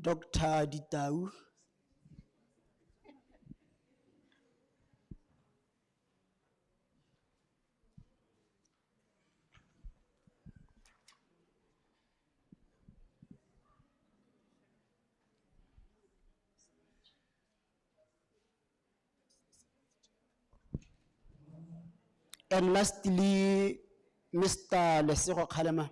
Dr. Ditau. And lastly, Mr. Lesego Khalema.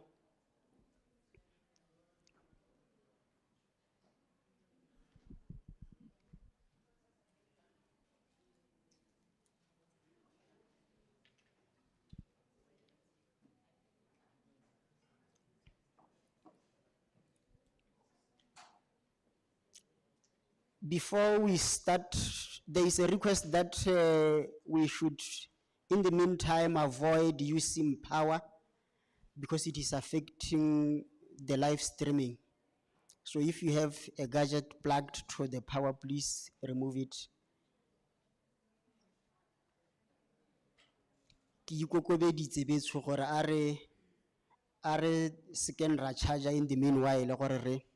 Before we start, there is a request that we should, in the meantime, avoid using power because it is affecting the live streaming. So if you have a gadget plugged to the power, please remove it. Ki ikokobeditse betso gore are scan ra charger in the meanwhile gore re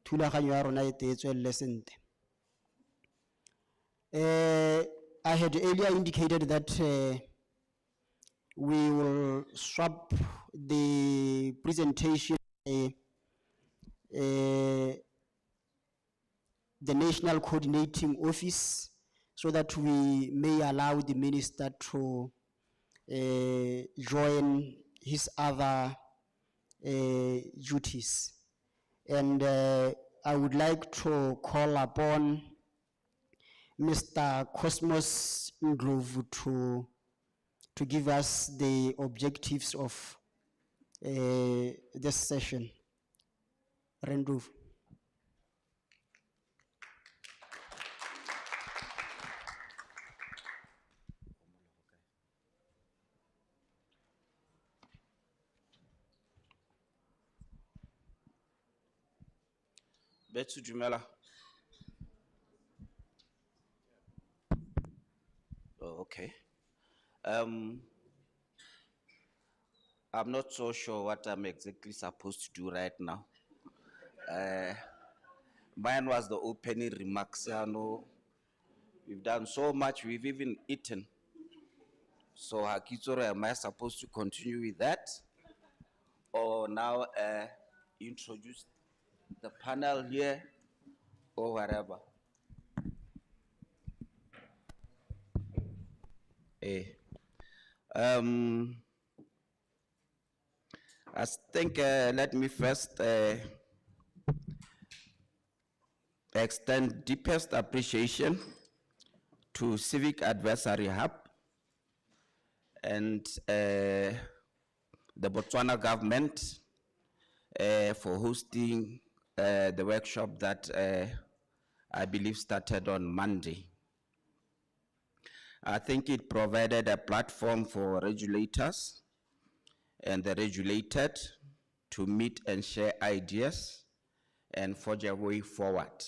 thulaganyo ya rona e tswelle sentle. I had earlier indicated that we will swap the presentation the National Coordinating Office so that we may allow the minister to join his other duties. And I would like to call upon Mr. Cosmos Ndlovu to give us the objectives of this session. Rendlovu. Betsu Dumela. Oh, okay. I'm not so sure what I'm exactly supposed to do right now. Mine was the opening remarks. I know we've done so much, we've even eaten. So, Hakitsoro, am I supposed to continue with that? Or now introduce the panel here or whatever? I think let me first extend deepest appreciation to Civic Advisory Hub and the Botswana government for hosting the workshop that I believe started on Monday. I think it provided a platform for regulators and the regulated to meet and share ideas and forge a way forward.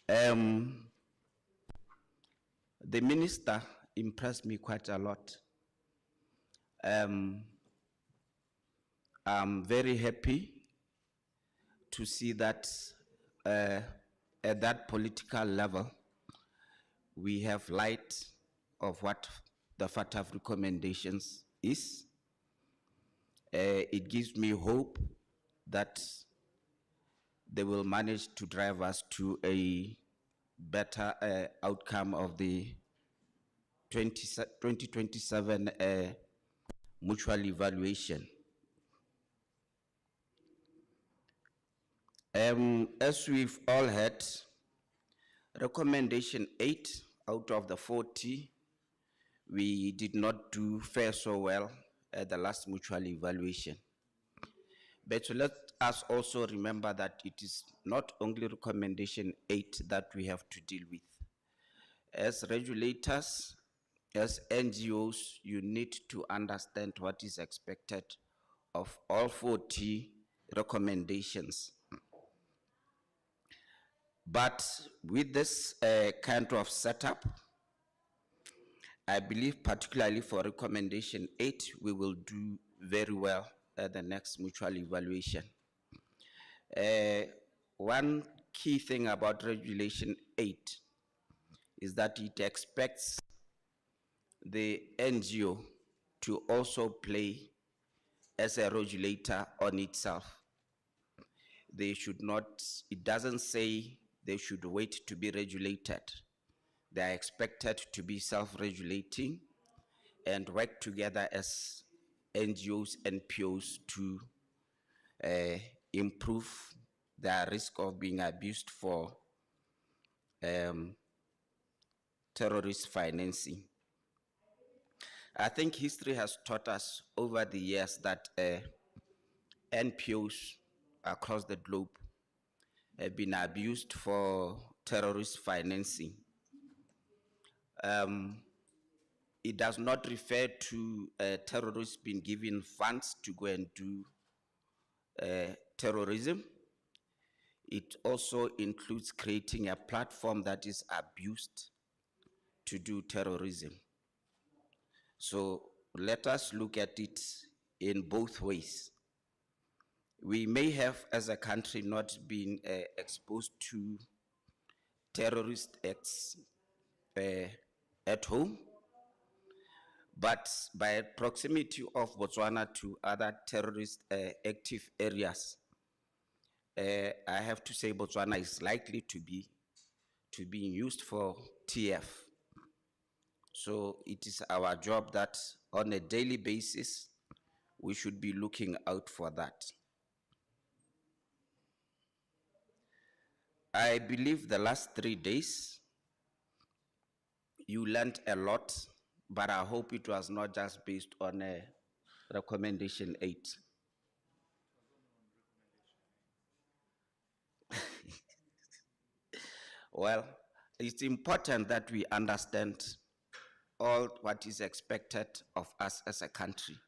The minister impressed me quite a lot. I'm very happy to see that at that political level, we have light of what the FATF recommendations is. It gives me hope that they will manage to drive us to a better outcome of the 2027 mutual evaluation. As we've all heard, recommendation 8 out of the 40, we did not do fare so well at the last mutual evaluation. But let us also remember that it is not only recommendation 8 that we have to deal with. As regulators, as NGOs, you need to understand what is expected of all 40 recommendations. But with this kind of setup, I believe particularly for recommendation 8, we will do very well at the next mutual evaluation. one key thing about Regulation 8 is that it expects the NGO to also play as a regulator on itself. They should not, it doesn't say they should wait to be regulated. They are expected to be self-regulating and work together as NGOs and NPOs to improve their risk of being abused for terrorist financing. I think history has taught us over the years that NPOs across the globe have been abused for terrorist financing. It does not refer to terrorists being given funds to go and do terrorism. It also includes creating a platform that is abused to do terrorism. So let us look at it in both ways. We may have, as a country, not been exposed to terrorist acts at home, but by proximity of Botswana to other terrorist active areas, I have to say Botswana is likely to be used for TF. So it is our job that on a daily basis, we should be looking out for that. I believe the last 3 days, you learned a lot, but I hope it was not just based on a recommendation 8. Well, it's important that we understand all what is expected of us as a country.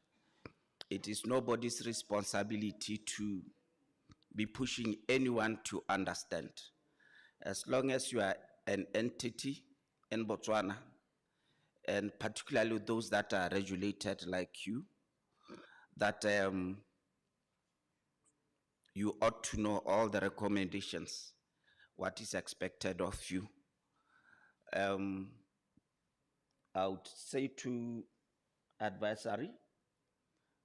It is nobody's responsibility to be pushing anyone to understand. As long as you are an entity in Botswana, and particularly those that are regulated like you, that you ought to know all the recommendations, what is expected of you. I would say to advisory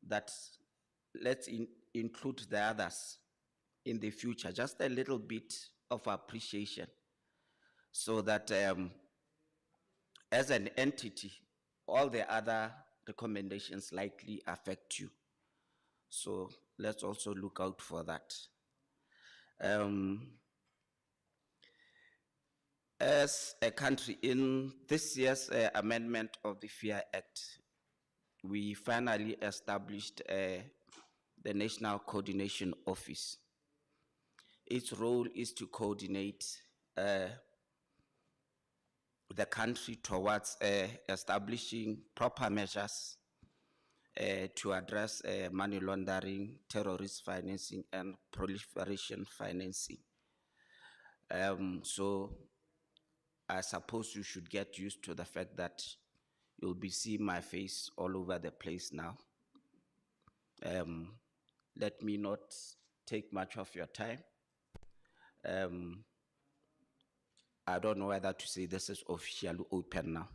that let's include the others in the future, just a little bit of appreciation, so that as an entity, all the other recommendations likely affect you. So let's also look out for that. As a country, in this year's amendment of the FAIR Act, we finally established the National Coordination Office. Its role is to coordinate the country towards establishing proper measures to address money laundering, terrorist financing, and proliferation financing. So I suppose you should get used to the fact that you'll be seeing my face all over the place now. Let me not take much of your time. I don't know whether to say this is officially open now.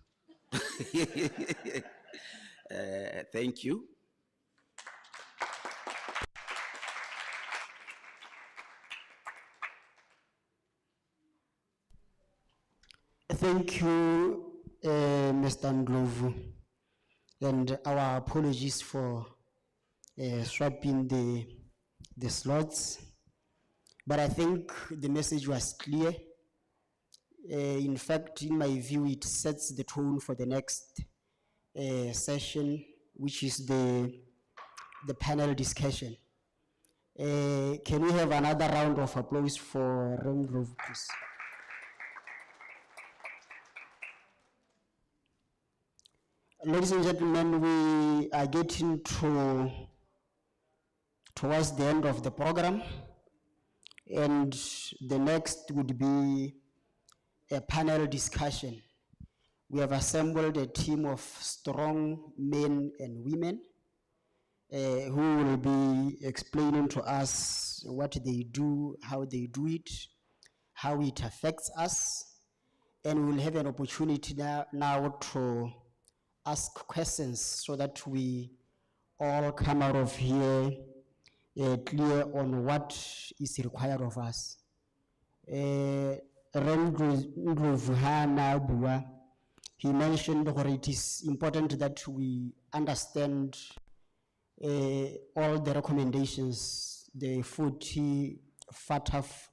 Thank you. Thank you, Mr. Ndlovu, and our apologies for swapping the slots, but I think the message was clear. In fact, in my view, it sets the tone for the next session, which is the panel discussion. Can we have another round of applause for Ndlovu, please? Ladies and gentlemen, we are getting towards the end of the program, and the next would be a panel discussion. We have assembled a team of strong men and women who will be explaining to us what they do, how they do it, how it affects us, and we'll have an opportunity now to ask questions so that we all come out of here clear on what is required of us. He mentioned that it is important that we understand all the recommendations, the 40 FATF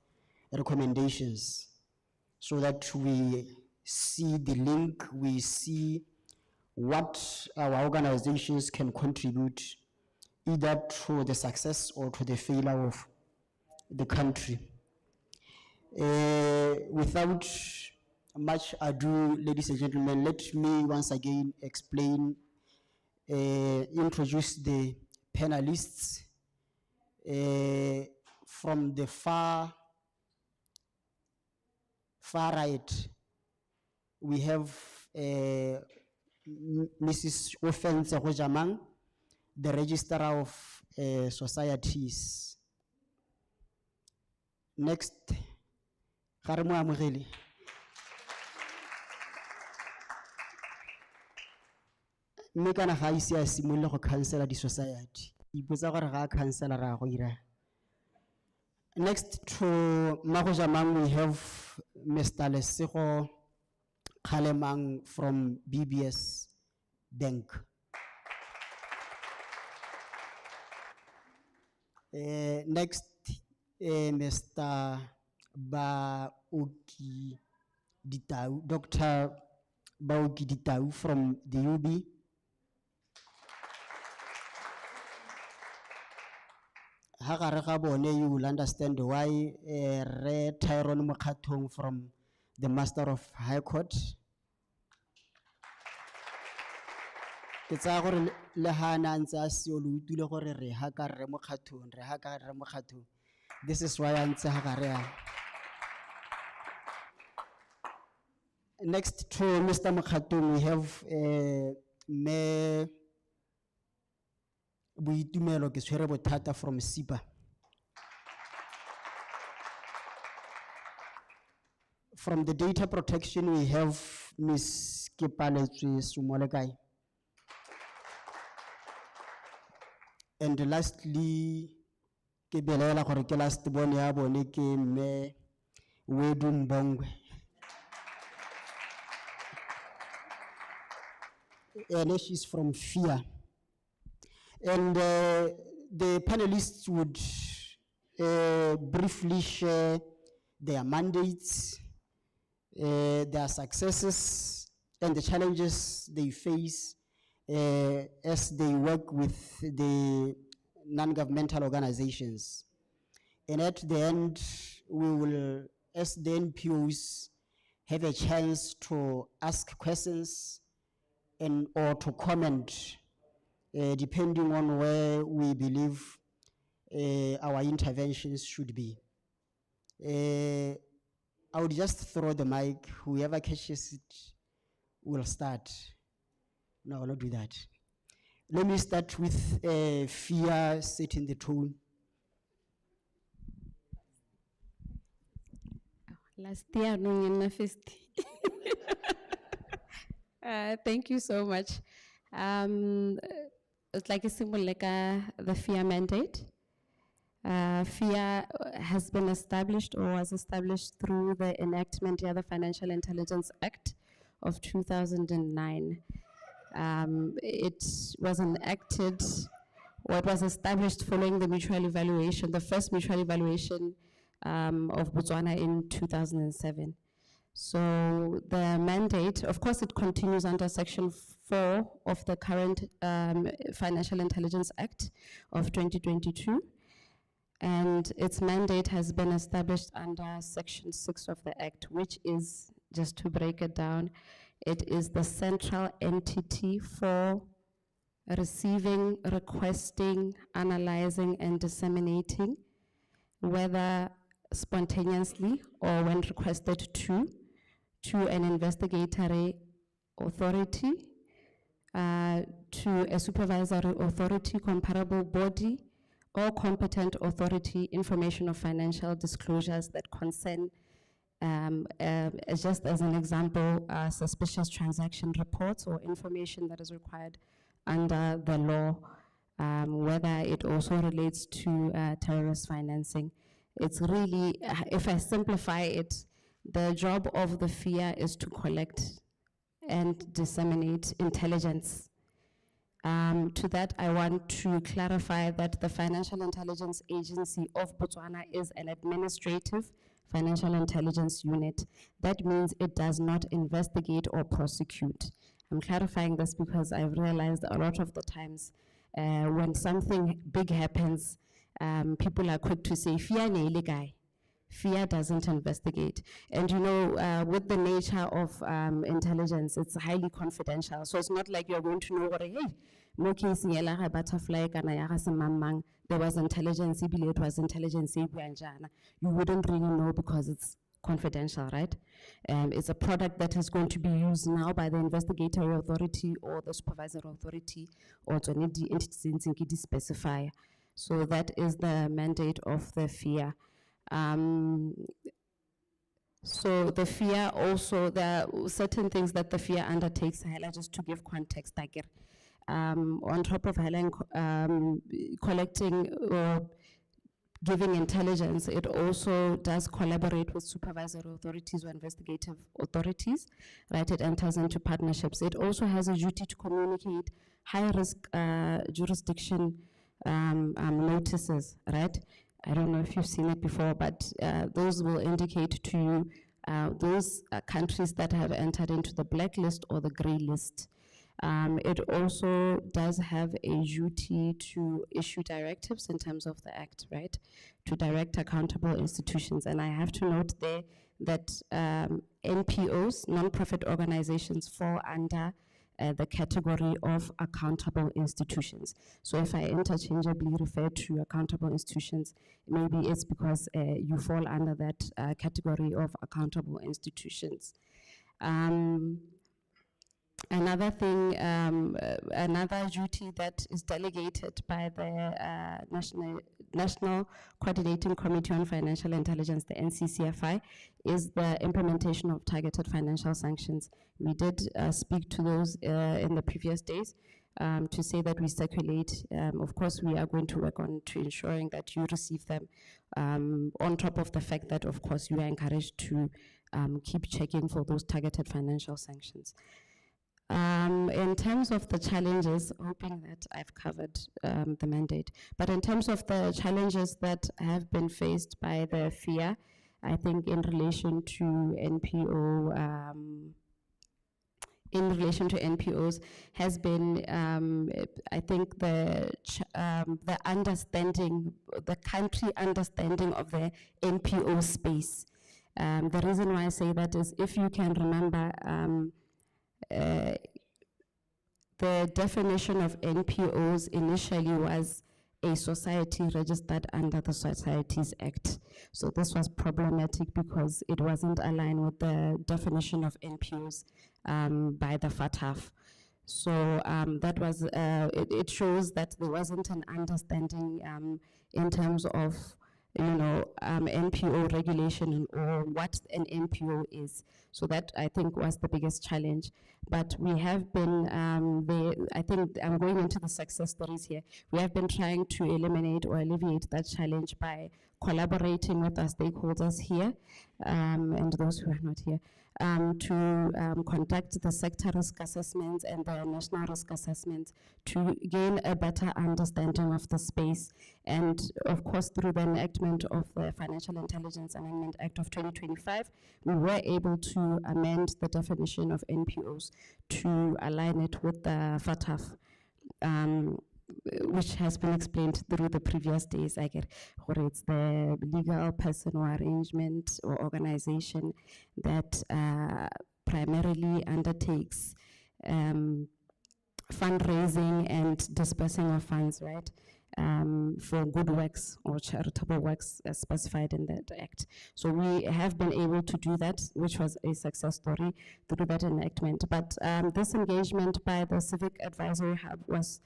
recommendations, so that we see the link, we see what our organizations can contribute either to the success or to the failure of the country. Without much ado, ladies and gentlemen, let me once again explain, introduce the panelists. From the far right, we have Mrs. Ofense Hojamang, the Registrar of Societies. Next, Kharimo Amogeli. Mme kana ga ise a simolola go counsela di society. Ipotsa gore ga counsela ra go ira. Next to Magojamang, we have Mr. Lesego Kalemang from BBS Bank. Next, Mr. Baoki Ditau, Dr. Baoki Ditau from the UB. You will understand why Re Tyrone Mokhathong from the Master of High Court. It's a This is why I'm saying. Next to Mr. Mokhathong, we have Mayor Buitumelo Keswere Bothata from SIPA. From the data protection, we have Ms. Kipaletswe Sumolekai. And lastly, ke belela gore ke last bone ya bone ke me Wedum Bongwe. And she's from FIA. And the panelists would briefly share their mandates, their successes, and the challenges they face as they work with the non-governmental organizations. And at the end, we will, as the NPOs, have a chance to ask questions and or to comment depending on where we believe our interventions should be. I would just throw the mic. Whoever catches it will start. No, I will not do that. Let me start with Fia setting the tone. Last year, no, in the first. Thank you so much. It's like a symbol, like the FIA mandate. FIA has been established or was established through the enactment of the Financial Intelligence Act of 2009. It was enacted, or it was established following the mutual evaluation, the first mutual evaluation of Botswana in 2007. So the mandate, of course, it continues under Section 4 of the current Financial Intelligence Act of 2022. And its mandate has been established under Section 6 of the Act, which is, just to break it down, it is the central entity for receiving, requesting, analyzing, and disseminating, whether spontaneously or when requested to an investigatory authority, to a supervisory authority, comparable body, or competent authority information of financial disclosures that concern, just as an example, suspicious transaction reports or information that is required under the law, whether it also relates to terrorist financing. It's really, if I simplify it, the job of the FIA is to collect and disseminate intelligence. To that, I want to clarify that the Financial Intelligence Agency of Botswana is an administrative financial intelligence unit. That means it does not investigate or prosecute. I'm clarifying this because I've realized a lot of the times when something big happens, people are quick to say, "Fia ne ile kae." FIA doesn't investigate. And you know, with the nature of intelligence, it's highly confidential. So it's not like you're going to know what, hey, mo casing ela ga butterfly kana ya ga semang, there was intelligence, it was intelligence, you wouldn't really know because it's confidential, right? It's a product that is going to be used now by the investigatory authority or the supervisory authority or the entity specifier. So that is the mandate of the FIA. So the FIA also, there are certain things that the FIA undertakes, just to give context, on top of collecting or giving intelligence, it also does collaborate with supervisory authorities or investigative authorities, right? It enters into partnerships. It also has a duty to communicate high-risk jurisdiction notices, right? I don't know if you've seen it before, but those will indicate to you those countries that have entered into the blacklist or the gray list. It also does have a duty to issue directives in terms of the act, right? To direct accountable institutions. And I have to note there that NPOs, non-profit organizations, fall under the category of accountable institutions. So if I interchangeably refer to accountable institutions, maybe it's because you fall under that category of accountable institutions. Another thing, another duty that is delegated by the National Coordinating Committee on Financial Intelligence, the NCCFI, is the implementation of targeted financial sanctions. We did speak to those in the previous days to say that we circulate. Of course, we are going to work on to ensuring that you receive them, on top of the fact that, of course, you are encouraged to keep checking for those targeted financial sanctions. In terms of the challenges, hoping that I've covered the mandate, but in terms of the challenges that have been faced by the FIA, I think in relation to NPOs has been, I think the understanding, the country understanding of the NPO space. The reason why I say that is, if you can remember, the definition of NPOs initially was a society registered under the Societies Act. So this was problematic because it wasn't aligned with the definition of NPOs by the FATF. So that was, it shows that there wasn't an understanding in terms of, you know, NPO regulation or what an NPO is. So that, I think, was the biggest challenge. But we have been, I think I'm going into the success stories here. We have been trying to eliminate or alleviate that challenge by collaborating with our stakeholders here, and those who are not here, to conduct the sector risk assessments and the national risk assessments to gain a better understanding of the space. And of course, through the enactment of the Financial Intelligence Amendment Act of 2025, we were able to amend the definition of NPOs to align it with the FATF, which has been explained through the previous days. I get whether it's the legal person or arrangement or organization that primarily undertakes fundraising and dispersing of funds, right? For good works or charitable works as specified in that act. So we have been able to do that, which was a success story through that enactment. But this engagement by the Civic Advisory Hub was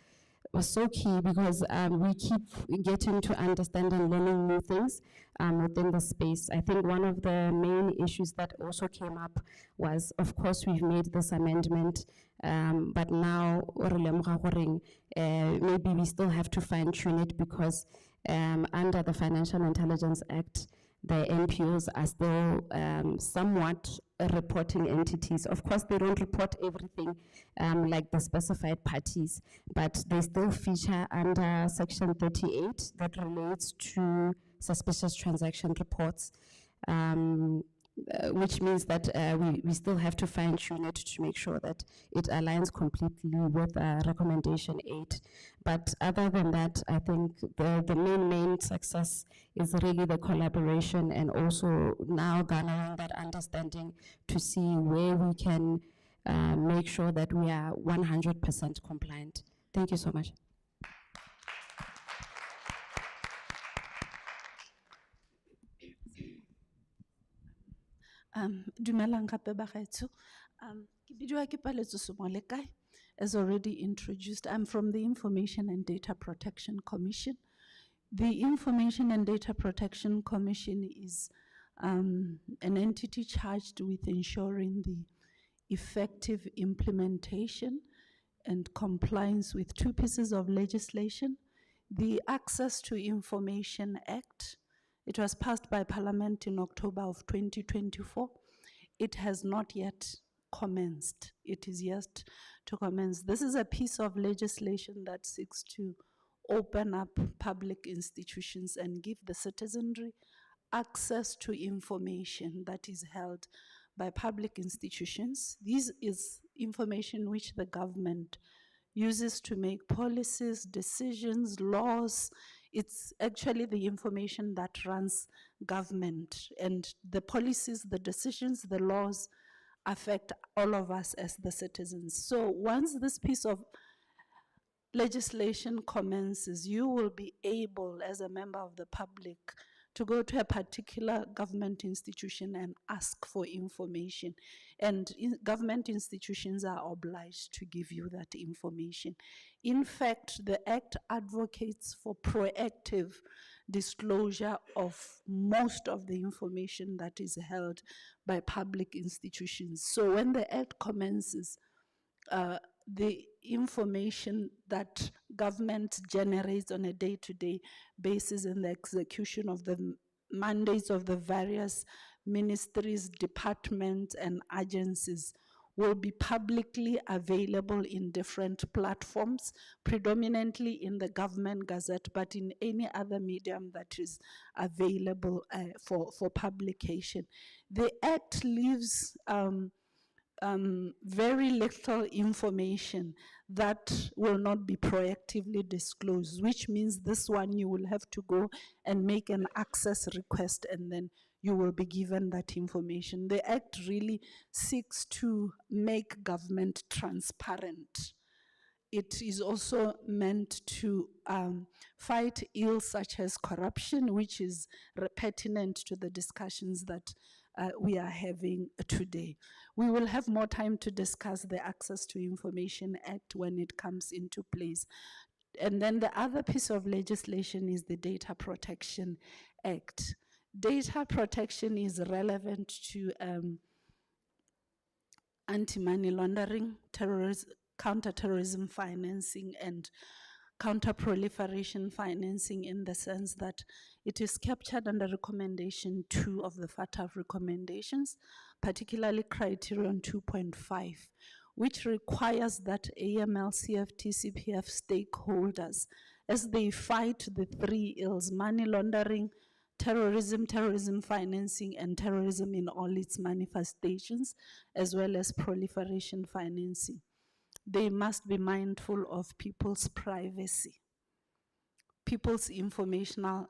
so key because we keep getting to understand and learning new things within the space. I think one of the main issues that also came up was, of course, we've made this amendment, but now maybe we still have to fine tune it because under the Financial Intelligence Act, the NPOs are still somewhat reporting entities. Of course, they don't report everything like the specified parties, but they still feature under Section 38 that relates to suspicious transaction reports, which means that we still have to fine tune it to make sure that it aligns completely with recommendation 8. But other than that, I think the main success is really the collaboration and also now garnering that understanding to see where we can make sure that we are 100% compliant. Thank you so much. Dumelang gape bagaetsho. Ke bidiwa ke Paletso Somolekae. As already introduced, I'm from the Information and Data Protection Commission. The Information and Data Protection Commission is an entity charged with ensuring the effective implementation and compliance with two pieces of legislation. The Access to Information Act, it was passed by Parliament in October of 2024. It has not yet commenced. It is yet to commence. This is a piece of legislation that seeks to open up public institutions and give the citizenry access to information that is held by public institutions. This is information which the government uses to make policies, decisions, laws. It's actually the information that runs government, and the policies, the decisions, the laws affect all of us as the citizens. So once this piece of legislation commences, you will be able, as a member of the public, to go to a particular government institution and ask for information. And government institutions are obliged to give you that information. In fact, the Act advocates for proactive disclosure of most of the information that is held by public institutions. So when the Act commences, the information that government generates on a day-to-day basis in the execution of the mandates of the various ministries, departments, and agencies will be publicly available in different platforms, predominantly in the government gazette, but in any other medium that is available for publication. The Act leaves very little information that will not be proactively disclosed, which means this one you will have to go and make an access request and then you will be given that information. The Act really seeks to make government transparent. It is also meant to fight ills such as corruption, which is pertinent to the discussions that we are having today. We will have more time to discuss the Access to Information Act when it comes into place. And then the other piece of legislation is the Data Protection Act. Data protection is relevant to anti-money laundering, counter-terrorism financing, and counter-proliferation financing, in the sense that it is captured under recommendation 2 of the FATF recommendations, particularly criterion 2.5, which requires that AML, CFT, CPF stakeholders, as they fight the 3 ills, money laundering, terrorism, terrorism financing, and terrorism in all its manifestations, as well as proliferation financing, they must be mindful of people's privacy, people's informational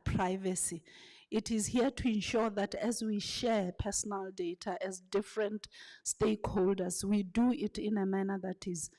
privacy. It is here to ensure that as we share personal data as different stakeholders, we do it in a manner that is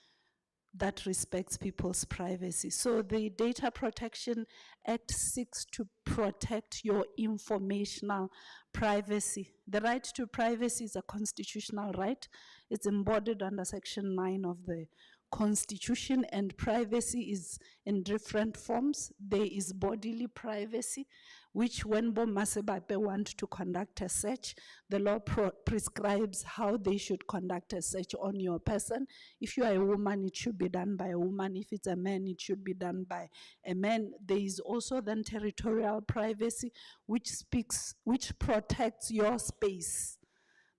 that respects people's privacy. So the Data Protection Act seeks to protect your informational privacy. The right to privacy is a constitutional right. It's embodied under Section 9 of the Constitution, and privacy is in different forms. There is bodily privacy, which when Bomasebape want to conduct a search, the law prescribes how they should conduct a search on your person. If you are a woman, it should be done by a woman. If it's a man, it should be done by a man. There is also then territorial privacy, which protects your space.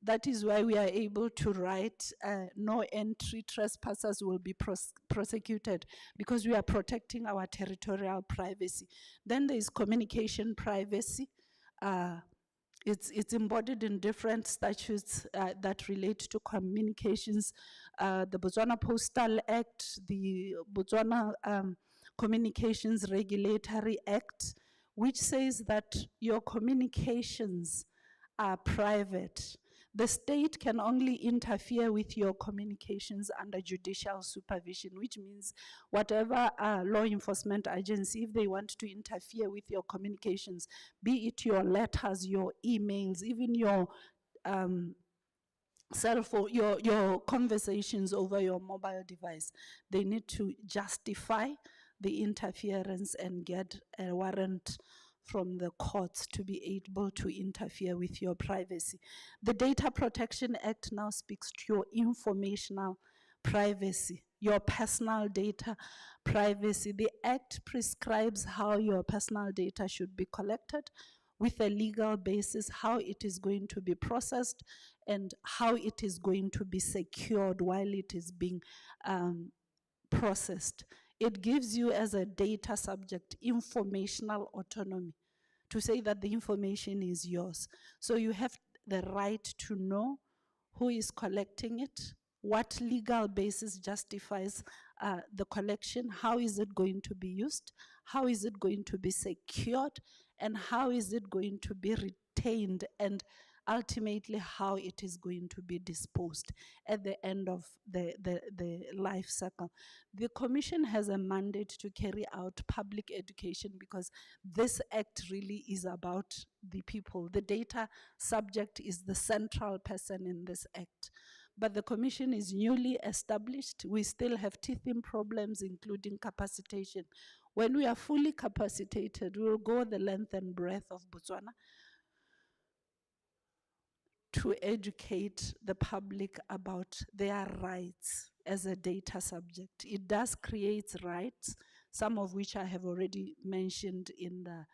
That is why we are able to write no entry, trespassers will be prosecuted, because we are protecting our territorial privacy. Then there is communication privacy. It's embodied in different statutes that relate to communications. The Botswana Postal Act, the Botswana Communications Regulatory Act, which says that your communications are private. The state can only interfere with your communications under judicial supervision, which means whatever law enforcement agency, if they want to interfere with your communications, be it your letters, your emails, even your cell phone, your conversations over your mobile device, they need to justify the interference and get a warrant from the courts to be able to interfere with your privacy. The Data Protection Act now speaks to your informational privacy, your personal data privacy. The Act prescribes how your personal data should be collected with a legal basis, how it is going to be processed, and how it is going to be secured while it is being processed. It gives you, as a data subject, informational autonomy to say that the information is yours. So you have the right to know who is collecting it, what legal basis justifies the collection, how is it going to be used, how is it going to be secured, and how is it going to be retained, and ultimately how it is going to be disposed at the end of the life cycle. The Commission has a mandate to carry out public education, because this act really is about the people. The data subject is the central person in this act. But the Commission is newly established. We still have teething problems, including capacitation. When we are fully capacitated, we will go the length and breadth of Botswana to educate the public about their rights as a data subject. It does create rights, some of which I have already mentioned in the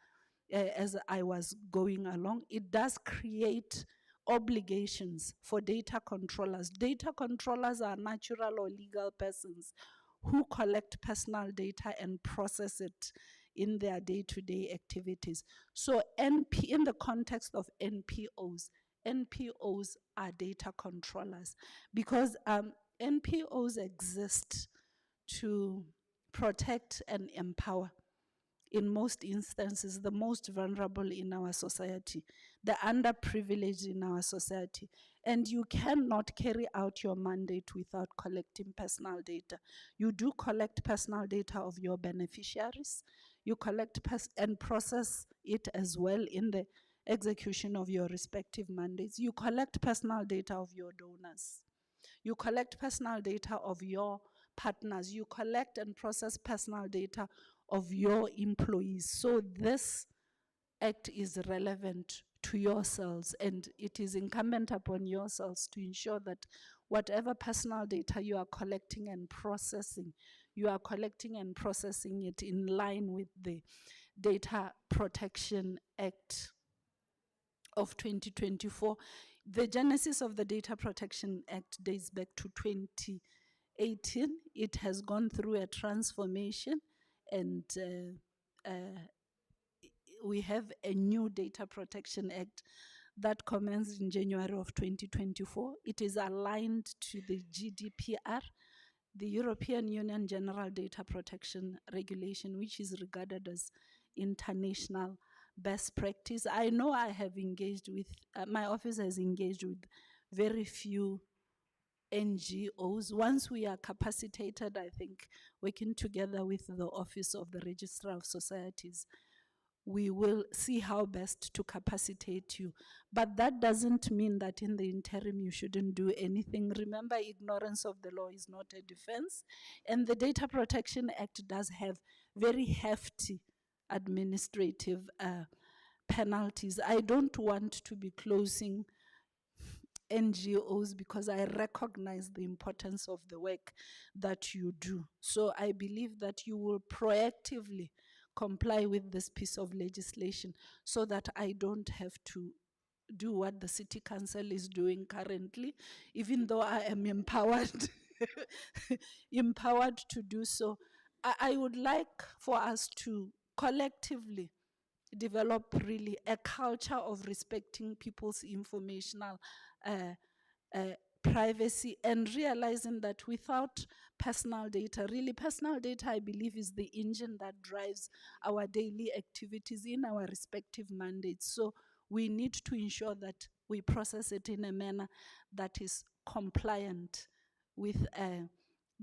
as I was going along. It does create obligations for data controllers. Data controllers are natural or legal persons who collect personal data and process it in their day-to-day activities. So in the context of NPOs, NPOs are data controllers, because NPOs exist to protect and empower, in most instances, the most vulnerable in our society, the underprivileged in our society. And you cannot carry out your mandate without collecting personal data. You do collect personal data of your beneficiaries. You collect and process it as well in the execution of your respective mandates. You collect personal data of your donors. You collect personal data of your partners. You collect and process personal data of your employees. So this act is relevant to yourselves, and it is incumbent upon yourselves to ensure that whatever personal data you are collecting and processing, you are collecting and processing it in line with the Data Protection Act of 2024. The genesis of the Data Protection Act dates back to 2018. It has gone through a transformation, and we have a new Data Protection Act that commenced in January of 2024. It is aligned to the GDPR, the European Union General Data Protection Regulation, which is regarded as international best practice. I know I have engaged with, my office has engaged with very few NGOs. Once we are capacitated, I think, working together with the Office of the Registrar of Societies, we will see how best to capacitate you. But that doesn't mean that in the interim you shouldn't do anything. Remember, ignorance of the law is not a defense. And the Data Protection Act does have very hefty administrative penalties. I don't want to be closing NGOs because I recognize the importance of the work that you do. So I believe that you will proactively comply with this piece of legislation so that I don't have to do what the City Council is doing currently, even though I am empowered, empowered to do so. I would like for us to collectively develop really a culture of respecting people's informational privacy and realizing that without personal data, really personal data, I believe, is the engine that drives our daily activities in our respective mandates. So we need to ensure that we process it in a manner that is compliant with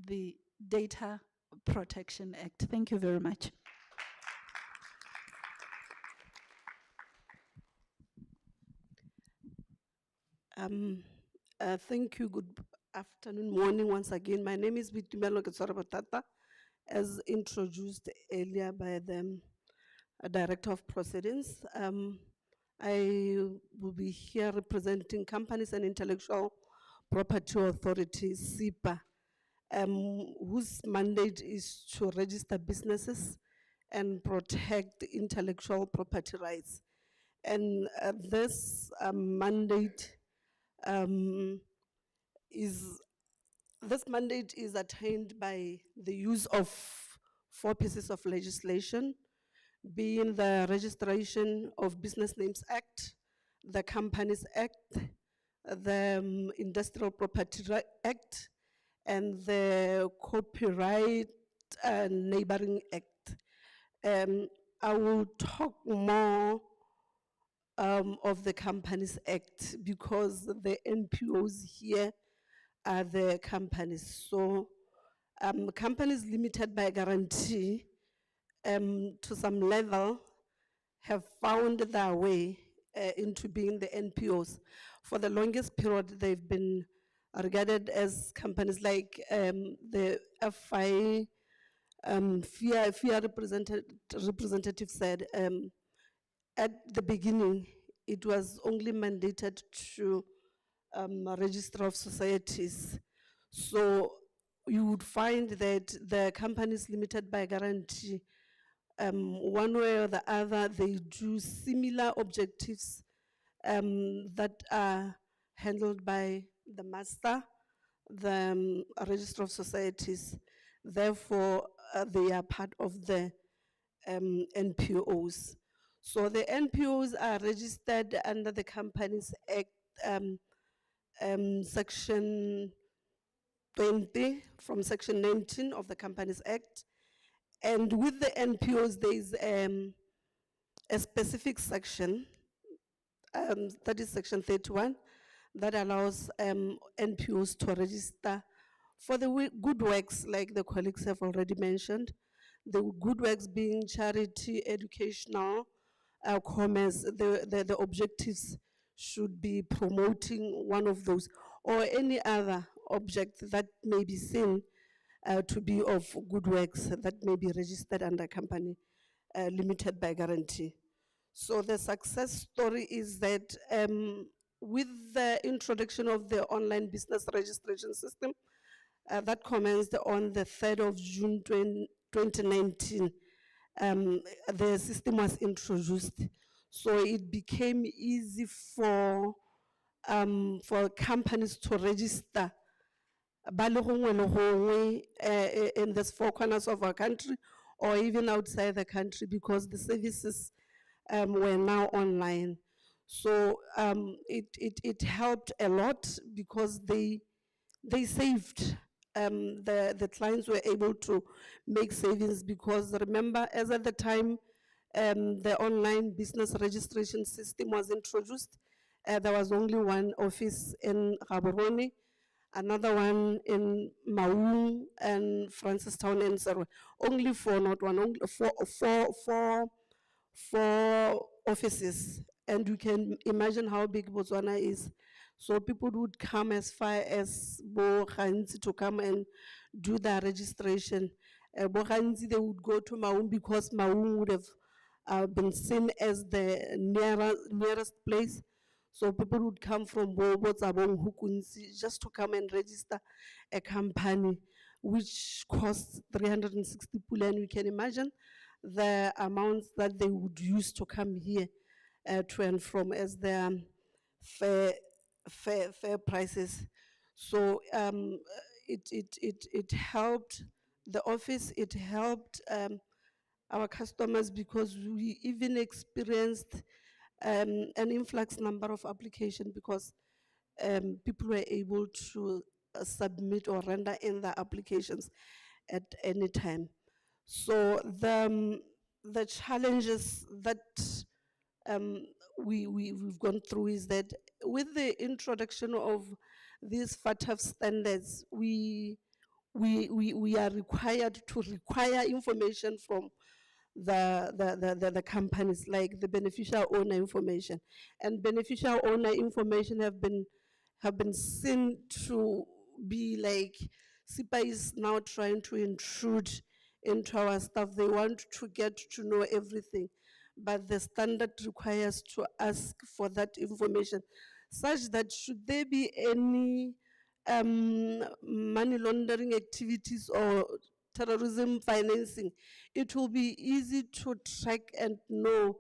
the Data Protection Act. Thank you very much. Thank you. Good afternoon, morning once again. My name is Bitumelo Ketsorabatata, as introduced earlier by the Director of Proceedings. I will be here representing Companies and Intellectual Property Authority, SIPA, whose mandate is to register businesses and protect intellectual property rights. And this mandate this mandate is attained by the use of 4 pieces of legislation, being the Registration of Business Names Act, the Companies Act, the Industrial Property Act, and the Copyright and Neighboring Act. I will talk more of the Companies Act because the NPOs here are the companies. So companies limited by guarantee to some level have found their way into being the NPOs. For the longest period, they've been regarded as companies like the FI, FIA representative said, at the beginning, it was only mandated to Registrar of Societies. So you would find that the companies limited by guarantee, one way or the other, they do similar objectives that are handled by the master, the Registrar of Societies. Therefore, they are part of the NPOs. So the NPOs are registered under the Companies Act, section 20 from section 19 of the Companies Act. And with the NPOs, there is a specific section, that is section 31, that allows NPOs to register for the good works, like the colleagues have already mentioned. The good works being charity, educational, commerce, the objectives should be promoting one of those, or any other object that may be seen to be of good works that may be registered under company limited by guarantee. So the success story is that with the introduction of the online business registration system that commenced on the 3rd of June 2019, the system was introduced. So it became easy for companies to register in the 4 corners of our country or even outside the country, because the services were now online. So it helped a lot because they saved, the clients were able to make savings, because remember, as at the time the online business registration system was introduced, there was only one office in Gaborone. another one in Maung and Francistown and Serwe. Only four, not one, only four offices. And you can imagine how big Botswana is. So people would come as far as Bo Gantsi to come and do their registration. Bo Gantsi, they would go to Maung because Maung would have been seen as the nearest place. So people would come from Botsabong, Hukunzi, just to come and register a company, which costs 360 pula. And you can imagine the amounts that they would use to come here to and from as their fair prices. So it helped the office, it helped our customers, because we even experienced an influx number of applications because people were able to submit or render in their applications at any time. So the challenges that we've gone through is that with the introduction of these FATF standards, we are required to require information from the companies, like the beneficial owner information. And beneficial owner information have been seen to be like, SIPA is now trying to intrude into our stuff. They want to get to know everything, but the standard requires to ask for that information, such that should there be any money laundering activities or terrorism financing, it will be easy to track and know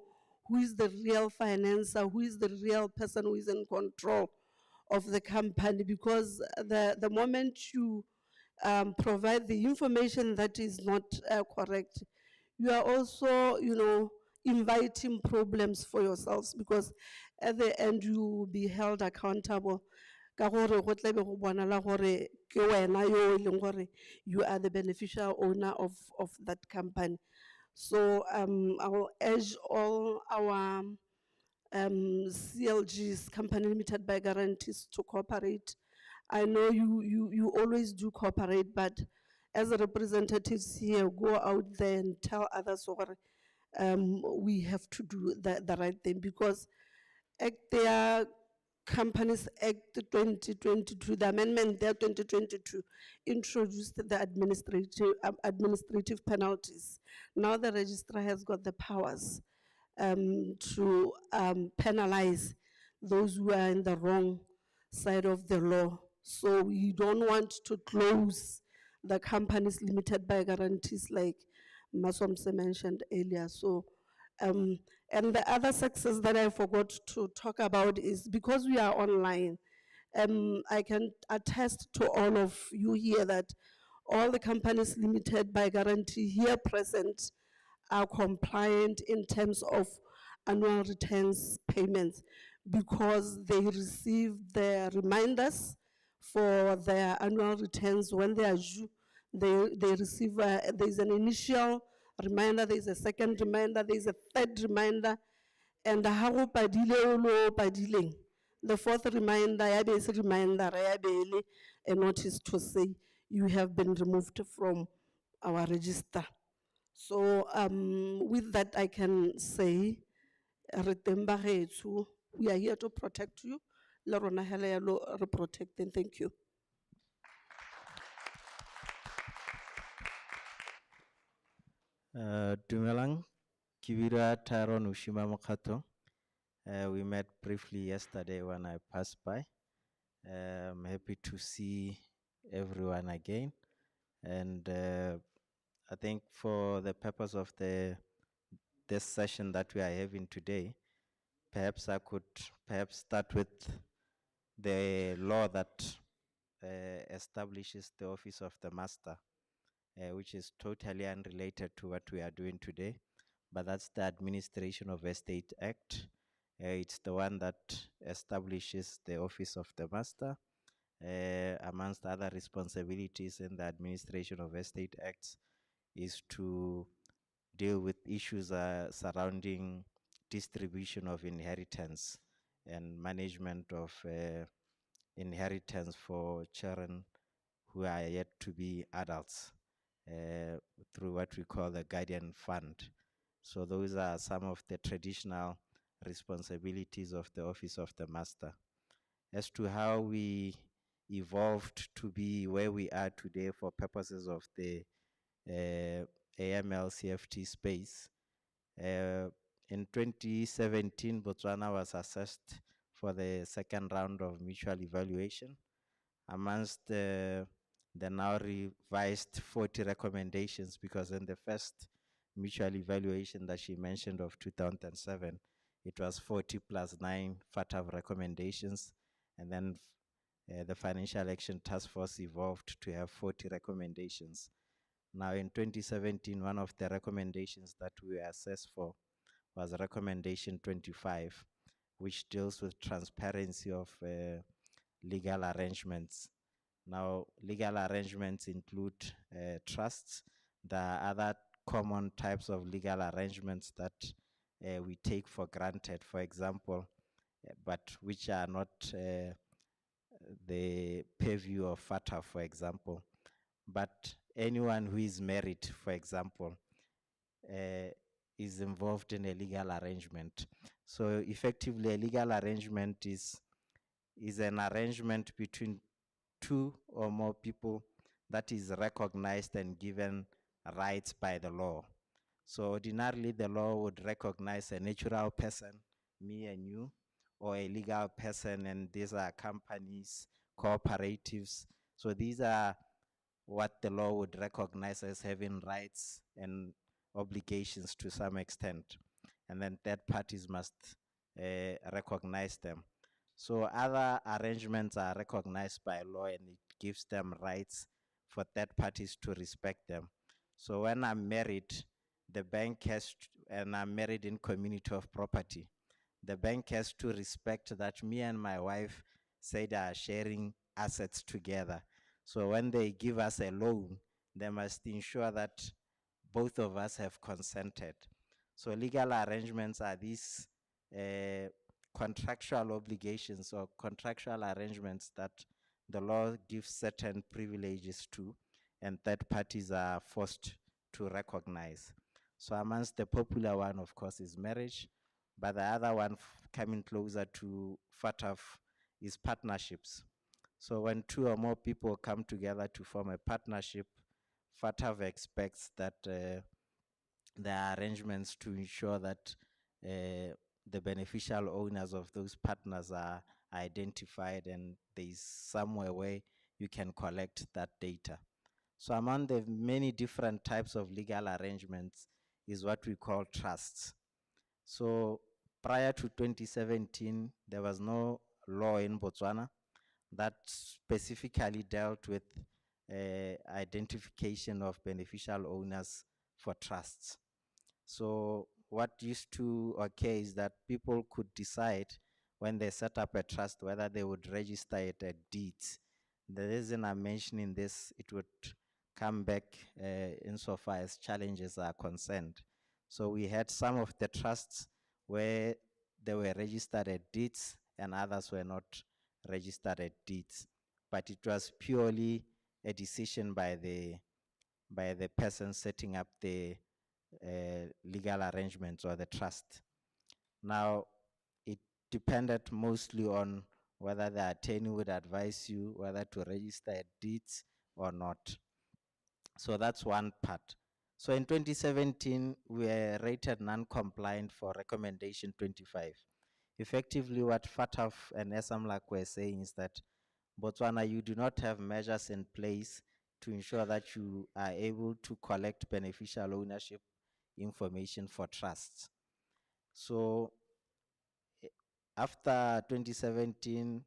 who is the real financer, who is the real person who is in control of the company, because the moment you provide the information that is not correct, you are also, inviting problems for yourselves, because at the end you will be held accountable. Ka gore go tla be go bonala gore ke wena yo e leng gore you are the beneficial owner of that company. So I will urge all our CLGs, company limited by guarantees, to cooperate. I know you always do cooperate, but as representatives here, go out there and tell others what we have to do the right thing, because their Companies Act 2022, the amendment there 2022, introduced the administrative penalties. Now the registrar has got the powers to penalize those who are in the wrong side of the law. So we don't want to close the companies limited by guarantees, like Masomse mentioned earlier. So, and the other success that I forgot to talk about is because we are online, I can attest to all of you here that all the companies limited by guarantee here present are compliant in terms of annual returns payments, because they receive their reminders for their annual returns when they are due. They receive, there's an initial reminder, there's a second reminder, there's a third reminder, and the fourth reminder, a notice to say you have been removed from our register. So with that, I can say, we are here to protect you. Le rona hela yalo re protecting. Thank you. Dumelang, Kibira Tyrone Ushima Mokato. We met briefly yesterday when I passed by. I'm happy to see everyone again. And I think for the purpose of this session that we are having today, perhaps I could start with the law that establishes the Office of the Master, which is totally unrelated to what we are doing today, but that's the Administration of Estate Act. It's the one that establishes the Office of the Master. Amongst other responsibilities in the Administration of Estate Acts is to deal with issues surrounding distribution of inheritance and management of inheritance for children who are yet to be adults through what we call the guardian fund. So those are some of the traditional responsibilities of the Office of the Master. As to how we evolved to be where we are today for purposes of the AML CFT space, in 2017, Botswana was assessed for the second round of mutual evaluation. Amongst the now revised 40 recommendations, because in the first mutual evaluation that she mentioned of 2007, it was 40 plus 9 FATF recommendations, and then the Financial Action Task Force evolved to have 40 recommendations. Now in 2017, one of the recommendations that we were assessed for was recommendation 25, which deals with transparency of legal arrangements. Now, legal arrangements include trusts. There are other common types of legal arrangements that we take for granted, for example, but which are not the purview of FATF, for example. But anyone who is married, for example, is involved in a legal arrangement. So effectively, a legal arrangement is an arrangement between two or more people that is recognized and given rights by the law. So ordinarily, the law would recognize a natural person, me and you, or a legal person, and these are companies, cooperatives. So these are what the law would recognize as having rights and obligations to some extent. And then third parties must recognize them. So other arrangements are recognized by law, and it gives them rights for third parties to respect them. So when I'm married, the bank has, and I'm married in community of property, the bank has to respect that me and my wife say they are sharing assets together. So when they give us a loan, they must ensure that both of us have consented. So legal arrangements are these contractual obligations or contractual arrangements that the law gives certain privileges to, and third parties are forced to recognize. So amongst the popular one, of course, is marriage, but the other one coming closer to FATF is partnerships. So when two or more people come together to form a partnership, FATF expects that there are arrangements to ensure that the beneficial owners of those partners are identified, and there is somewhere where you can collect that data. So among the many different types of legal arrangements is what we call trusts. So prior to 2017, there was no law in Botswana that specifically dealt with identification of beneficial owners for trusts. So what used to occur is that people could decide when they set up a trust whether they would register it at deeds. The reason I'm mentioning this, it would come back insofar as challenges are concerned. So we had some of the trusts where they were registered at deeds and others were not registered at deeds. But it was purely a decision by the person setting up the legal arrangements or the trust. Now, it depended mostly on whether the attorney would advise you whether to register at deeds or not. So that's one part. So in 2017, we were rated non-compliant for recommendation 25. Effectively, what FATF and SAMLAC were saying is that, Botswana, you do not have measures in place to ensure that you are able to collect beneficial ownership information for trusts. So after 2017,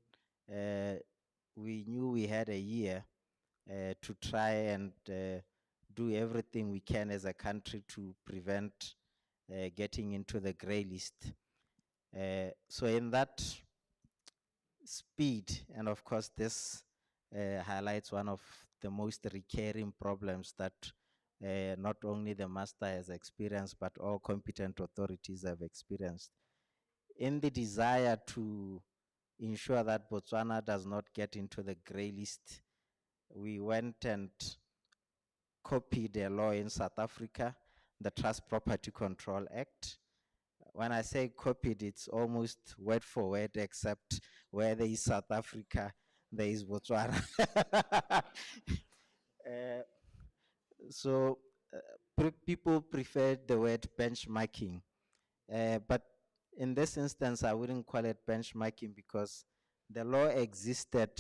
we knew we had a year to try and do everything we can as a country to prevent getting into the gray list. So in that speed, and of course this highlights one of the most recurring problems that not only the master has experienced, but all competent authorities have experienced. In the desire to ensure that Botswana does not get into the gray list, we went and copied a law in South Africa, the Trust Property Control Act. When I say copied, it's almost word for word, except where there is South Africa, there is Botswana. Uh, so people prefer the word benchmarking. But in this instance, I wouldn't call it benchmarking because the law existed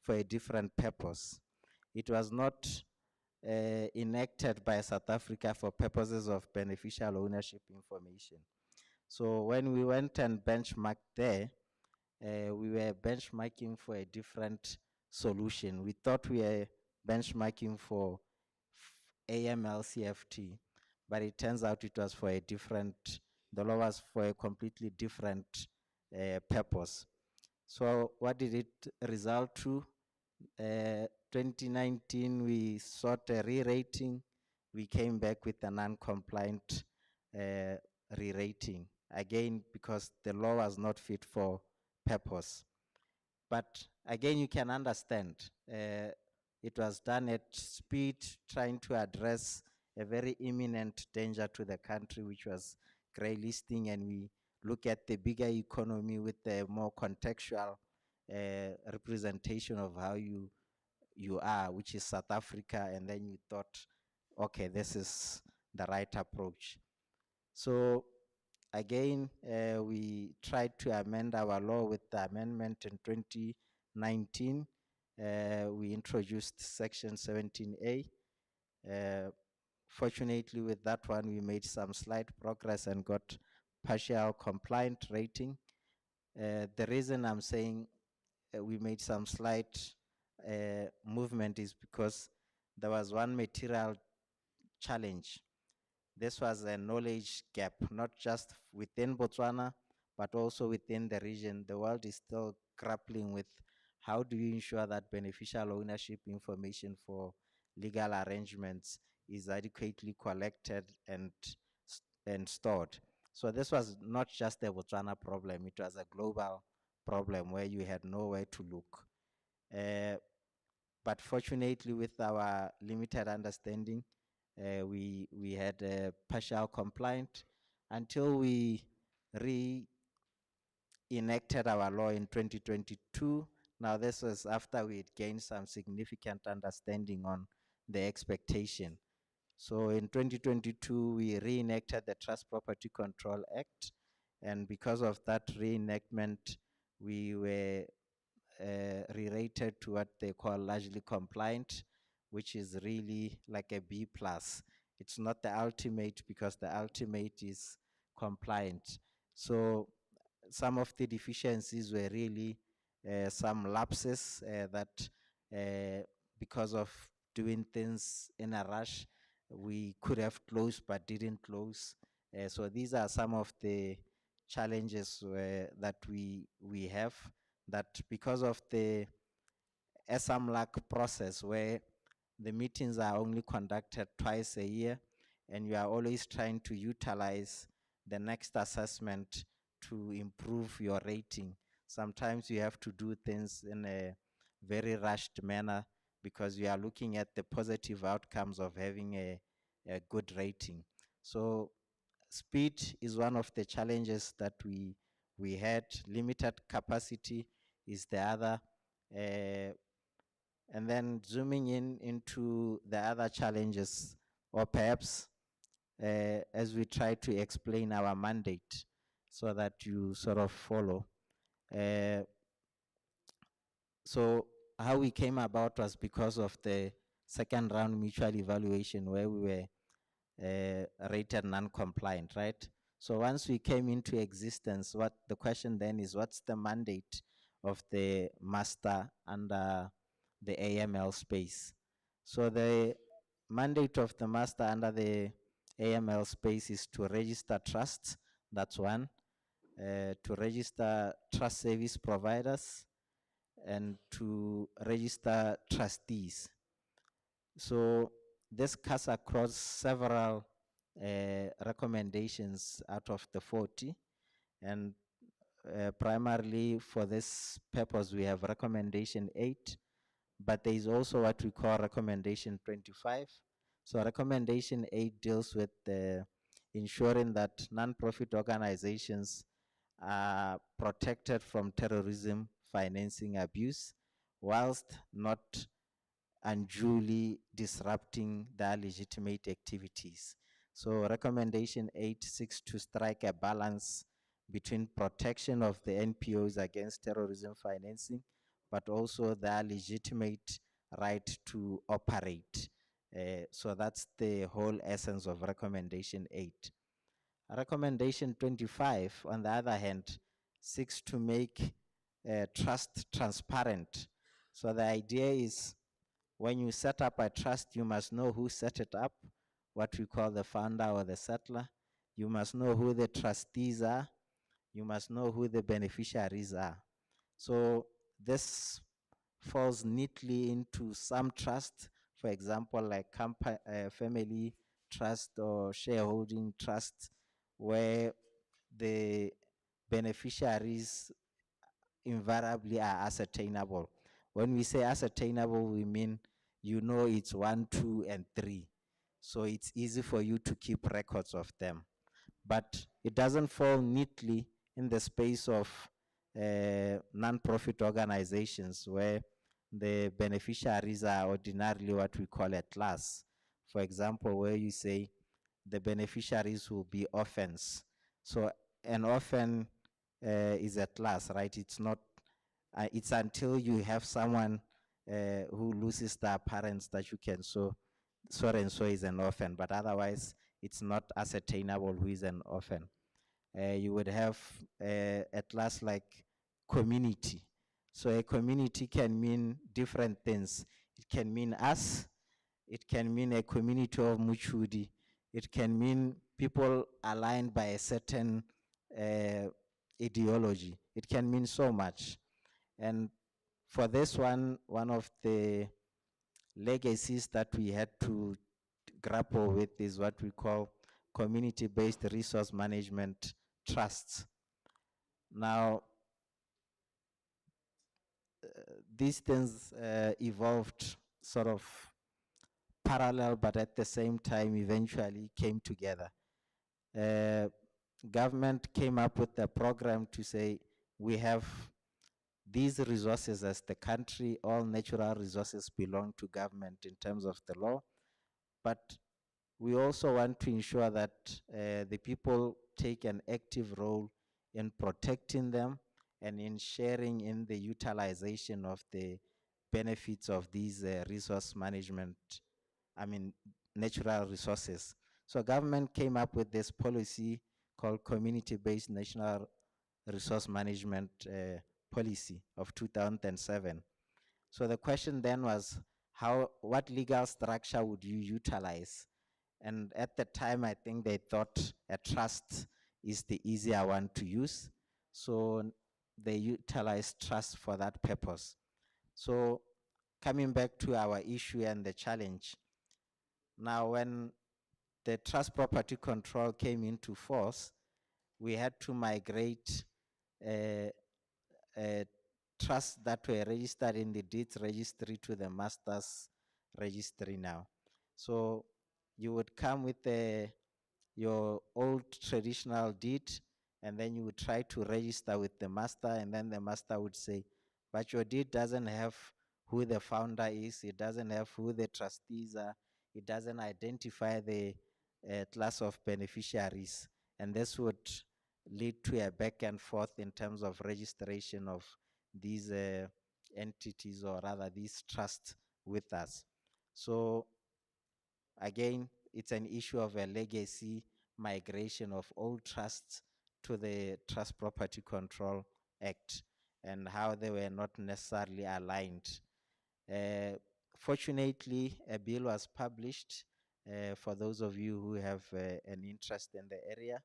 for a different purpose. It was not enacted by South Africa for purposes of beneficial ownership information. So when we went and benchmarked there, we were benchmarking for a different solution. We thought we were benchmarking for AML CFT, but it turns out it was for a different, the law was for a completely different purpose. So what did it result to? 2019, we sought a re-rating. We came back with a non-compliant re-rating. Again, because the law was not fit for purpose. But again, you can understand, it was done at speed, trying to address a very imminent danger to the country, which was grey listing, and we look at the bigger economy with a more contextual representation of how you are, which is South Africa, and then you thought, okay, this is the right approach. So again, we tried to amend our law with the amendment in 2019. We introduced Section 17A. Fortunately, with that one, we made some slight progress and got partial compliant rating. The reason I'm saying we made some slight movement is because there was one material challenge. This was a knowledge gap, not just within Botswana, but also within the region. The world is still grappling with how do you ensure that beneficial ownership information for legal arrangements is adequately collected and stored. So this was not just a Botswana problem, it was a global problem where you had nowhere to look. But fortunately, with our limited understanding, we had a partial compliant until we re-enacted our law in 2022. Now this was after we had gained some significant understanding on the expectation. So in 2022, we re-enacted the Trust Property Control Act, and because of that re-enactment, we were re-rated to what they call largely compliant, which is really like a B+. It's not the ultimate because the ultimate is compliant. So some of the deficiencies were really some lapses that because of doing things in a rush, we could have closed but didn't close. So these are some of the challenges that we have, that because of the SAMLAC process where the meetings are only conducted twice a year and you are always trying to utilize the next assessment to improve your rating. Sometimes you have to do things in a very rushed manner because you are looking at the positive outcomes of having a good rating. So speed is one of the challenges that we had. Limited capacity is the other. And then zooming into the other challenges, or perhaps as we try to explain our mandate so that you sort of follow. So how we came about was because of the second round mutual evaluation where we were rated non-compliant, right? So once we came into existence, what the question then is, what's the mandate of the master under the AML space? So the mandate of the master under the AML space is to register trusts, that's one, to register trust service providers, and to register trustees. So this cuts across several recommendations out of the 40, and primarily for this purpose, we have recommendation 8, but there is also what we call recommendation 25. So recommendation 8 deals with ensuring that non-profit organizations are protected from terrorism financing abuse, whilst not unduly disrupting their legitimate activities. So recommendation 8 seeks to strike a balance between protection of the NPOs against terrorism financing, but also their legitimate right to operate. So that's the whole essence of recommendation 8. Recommendation 25, on the other hand, seeks to make trust transparent. So the idea is when you set up a trust, you must know who set it up, what we call the founder or the settler. You must know who the trustees are. You must know who the beneficiaries are. So this falls neatly into some trust, for example, like family trust or shareholding trust, where the beneficiaries invariably are ascertainable. When we say ascertainable, we mean you know it's 1, 2, and 3. So it's easy for you to keep records of them. But it doesn't fall neatly in the space of non-profit organizations where the beneficiaries are ordinarily what we call a class. For example, where you say the beneficiaries will be orphans. So an orphan is a class, right? It's not, it's until you have someone who loses their parents that you can so and so is an orphan, but otherwise it's not ascertainable who is an orphan. You would have a class like community. So a community can mean different things. It can mean us, it can mean a community of Muchudi, it can mean people aligned by a certain ideology. It can mean so much. And for this one of the legacies that we had to grapple with is what we call community-based resource management trusts. Now, these things evolved sort of parallel, but at the same time eventually came together. Government came up with a program to say, we have these resources as the country, all natural resources belong to government in terms of the law, but we also want to ensure that the people take an active role in protecting them and in sharing in the utilization of the benefits of these resource management, natural resources. So government came up with this policy called Community-Based National Resource Management Policy of 2007. So the question then was, what legal structure would you utilize? And at the time, I think they thought a trust is the easier one to use. So they utilized trust for that purpose. So coming back to our issue and the challenge. Now, when the trust property control came into force, we had to migrate trusts that were registered in the deeds registry to the master's registry now. So you would come with your old traditional deed, and then you would try to register with the master, and then the master would say, but your deed doesn't have who the founder is, it doesn't have who the trustees are, it doesn't identify the class of beneficiaries. And this would lead to a back and forth in terms of registration of these entities, or rather these trusts with us. So again, it's an issue of a legacy migration of old trusts to the Trust Property Control Act and how they were not necessarily aligned. Fortunately, a bill was published for those of you who have an interest in the area,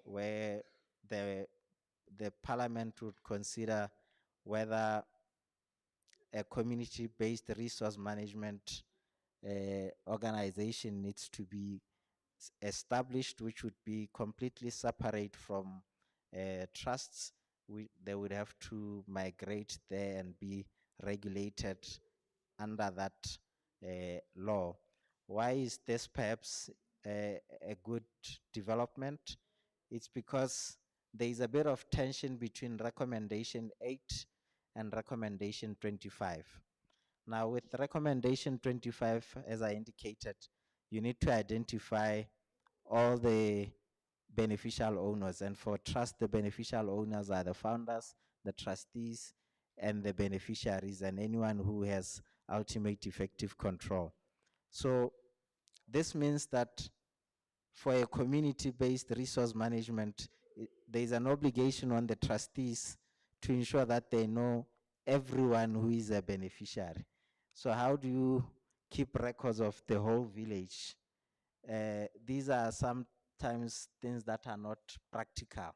where the parliament would consider whether a community-based resource management organization needs to be established, which would be completely separate from trusts, they would have to migrate there and be regulated under that law. Why is this perhaps a good development? It's because there is a bit of tension between recommendation 8 and recommendation 25. Now with recommendation 25, as I indicated, you need to identify all the beneficial owners, and for trust, the beneficial owners are the founders, the trustees, and the beneficiaries, and anyone who has ultimate effective control. So this means that for a community-based resource management, there is an obligation on the trustees to ensure that they know everyone who is a beneficiary. So how do you keep records of the whole village? These are sometimes things that are not practical,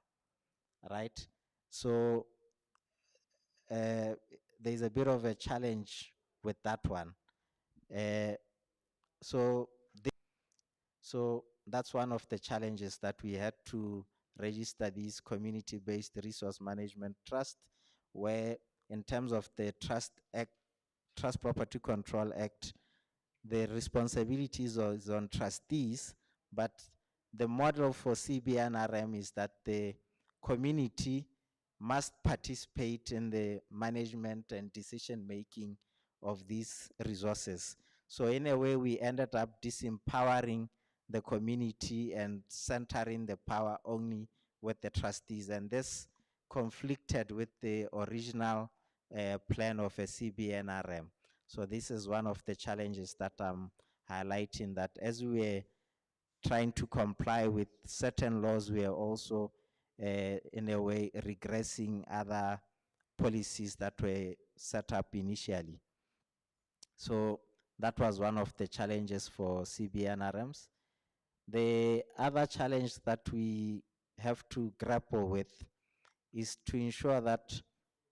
right? So there's a bit of a challenge with that one. So that's one of the challenges, that we had to register these community-based resource management trust, where in terms of the Trust Act, Trust Property Control Act, the responsibilities is on trustees, but the model for CBNRM is that the community must participate in the management and decision-making of these resources. So in a way, we ended up disempowering the community and centering the power only with the trustees. And this conflicted with the original plan of a CBNRM. So this is one of the challenges that I'm highlighting, that as we're trying to comply with certain laws, we are also in a way regressing other policies that were set up initially. So that was one of the challenges for CBNRMs. The other challenge that we have to grapple with is to ensure that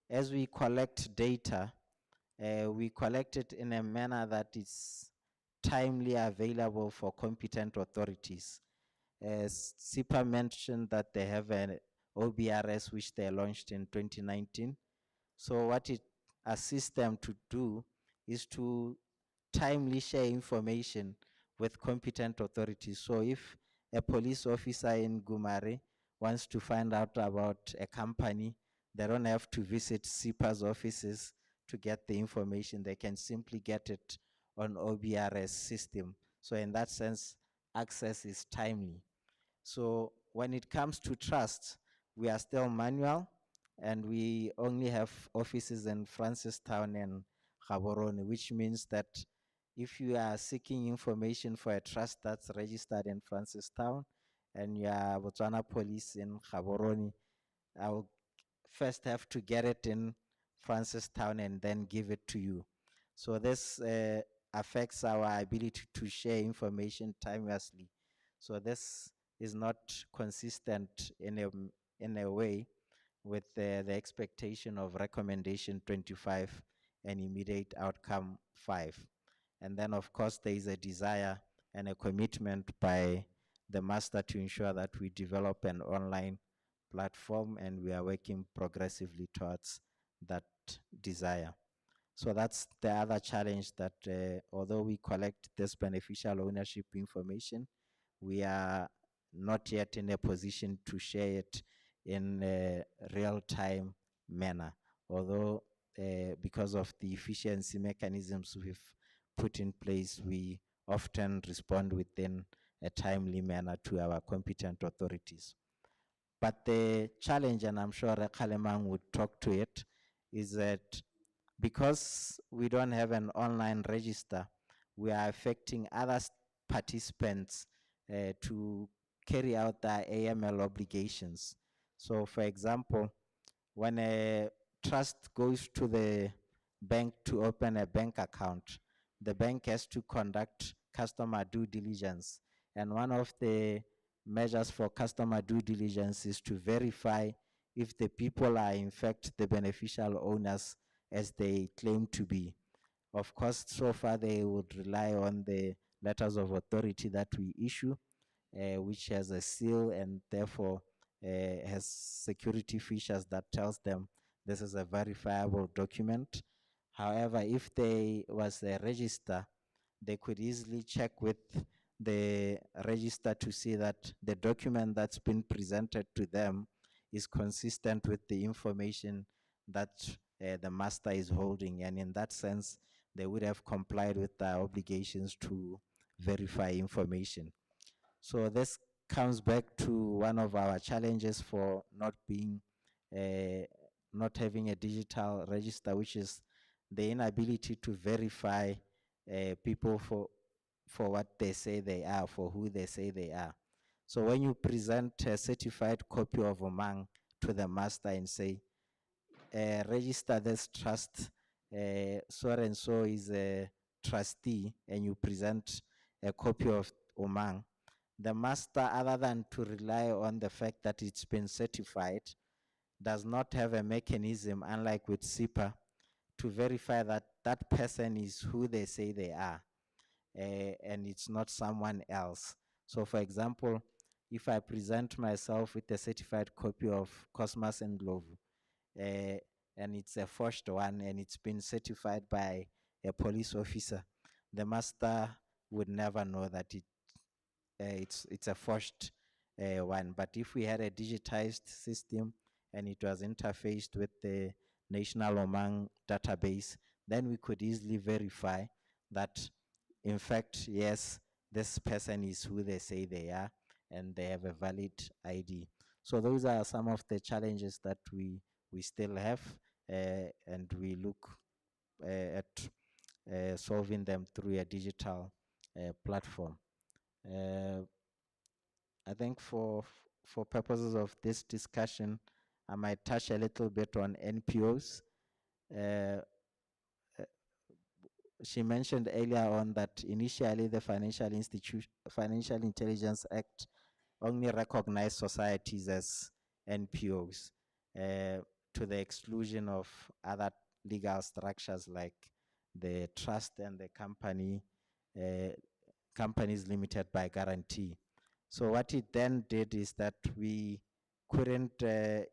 as we collect data, we collect it in a manner that is timely available for competent authorities. As SIPA mentioned that they have an OBRS which they launched in 2019. So what it assists them to do is to timely share information with competent authorities. So if a police officer in Gumare wants to find out about a company, they don't have to visit SIPA's offices to get the information. They can simply get it on OBRS system. So in that sense, access is timely. So when it comes to trust, we are still manual, and we only have offices in Francistown and Gaborone, which means that if you are seeking information for a trust that's registered in Francistown and you are Botswana Police in Gaborone, I'll first have to get it in Francistown and then give it to you. So this affects our ability to share information timelessly. So this is not consistent in a way with the expectation of recommendation 25 and immediate outcome 5. And then of course there is a desire and a commitment by the master to ensure that we develop an online platform, and we are working progressively towards that desire. So that's the other challenge, that although we collect this beneficial ownership information, we are not yet in a position to share it in a real-time manner. Although because of the efficiency mechanisms we've put in place, we often respond within a timely manner to our competent authorities. But the challenge, and I'm sure Rekhalemang would talk to it, is that because we don't have an online register, we are affecting other participants to carry out their AML obligations. So for example, when a trust goes to the bank to open a bank account, the bank has to conduct customer due diligence. And one of the measures for customer due diligence is to verify if the people are in fact the beneficial owners as they claim to be. Of course, so far they would rely on the letters of authority that we issue, which has a seal and therefore has security features that tells them this is a verifiable document. However, if there was a register, they could easily check with the register to see that the document that's been presented to them is consistent with the information that the master is holding. And in that sense, they would have complied with their obligations to verify information. So this comes back to one of our challenges for not having a digital register, which is the inability to verify people for what they say they are, for who they say they are. So when you present a certified copy of Omang to the master and say, register this trust, so and so is a trustee, and you present a copy of Omang, the master, other than to rely on the fact that it's been certified, does not have a mechanism, unlike with SIPA, to verify that that person is who they say they are, and it's not someone else. So for example, if I present myself with a certified copy of Cosmas and Glovu, and it's a forged one and it's been certified by a police officer, the master would never know that it's a forged one. But if we had a digitized system and it was interfaced with the National Omang database, then we could easily verify that, in fact, yes, this person is who they say they are and they have a valid ID. So those are some of the challenges that we still have, and we look at solving them through a digital platform. I think for purposes of this discussion, I might touch a little bit on NPOs. She mentioned earlier on that initially the Financial Intelligence Act only recognized societies as NPOs, to the exclusion of other legal structures like the trust and the companies limited by guarantee. So what it then did is that we couldn't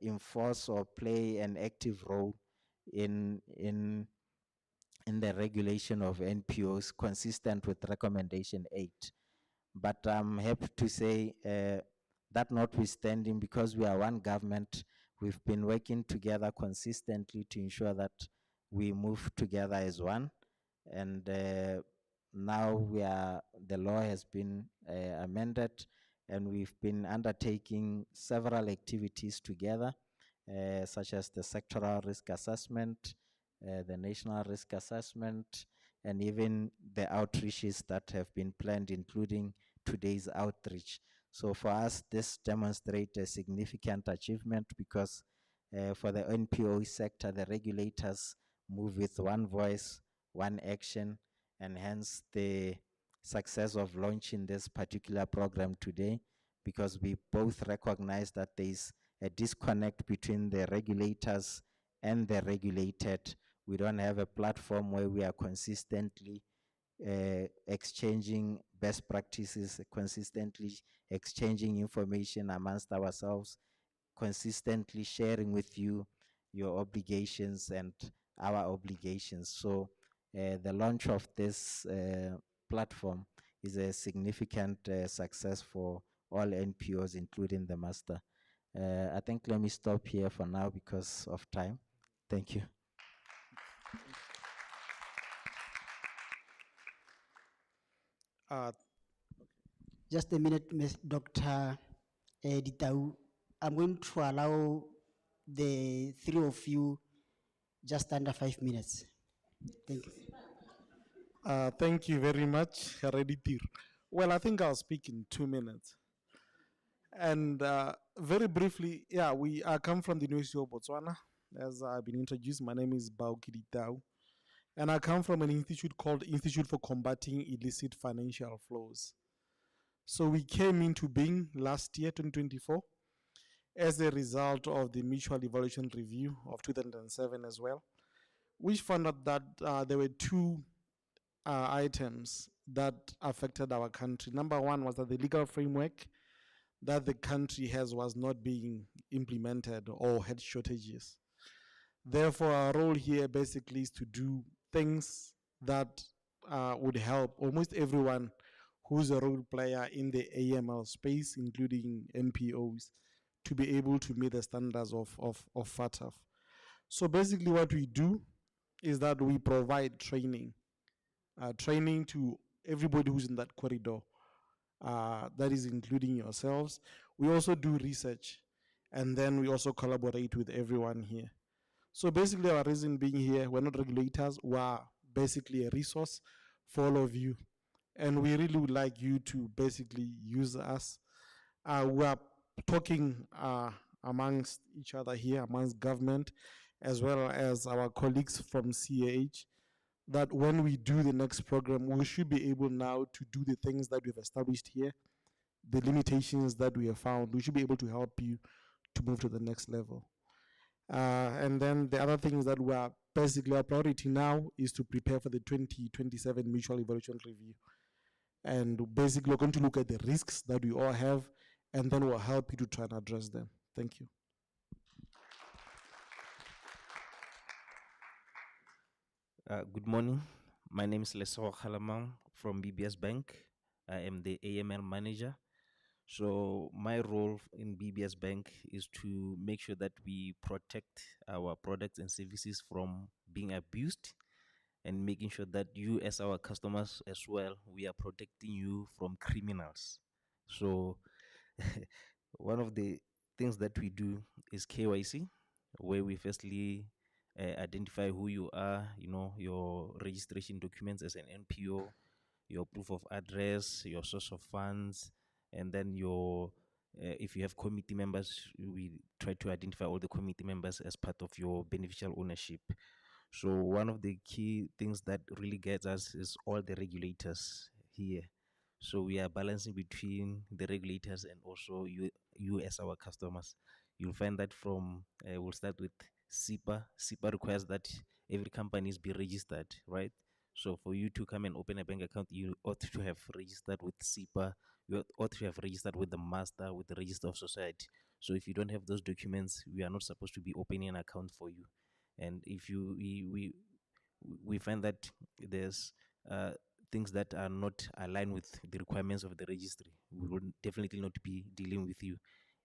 enforce or play an active role in the regulation of NPOs consistent with recommendation 8. But I'm happy to say that notwithstanding, because we are one government, we've been working together consistently to ensure that we move together as one. And now the law has been amended, and we've been undertaking several activities together, such as the sectoral risk assessment, the national risk assessment, and even the outreaches that have been planned, including today's outreach. So for us, this demonstrates a significant achievement, because for the NPO sector, the regulators move with one voice, one action, and hence the success of launching this particular program today, because we both recognize that there is a disconnect between the regulators and the regulated. We don't have a platform where we are consistently exchanging best practices, consistently exchanging information amongst ourselves, consistently sharing with you your obligations and our obligations. So the launch of this platform is a significant success for all NPOs, including the master. I think let me stop here for now because of time. Thank you. Just a minute, Ms. Dr. Ditau. I'm going to allow the three of you just under 5 minutes. Thank you. Thank you very much, Registrar. Well, I think I'll speak in 2 minutes. And very briefly, yeah, I come from the University of Botswana. As I've been introduced, my name is Baukidi Tau. And I come from an institute called Institute for Combating Illicit Financial Flows. So we came into being last year, 2024, as a result of the Mutual Evaluation Review of 2007 as well, which found out that there were two items that affected our country. Number one was that the legal framework that the country has was not being implemented or had shortages. Therefore, our role here basically is to do things that would help almost everyone who's a role player in the AML space, including NPOs, to be able to meet the standards of FATF. So basically what we do is that we provide training to everybody who's in that corridor, that is including yourselves. We also do research, and then we also collaborate with everyone here. So basically our reason being here, we're not regulators, we're basically a resource for all of you. And we really would like you to basically use us. We are talking amongst each other here, amongst government, as well as our colleagues from CAH, that when we do the next program, we should be able now to do the things that we've established here, the limitations that we have found. We should be able to help you to move to the next level. And then the other thing is that we are basically, our priority now is to prepare for the 2027 mutual evaluation review. And basically we're going to look at the risks that we all have, and then we'll help you to try and address them. Thank you. Good morning. My name is Lesoro Khalamang from BBS Bank. I am the AML manager. So my role in BBS Bank is to make sure that we protect our products and services from being abused, and making sure that you as our customers as well, we are protecting you from criminals. So one of the things that we do is KYC, where we firstly identify who you are, your registration documents as an NPO, your proof of address, your source of funds, and then your if you have committee members, we try to identify all the committee members as part of your beneficial ownership. So one of the key things that really gets us is all the regulators here. So we are balancing between the regulators and also you as our customers. You'll find that from, we'll start with SIPA. SIPA requires that every company be registered, right? So for you to come and open a bank account, you ought to have registered with SIPA. You ought to have registered with the master, with the register of society. So if you don't have those documents, we are not supposed to be opening an account for you. And if you we find that there's things that are not aligned with the requirements of the registry, we will definitely not be dealing with you.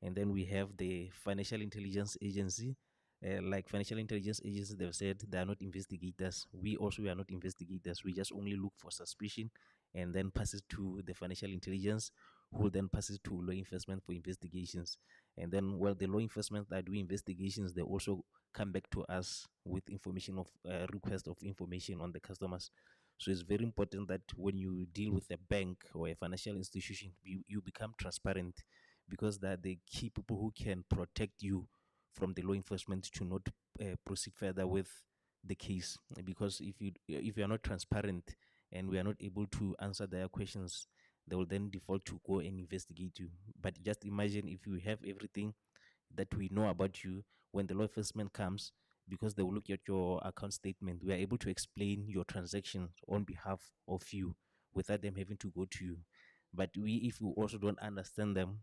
And then we have the Financial Intelligence Agency. Like Financial Intelligence Agency, they've said they are not investigators. We are not investigators. We just only look for suspicion and then pass it to the Financial Intelligence, who then passes to law enforcement for investigations. And then, well, the law enforcement that do investigations, they also come back to us with information of request of information on the customers. So it's very important that when you deal with a bank or a financial institution, you become transparent, because they're the key people who can protect you from the law enforcement to not proceed further with the case. Because if you are not transparent and we are not able to answer their questions, they will then default to go and investigate you. But just imagine if you have everything that we know about you, when the law enforcement comes, because they will look at your account statement, we are able to explain your transactions on behalf of you without them having to go to you. But if you also don't understand them,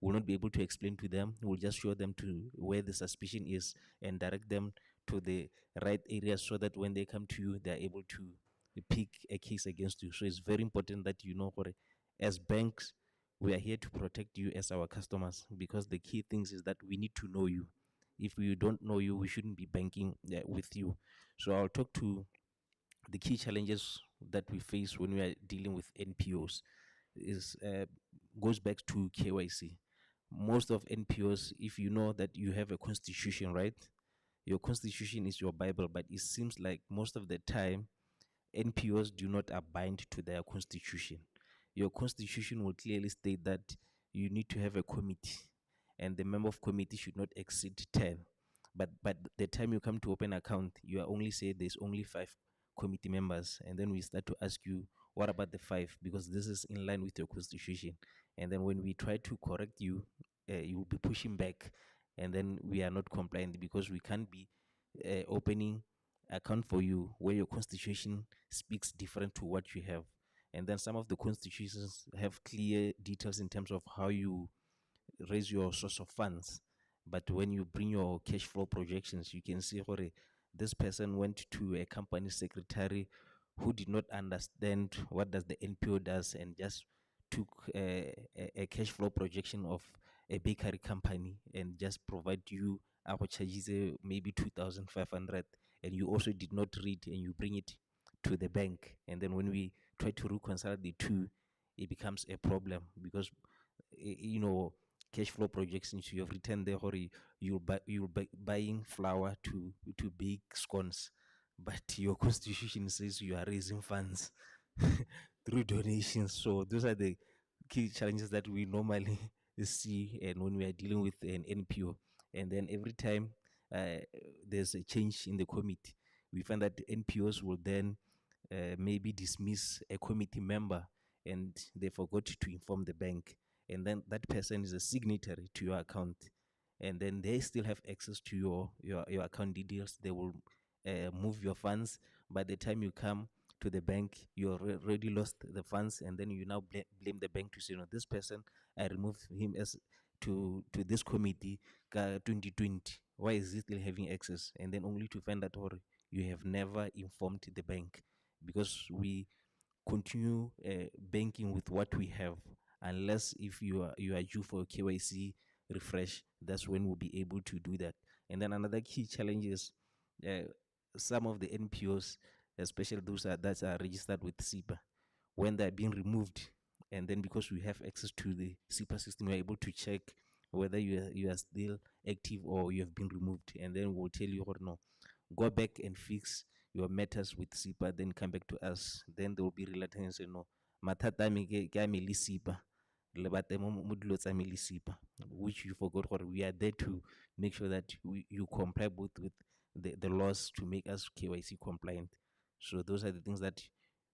we'll not be able to explain to them. We'll just show them to where the suspicion is and direct them to the right areas, so that when they come to you, they're able to pick a case against you. So it's very important that you know, as banks, we are here to protect you as our customers, because the key things is that we need to know you. If we don't know you, we shouldn't be banking with you. So I'll talk to the key challenges that we face when we are dealing with NPOs. Is goes back to KYC. Most of NPOs, if you know that you have a constitution, right? Your constitution is your Bible, but it seems like most of the time NPOs do not abide to their constitution. Your constitution will clearly state that you need to have a committee, and the member of committee should not exceed 10. But the time you come to open account, you are only say there's only 5 committee members, and then we start to ask you, what about the 5? Because this is in line with your constitution. And then when we try to correct you, you will be pushing back, and then we are not compliant, because we can't be opening account for you where your constitution speaks different to what you have. And then some of the constitutions have clear details in terms of how you raise your source of funds. But when you bring your cash flow projections, you can see hore, this person went to a company secretary who did not understand what does the NPO does and just took a cash flow projection of a bakery company and just provide you our charges maybe 2,500, and you also did not read and you bring it to the bank, and then when we try to reconcile the two, it becomes a problem because you know, cash flow projections you have written there, or you'll buy buying flour to bake scones, but your constitution says you are raising funds through donations. So those are the key challenges that we normally see, and when we are dealing with an NPO, and then every time there's a change in the committee, we find that NPOs will then maybe dismiss a committee member and they forgot to inform the bank, and then that person is a signatory to your account, and then they still have access to your account details. They will move your funds. By the time you come to the bank, you already lost the funds, and then you now blame the bank to say, no, this person, I removed him as to this committee 2020. Why is he still having access? And then only to find out, or you have never informed the bank, because we continue banking with what we have, unless if you are due for KYC refresh, that's when we'll be able to do that. And then another key challenge is some of the NPOs, especially those that are registered with SIPA, when they're being removed, and then because we have access to the SIPA system, we're able to check whether you are still active or you have been removed, and then we'll tell you, or no, go back and fix your matters with SIPA, then come back to us. Then they will be related and say, no, mathata a me ke a me le SIPA, le bate mo dilo tsa me le SIPA, which you forgot, or we are there to make sure that you comply both with the laws to make us KYC compliant. So those are the things that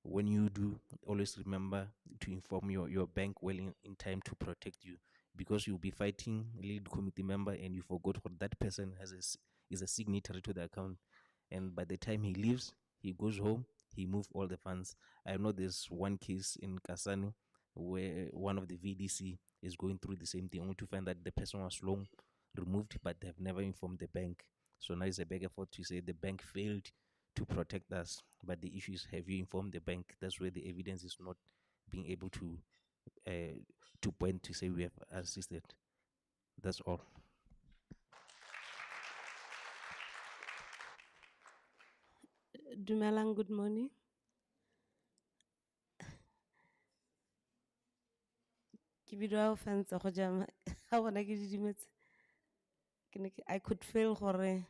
when you do, always remember to inform your bank well in time to protect you, because you'll be fighting a lead committee member and you forgot what that person is a signatory to the account, and by the time he leaves, he goes home, he moved all the funds. I know there's one case in Kasane where one of the VDC is going through the same thing, only to find that the person was long removed, but they have never informed the bank. So now it's a big effort to say the bank failed to protect us, but the issue is, have you informed the bank? That's where the evidence is not being able to point to say we have assisted. That's all. Dumelang, good morning. Ke bidwa ho fantsa go jama ha bona ke didimetse. I could feel gore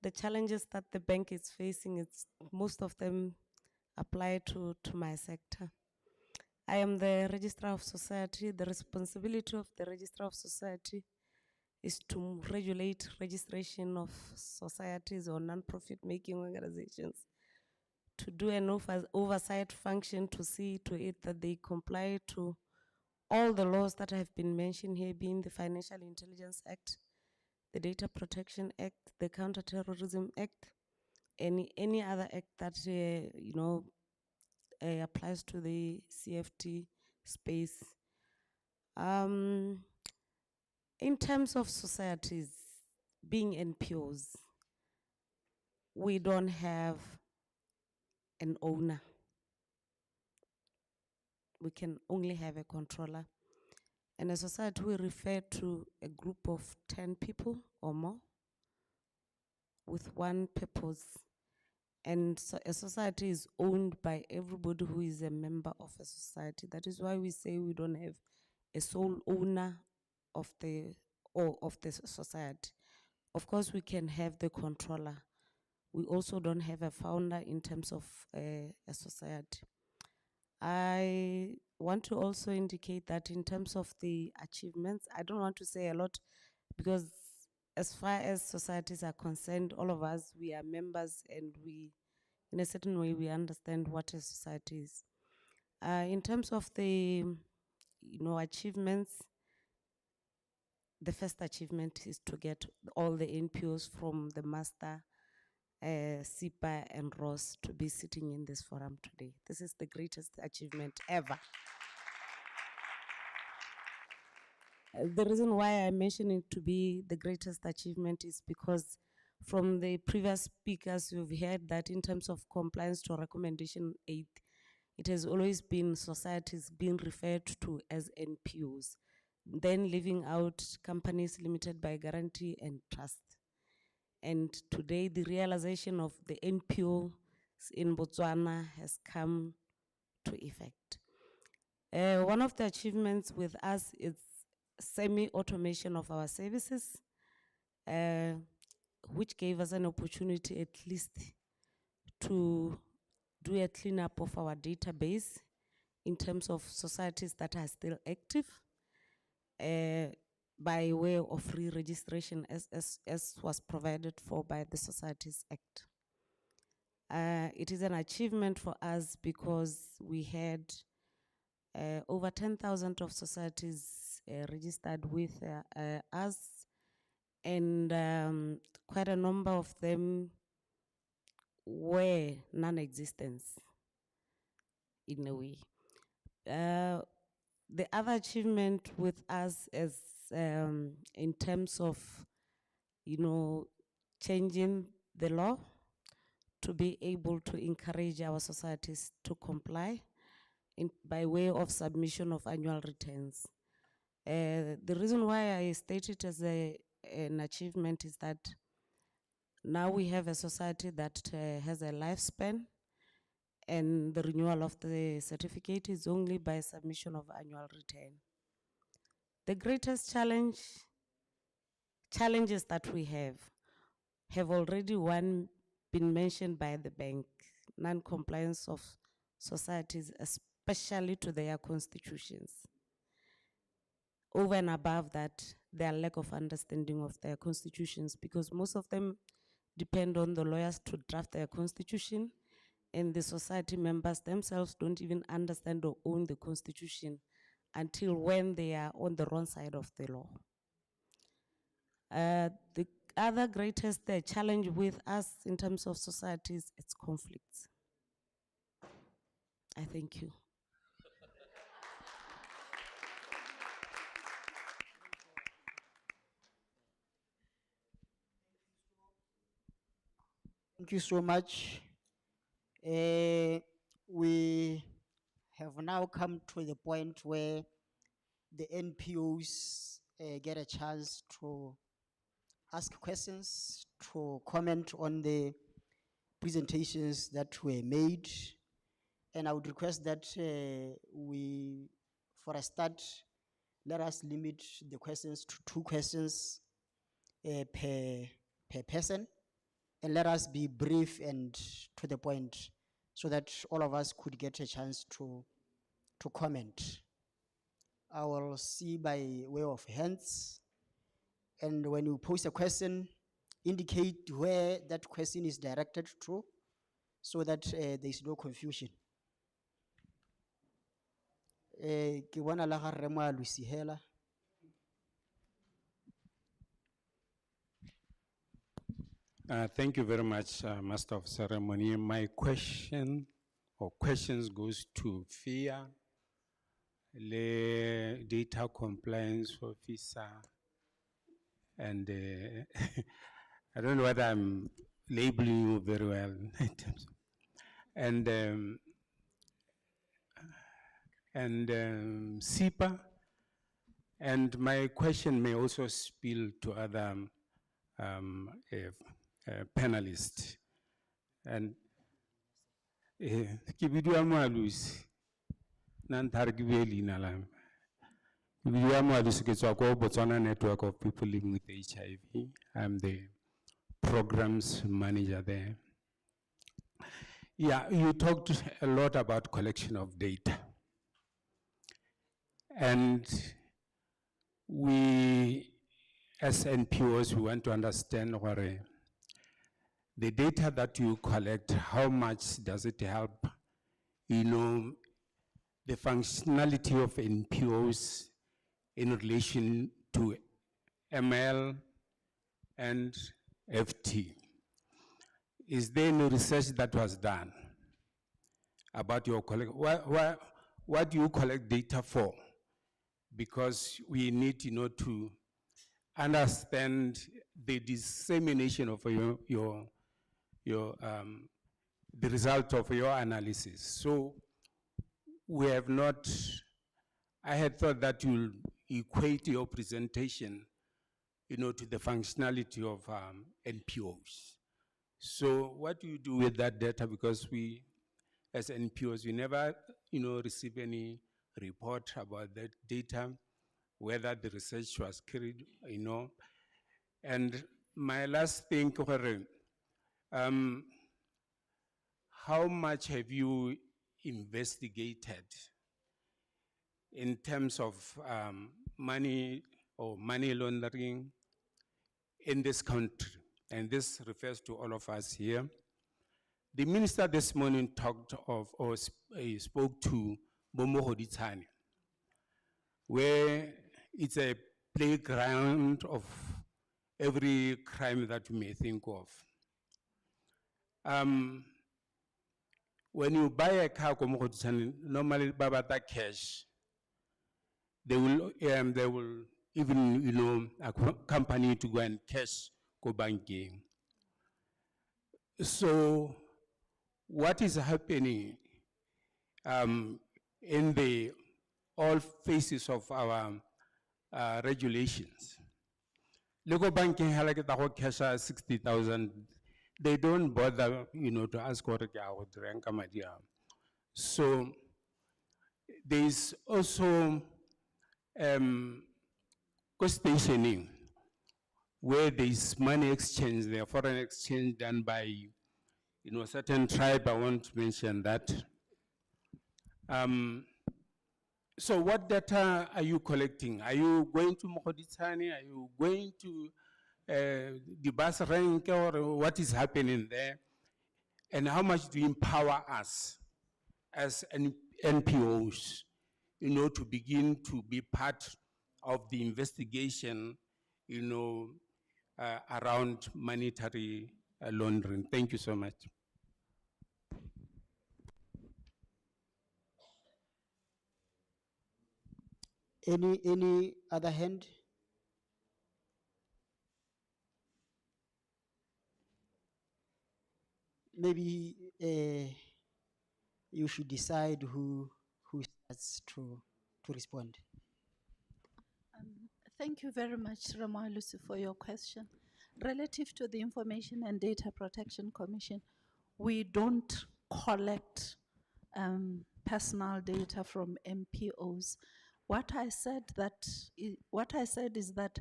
the challenges that the bank is facing, it's most of them apply to my sector. I am the Registrar of Society. The responsibility of the Registrar of Society is to regulate registration of societies or non-profit making organizations, to do an oversight function to see to it that they comply to all the laws that have been mentioned here, being the Financial Intelligence Act, the Data Protection Act, the Counterterrorism Act, any other act that applies to the CFT space. In terms of societies being NPOs, we don't have an owner. We can only have a controller. And a society, we refer to a group of 10 people or more with one purpose. And so a society is owned by everybody who is a member of a society. That is why we say we don't have a sole owner of the society. Of course, we can have the controller. We also don't have a founder in terms of a society. I want to also indicate that in terms of the achievements, I don't want to say a lot, because as far as societies are concerned, all of us, we are members, and we, in a certain way, we understand what a society is. In terms of the achievements, the first achievement is to get all the NPOs from the master, SIPA and Ross to be sitting in this forum today. This is the greatest achievement ever. The reason why I mention it to be the greatest achievement is because from the previous speakers, you've heard that in terms of compliance to recommendation 8, it has always been societies being referred to as NPOs, then leaving out companies limited by guarantee and trust. And today, the realization of the NPOs in Botswana has come to effect. One of the achievements with us is semi-automation of our services, which gave us an opportunity at least to do a cleanup of our database in terms of societies that are still active by way of re-registration as was provided for by the Societies Act. It is an achievement for us because we had over 10,000 of societies registered with us, and quite a number of them were non-existent in a way. The other achievement with us is in terms of, changing the law to be able to encourage our societies to comply by way of submission of annual returns. The reason why I state it as an achievement is that now we have a society that has a lifespan, and the renewal of the certificate is only by submission of annual return. The greatest challenges that we have already been mentioned by the bank: non-compliance of societies, especially to their constitutions. Over and above that, their lack of understanding of their constitutions, because most of them depend on the lawyers to draft their constitution, and the society members themselves don't even understand or own the constitution until when they are on the wrong side of the law. The other greatest challenge with us in terms of societies, it's conflicts. I thank you. Thank you so much. We have now come to the point where the NPOs get a chance to ask questions, to comment on the presentations that were made. And I would request that for a start, let us limit the questions to 2 questions per person. And let us be brief and to the point so that all of us could get a chance to comment. I will see by way of hands. And when you pose a question, indicate where that question is directed to so that there is no confusion. Ke bona la ga Rre Moalusi hela. Thank you very much, Master of Ceremony. My question or questions goes to FIA, the Data Compliance Officer, and I don't know whether I'm labeling you very well in terms of, and SIPA, and my question may also spill to other panelists. And Kibidu Moalusi, Nantar Gibeli Nalam. Kibidu Moalusi Kitswako Botswana Network of People Living with HIV. I'm the programs manager there. Yeah, you talked a lot about collection of data. And we, as NPOs, we want to understand what the data that you collect, how much does it help, the functionality of NPOs in relation to ML and FT. Is there any research that was done about your collect? What do you collect data for? because we need, to understand the dissemination of the result of your analysis. So we have not, I had thought that you'll equate your presentation, to the functionality of NPOs. So what do you do with that data? Because we, as NPOs, we never, receive any report about that data, whether the research was carried, And my last thing, how much have you investigated in terms of money or money laundering in this country? And this refers to all of us here. The minister this morning talked of, or spoke to Bomo Hoditani, where it's a playground of every crime that you may think of. When you buy a car, normally babata cash. They will even, accompany you to go and cash go banking. So what is happening in the all phases of our regulations? Local banking halakita cash 60,000. They don't bother, to ask what they. So there's also co-stationing, where there's money exchange, there foreign exchange done by, certain tribe. I want to mention that. So what data are you collecting? Are you going to Mokoditsani? Are you going to the bus rank, or what is happening there? And how much do you empower us as NPOs, to begin to be part of the investigation, around monetary laundering? Thank you so much. Any other hand? Maybe you should decide who starts to respond. Thank you very much, Lucy, for your question. Relative to the Information and Data Protection Commission, we don't collect personal data from NPOs. What I said is that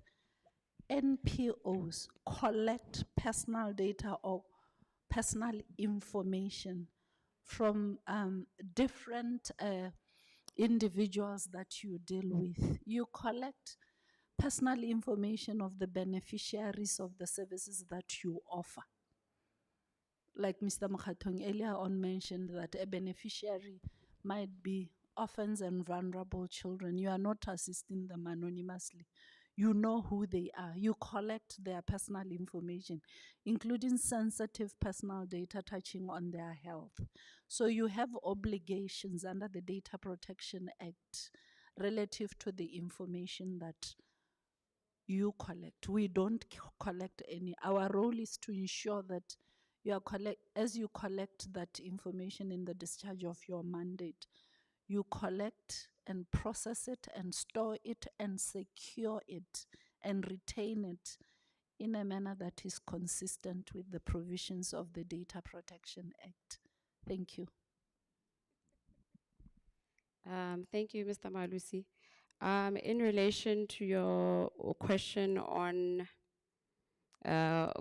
NPOs collect personal data or personal information from different individuals that you deal with. You collect personal information of the beneficiaries of the services that you offer. Like Mr. Mokhatong earlier on mentioned that a beneficiary might be orphans and vulnerable children. You are not assisting them anonymously. You know who they are. You collect their personal information, including sensitive personal data touching on their health. So you have obligations under the Data Protection Act relative to the information that you collect. We don't collect any. Our role is to ensure that you are as you collect that information in the discharge of your mandate, you collect and process it and store it and secure it and retain it in a manner that is consistent with the provisions of the Data Protection Act. Thank you. Thank you, Mr. Malusi. In relation to your question on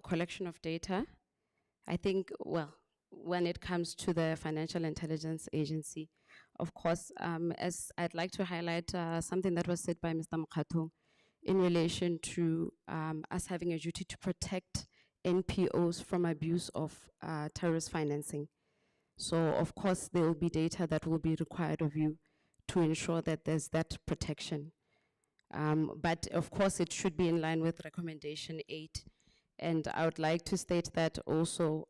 collection of data, I think, well, when it comes to the Financial Intelligence Agency, of course, as I'd like to highlight something that was said by Mr. Mokhatong in relation to us having a duty to protect NPOs from abuse of terrorist financing. So, of course, there will be data that will be required of you to ensure that there's that protection. But, of course, it should be in line with Recommendation 8. And I would like to state that also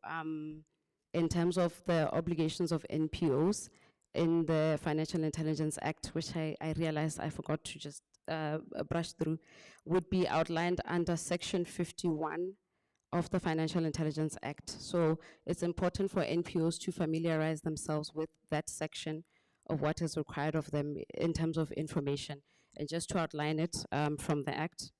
in terms of the obligations of NPOs in the Financial Intelligence Act, which I realized I forgot to just brushed through would be outlined under Section 51 of the Financial Intelligence Act. So it's important for NPOs to familiarize themselves with that section of what is required of them in terms of information. And just to outline it from the Act,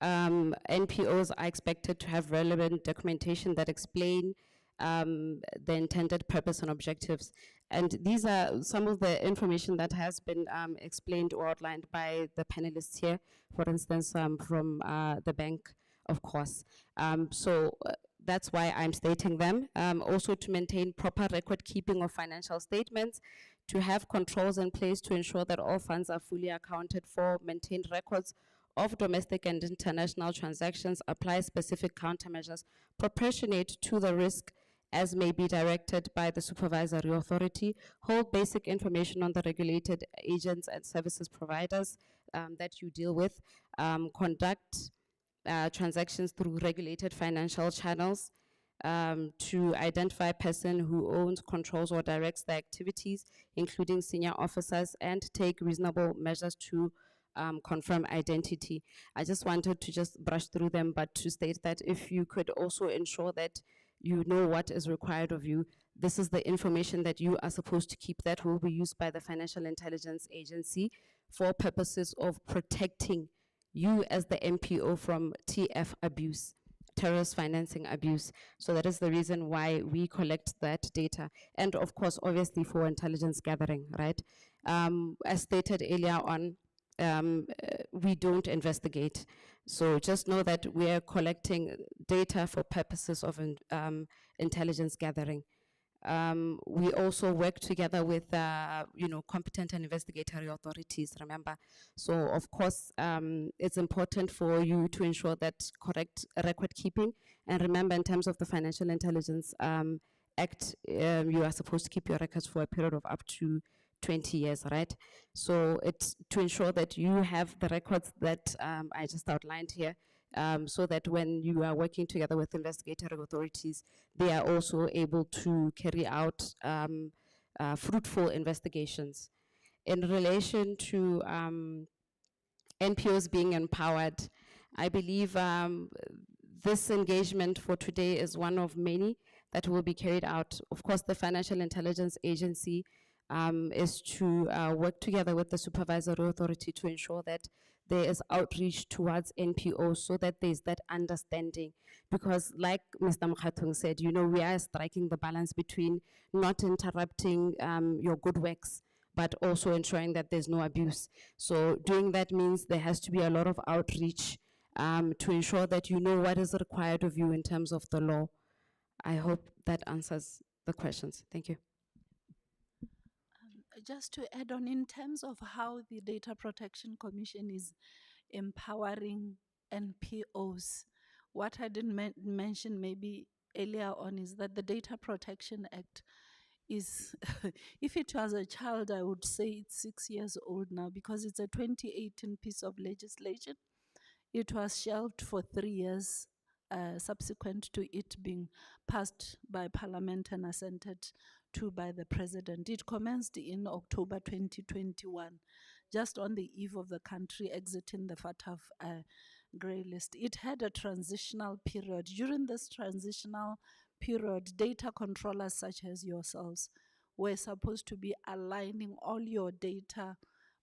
NPOs are expected to have relevant documentation that explain the intended purpose and objectives. And these are some of the information that has been explained or outlined by the panelists here, for instance, from the bank, of course. That's why I'm stating them. Also to maintain proper record keeping of financial statements, to have controls in place to ensure that all funds are fully accounted for, maintain records of domestic and international transactions, apply specific countermeasures proportionate to the risk as may be directed by the supervisory authority, hold basic information on the regulated agents and services providers that you deal with, conduct transactions through regulated financial channels, to identify a person who owns, controls, or directs the activities, including senior officers, and take reasonable measures to confirm identity. I just wanted to just brush through them, but to state that if you could also ensure that you know what is required of you, this is the information that you are supposed to keep that will be used by the Financial Intelligence Agency for purposes of protecting you as the NPO from TF abuse, terrorist financing abuse. So that is the reason why we collect that data. And of course, obviously for intelligence gathering, right? As stated earlier on, we don't investigate. So just know that we are collecting data for purposes of intelligence gathering. We also work together with, competent and investigatory authorities, remember. So of course, it's important for you to ensure that correct record keeping. And remember, in terms of the Financial Intelligence Act, you are supposed to keep your records for a period of up to 20 years, right? So it's to ensure that you have the records that I just outlined here, so that when you are working together with investigatory authorities, they are also able to carry out fruitful investigations. In relation to NPOs being empowered, I believe this engagement for today is one of many that will be carried out. Of course, the Financial Intelligence Agency is to work together with the supervisory authority to ensure that there is outreach towards NPOs so that there's that understanding. Because like Mr. Mkhatung said, we are striking the balance between not interrupting your good works, but also ensuring that there's no abuse. So doing that means there has to be a lot of outreach to ensure that you know what is required of you in terms of the law. I hope that answers the questions. Thank you. Just to add on, in terms of how the Data Protection Commission is empowering NPOs, what I didn't mention maybe earlier on is that the Data Protection Act is, if it was a child, I would say it's 6 years old now because it's a 2018 piece of legislation. It was shelved for 3 years subsequent to it being passed by Parliament and assented to by the President. It commenced in October 2021, just on the eve of the country exiting the FATF grey list. It had a transitional period. During this transitional period, data controllers such as yourselves were supposed to be aligning all your data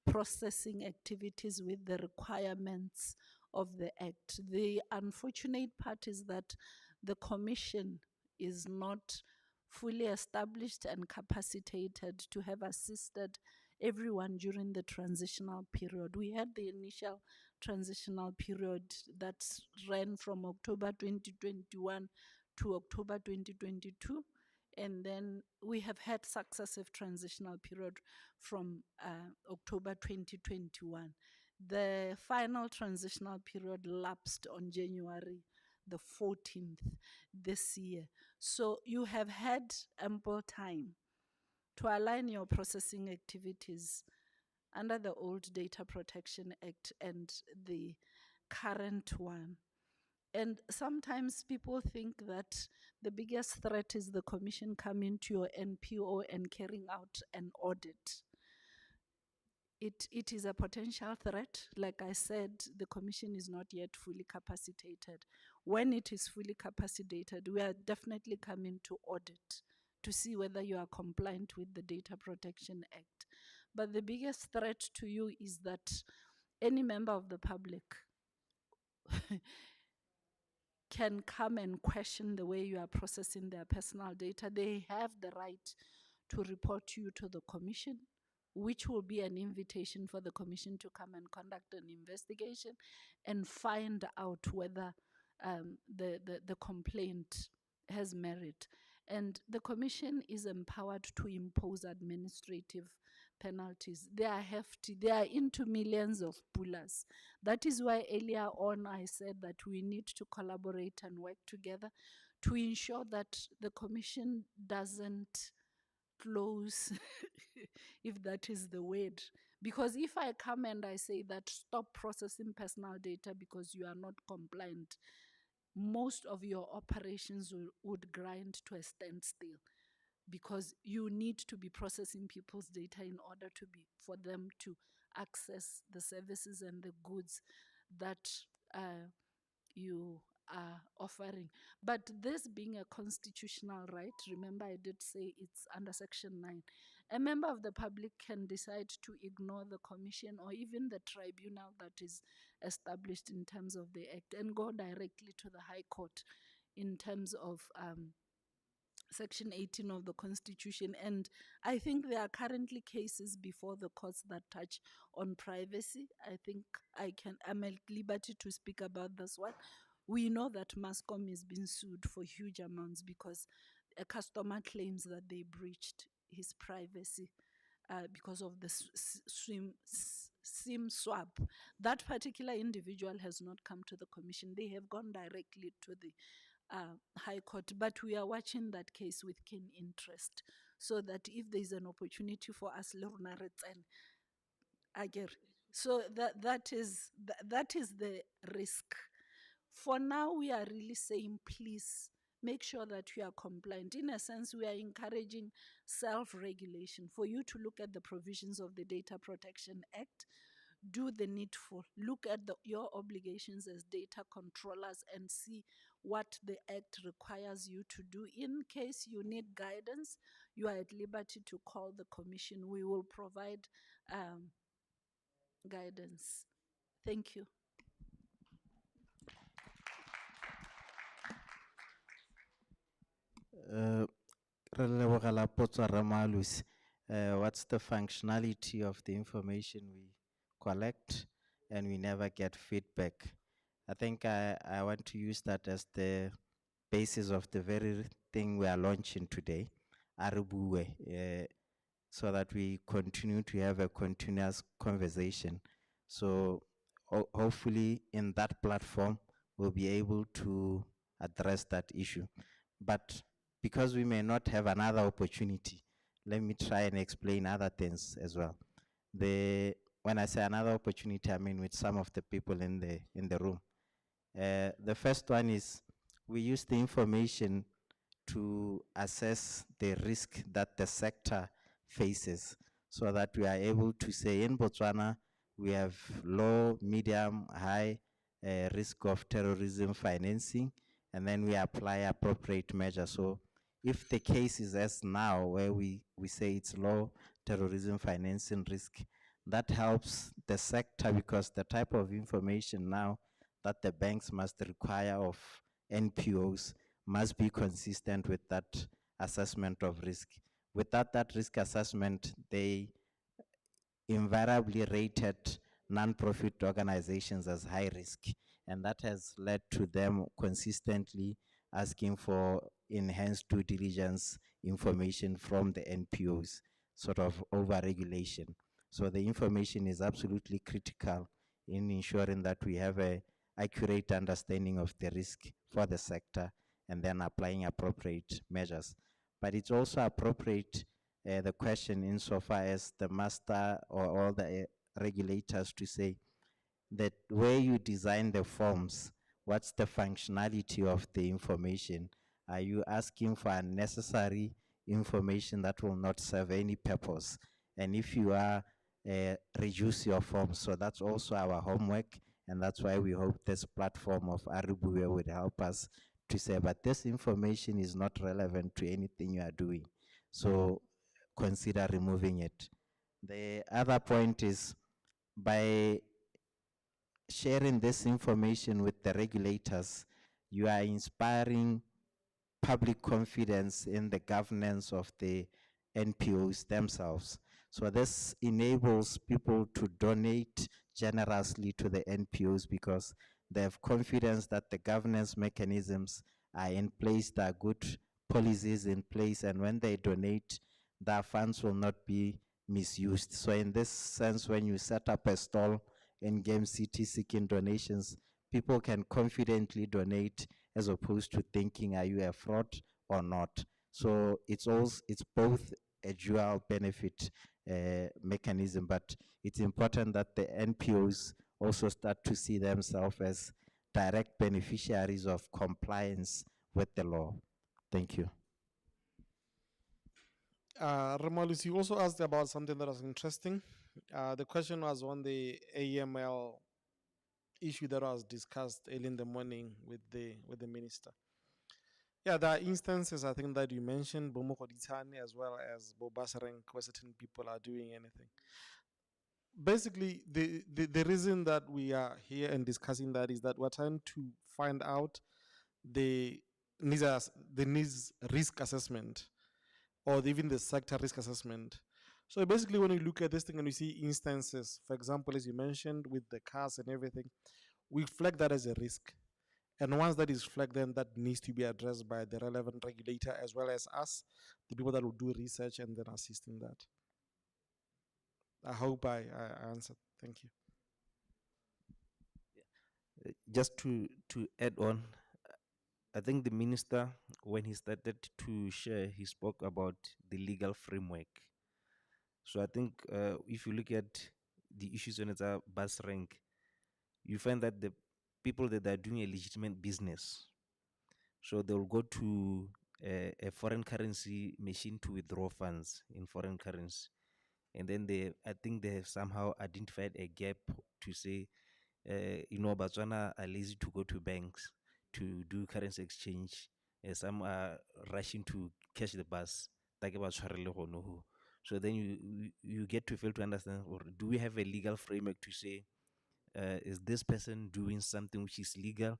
processing activities with the requirements of the Act. The unfortunate part is that the Commission is not fully established and capacitated to have assisted everyone during the transitional period. We had the initial transitional period that ran from October 2021 to October 2022. And then we have had successive transitional period from October 2021. The final transitional period lapsed on January the 14th this year. So you have had ample time to align your processing activities under the old Data Protection Act and the current one. And sometimes people think that the biggest threat is the Commission coming to your NPO and carrying out an audit. it is a potential threat. Like I said, the commission is not yet fully capacitated. When it is fully capacitated, we are definitely coming to audit to see whether you are compliant with the Data Protection Act. But the biggest threat to you is that any member of the public can come and question the way you are processing their personal data. They have the right to report you to the commission, which will be an invitation for the commission to come and conduct an investigation and find out whether the complaint has merit. And the commission is empowered to impose administrative penalties. They are hefty. They are into millions of pullers. That is why earlier on I said that we need to collaborate and work together to ensure that the commission doesn't close, if that is the word. Because if I come and I say that stop processing personal data because you are not compliant, most of your operations would grind to a standstill, because you need to be processing people's data in order to be, for them to access the services and the goods that you are offering. But this being a constitutional right, remember I did say it's under Section 9. A member of the public can decide to ignore the commission or even the tribunal that is established in terms of the Act and go directly to the High Court in terms of Section 18 of the Constitution. And I think there are currently cases before the courts that touch on privacy. I think I'm at liberty to speak about this one. We know that Mascom is being sued for huge amounts because a customer claims that they breached his privacy because of the SIM swap. That particular individual has not come to the commission. They have gone directly to the High Court, but we are watching that case with keen interest, so that if there is an opportunity for us, and Ager, so that is the risk. For now, we are really saying, please make sure that you are compliant. In a sense, we are encouraging self-regulation for you to look at the provisions of the Data Protection Act, do the needful, look at your obligations as data controllers and see what the Act requires you to do. In case you need guidance, you are at liberty to call the commission. We will provide guidance. Thank you. Re lebogela potso Rre Malusi. What's the functionality of the information we collect and we never get feedback? I think I want to use that as the basis of the very thing we are launching today, Arubue, so that we continue to have a continuous conversation. So hopefully in that platform, we'll be able to address that issue. But because we may not have another opportunity, let me try and explain other things as well. When I say another opportunity, I mean with some of the people in the room. The first one is we use the information to assess the risk that the sector faces, so that we are able to say in Botswana, we have low, medium, high risk of terrorism financing, and then we apply appropriate measures. So if the case is as now, where we say it's low terrorism financing risk, that helps the sector, because the type of information now that the banks must require of NPOs must be consistent with that assessment of risk. Without that risk assessment, they invariably rated non-profit organizations as high risk. And that has led to them consistently asking for enhanced due diligence information from the NPOs, sort of over-regulation. So the information is absolutely critical in ensuring that we have an accurate understanding of the risk for the sector and then applying appropriate measures. But it's also appropriate, the question insofar as the master or all the regulators to say that where you design the forms, what's the functionality of the information? Are you asking for unnecessary information that will not serve any purpose? And if you are, reduce your forms. So that's also our homework, and that's why we hope this platform of Aribuwe would help us to say, but this information is not relevant to anything you are doing. So consider removing it. The other point is, by sharing this information with the regulators, you are inspiring public confidence in the governance of the NPOs themselves. So this enables people to donate generously to the NPOs because they have confidence that the governance mechanisms are in place, there are good policies in place, and when they donate, their funds will not be misused. So in this sense, when you set up a stall in Game City seeking donations, people can confidently donate as opposed to thinking, are you a fraud or not? So it's both a dual benefit mechanism, but it's important that the NPOs also start to see themselves as direct beneficiaries of compliance with the law. Thank you. Ramalis, you also asked about something that was interesting. The question was on the AML issue that was discussed early in the morning with the minister. Yeah, there are instances I think that you mentioned, Bomo Koditane as well as Bobasareng, where certain people are doing anything. Basically, the reason that we are here and discussing that is that we're trying to find out the needs risk assessment or even the sector risk assessment. So basically, when we look at this thing and we see instances, for example, as you mentioned with the cars and everything, we flag that as a risk. And once that is flagged, then that needs to be addressed by the relevant regulator as well as us, the people that will do research and then assist in that. I hope I answered. Thank you. Just to add on, I think the minister, when he started to share, he spoke about the legal framework. So I think if you look at the issues when it's a bus rank, you find that the people that are doing a legitimate business, so they'll go to a foreign currency machine to withdraw funds in foreign currency. And then I think they have somehow identified a gap to say, Botswana are lazy to go to banks to do currency exchange. Some are rushing to catch the bus. So then you get to fail to understand, or do we have a legal framework to say, is this person doing something which is legal?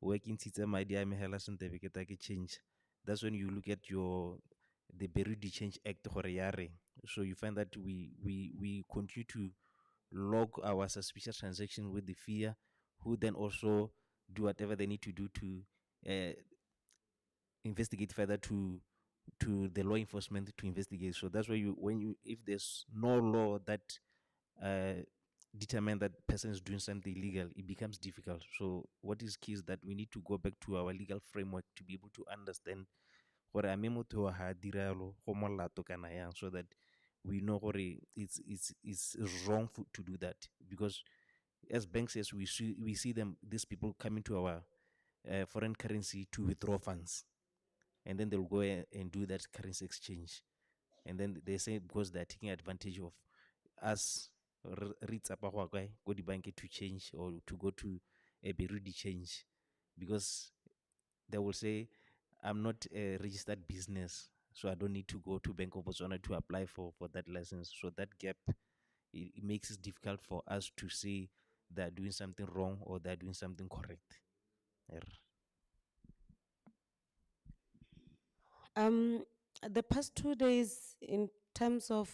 Working change. That's when you look at the Berudi Change Act. So you find that we continue to log our suspicious transaction with the FIA, who then also do whatever they need to do to investigate further to the law enforcement to investigate. So that's why if there's no law that determine that person is doing something illegal, it becomes difficult. So what is key is that we need to go back to our legal framework to be able to understand gore a me motho ha dira yalo go molato kana yang, so that we know gore it's wrong to do that. Because as banks, as we see them, these people coming to our foreign currency to withdraw funds, and then they'll go and do that currency exchange, and then they say because they're taking advantage of us go the bank to change or to go to a Berudi change, because they will say, I'm not a registered business, so I don't need to go to Bank of Botswana to apply for that license. So that gap, it makes it difficult for us to say they're doing something wrong or they're doing something correct. The past 2 days, in terms of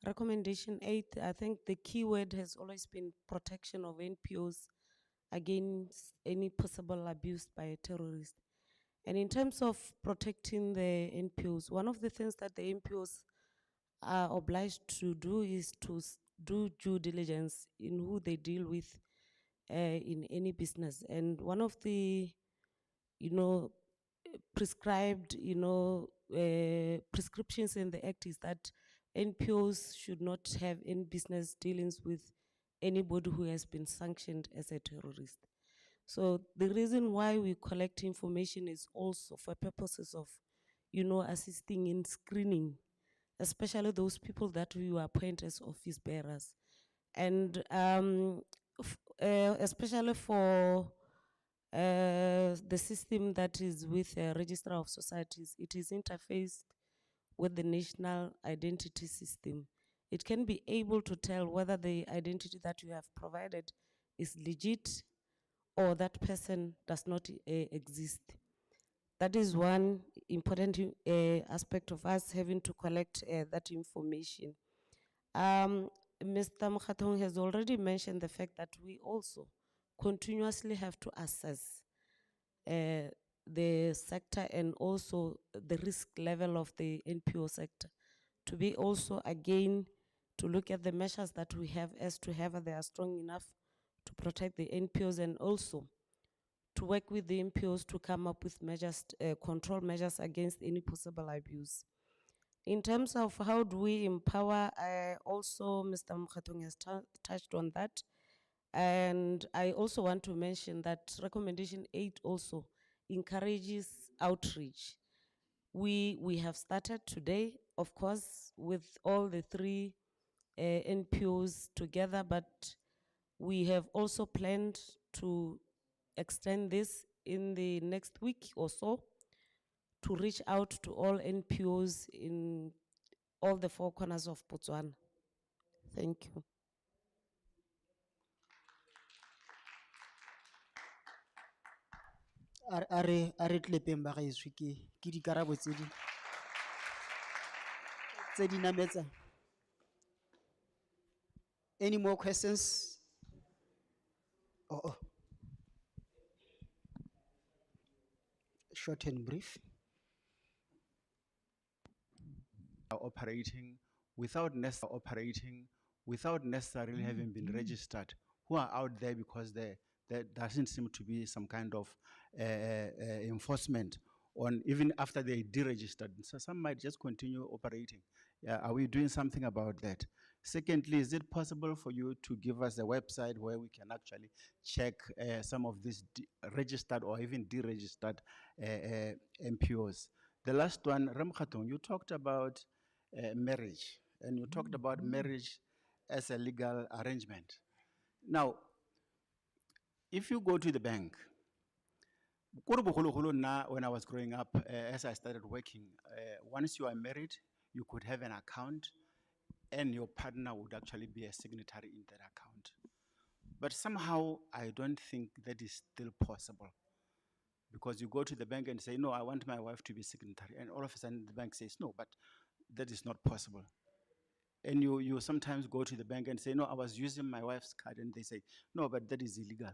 recommendation 8, I think the key word has always been protection of NPOs against any possible abuse by a terrorist. And in terms of protecting the NPOs, one of the things that the NPOs are obliged to do is to do due diligence in who they deal with in any business. And one of the, prescribed, prescriptions in the Act is that NPOs should not have any business dealings with anybody who has been sanctioned as a terrorist. So the reason why we collect information is also for purposes of, assisting in screening especially those people that we will appoint as office bearers. And especially for the system that is with a Registrar of Societies, it is interfaced with the national identity system. It can be able to tell whether the identity that you have provided is legit or that person does not exist. That is one important aspect of us having to collect that information. Mr. Mokhatong has already mentioned the fact that we also continuously have to assess the sector and also the risk level of the NPO sector, to be also again to look at the measures that we have as to whether they are strong enough to protect the NPOs, and also to work with the NPOs to come up with measures, control measures against any possible abuse. In terms of how do we empower, also Mr. Mokhatong has touched on that. And I also want to mention that recommendation 8 also encourages outreach. We have started today, of course, with all the 3 NPOs together, but we have also planned to extend this in the next week or so to reach out to all NPOs in all the 4 corners of Botswana. Thank you. a re tlepeng ba gaetsho ke dikarabo tse di nametsang. Any more questions? Oh. Short and brief. Operating without necessarily having been registered, who are out there because there doesn't seem to be some kind of enforcement on even after they deregistered. So some might just continue operating. Are we doing something about that? Secondly, is it possible for you to give us a website where we can actually check some of these registered or even deregistered NPOs? The last one, Ramkhatong, you talked about marriage, and you talked about marriage as a legal arrangement. Now, if you go to the bank, when I was growing up, as I started working, once you are married, you could have an account and your partner would actually be a signatory in that account. But somehow, I don't think that is still possible. Because you go to the bank and say, no, I want my wife to be signatory. And all of a sudden, the bank says, no, but that is not possible. And you sometimes go to the bank and say, no, I was using my wife's card. And they say, no, but that is illegal.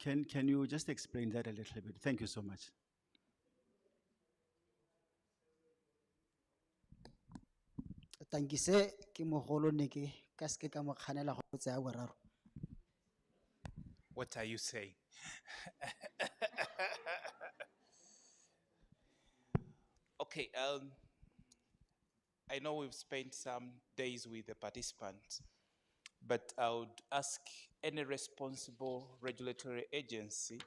Can you just explain that a little bit? Thank you so much. Thank you, sir. Ke mogolo ne ke ka se ke ka mo kganela go tsaya boraro. What are you saying? Okay, I know we've spent some days with the participants, but I would ask any responsible regulatory agency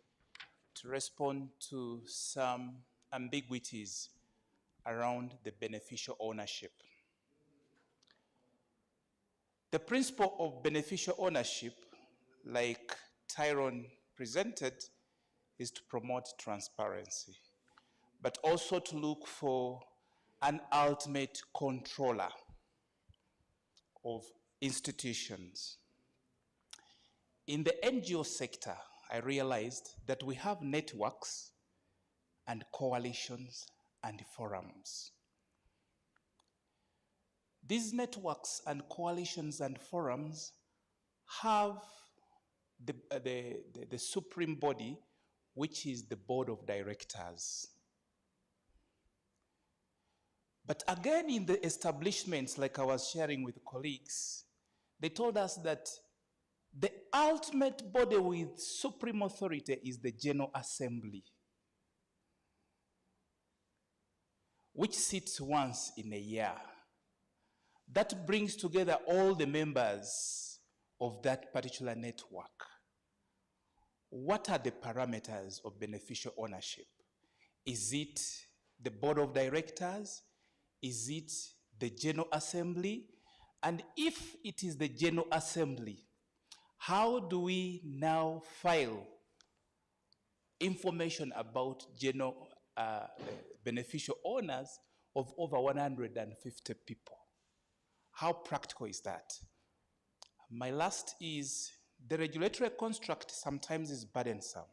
to respond to some ambiguities around the beneficial ownership. The principle of beneficial ownership, like Tyrone presented, is to promote transparency, but also to look for an ultimate controller of institutions. In the NGO sector, I realized that we have networks and coalitions and forums. These networks and coalitions and forums have the supreme body, which is the board of directors. But again, in the establishments, like I was sharing with colleagues, they told us that the ultimate body with supreme authority is the General Assembly, which sits once in a year. That brings together all the members of that particular network. What are the parameters of beneficial ownership? Is it the board of directors? Is it the General Assembly? And if it is the General Assembly, how do we now file information about general beneficial owners of over 150 people? How practical is that? My last is the regulatory construct sometimes is burdensome.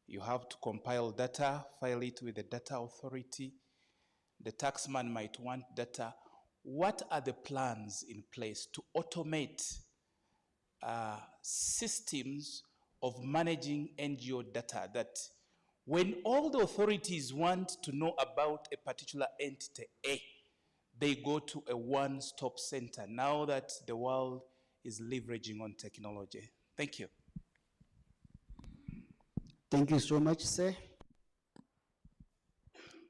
You have to compile data, file it with the data authority. The taxman might want data. What are the plans in place to automate systems of managing NGO data, that when all the authorities want to know about a particular entity A, they go to a one-stop center now that the world is leveraging on technology? Thank you. Thank you so much, sir.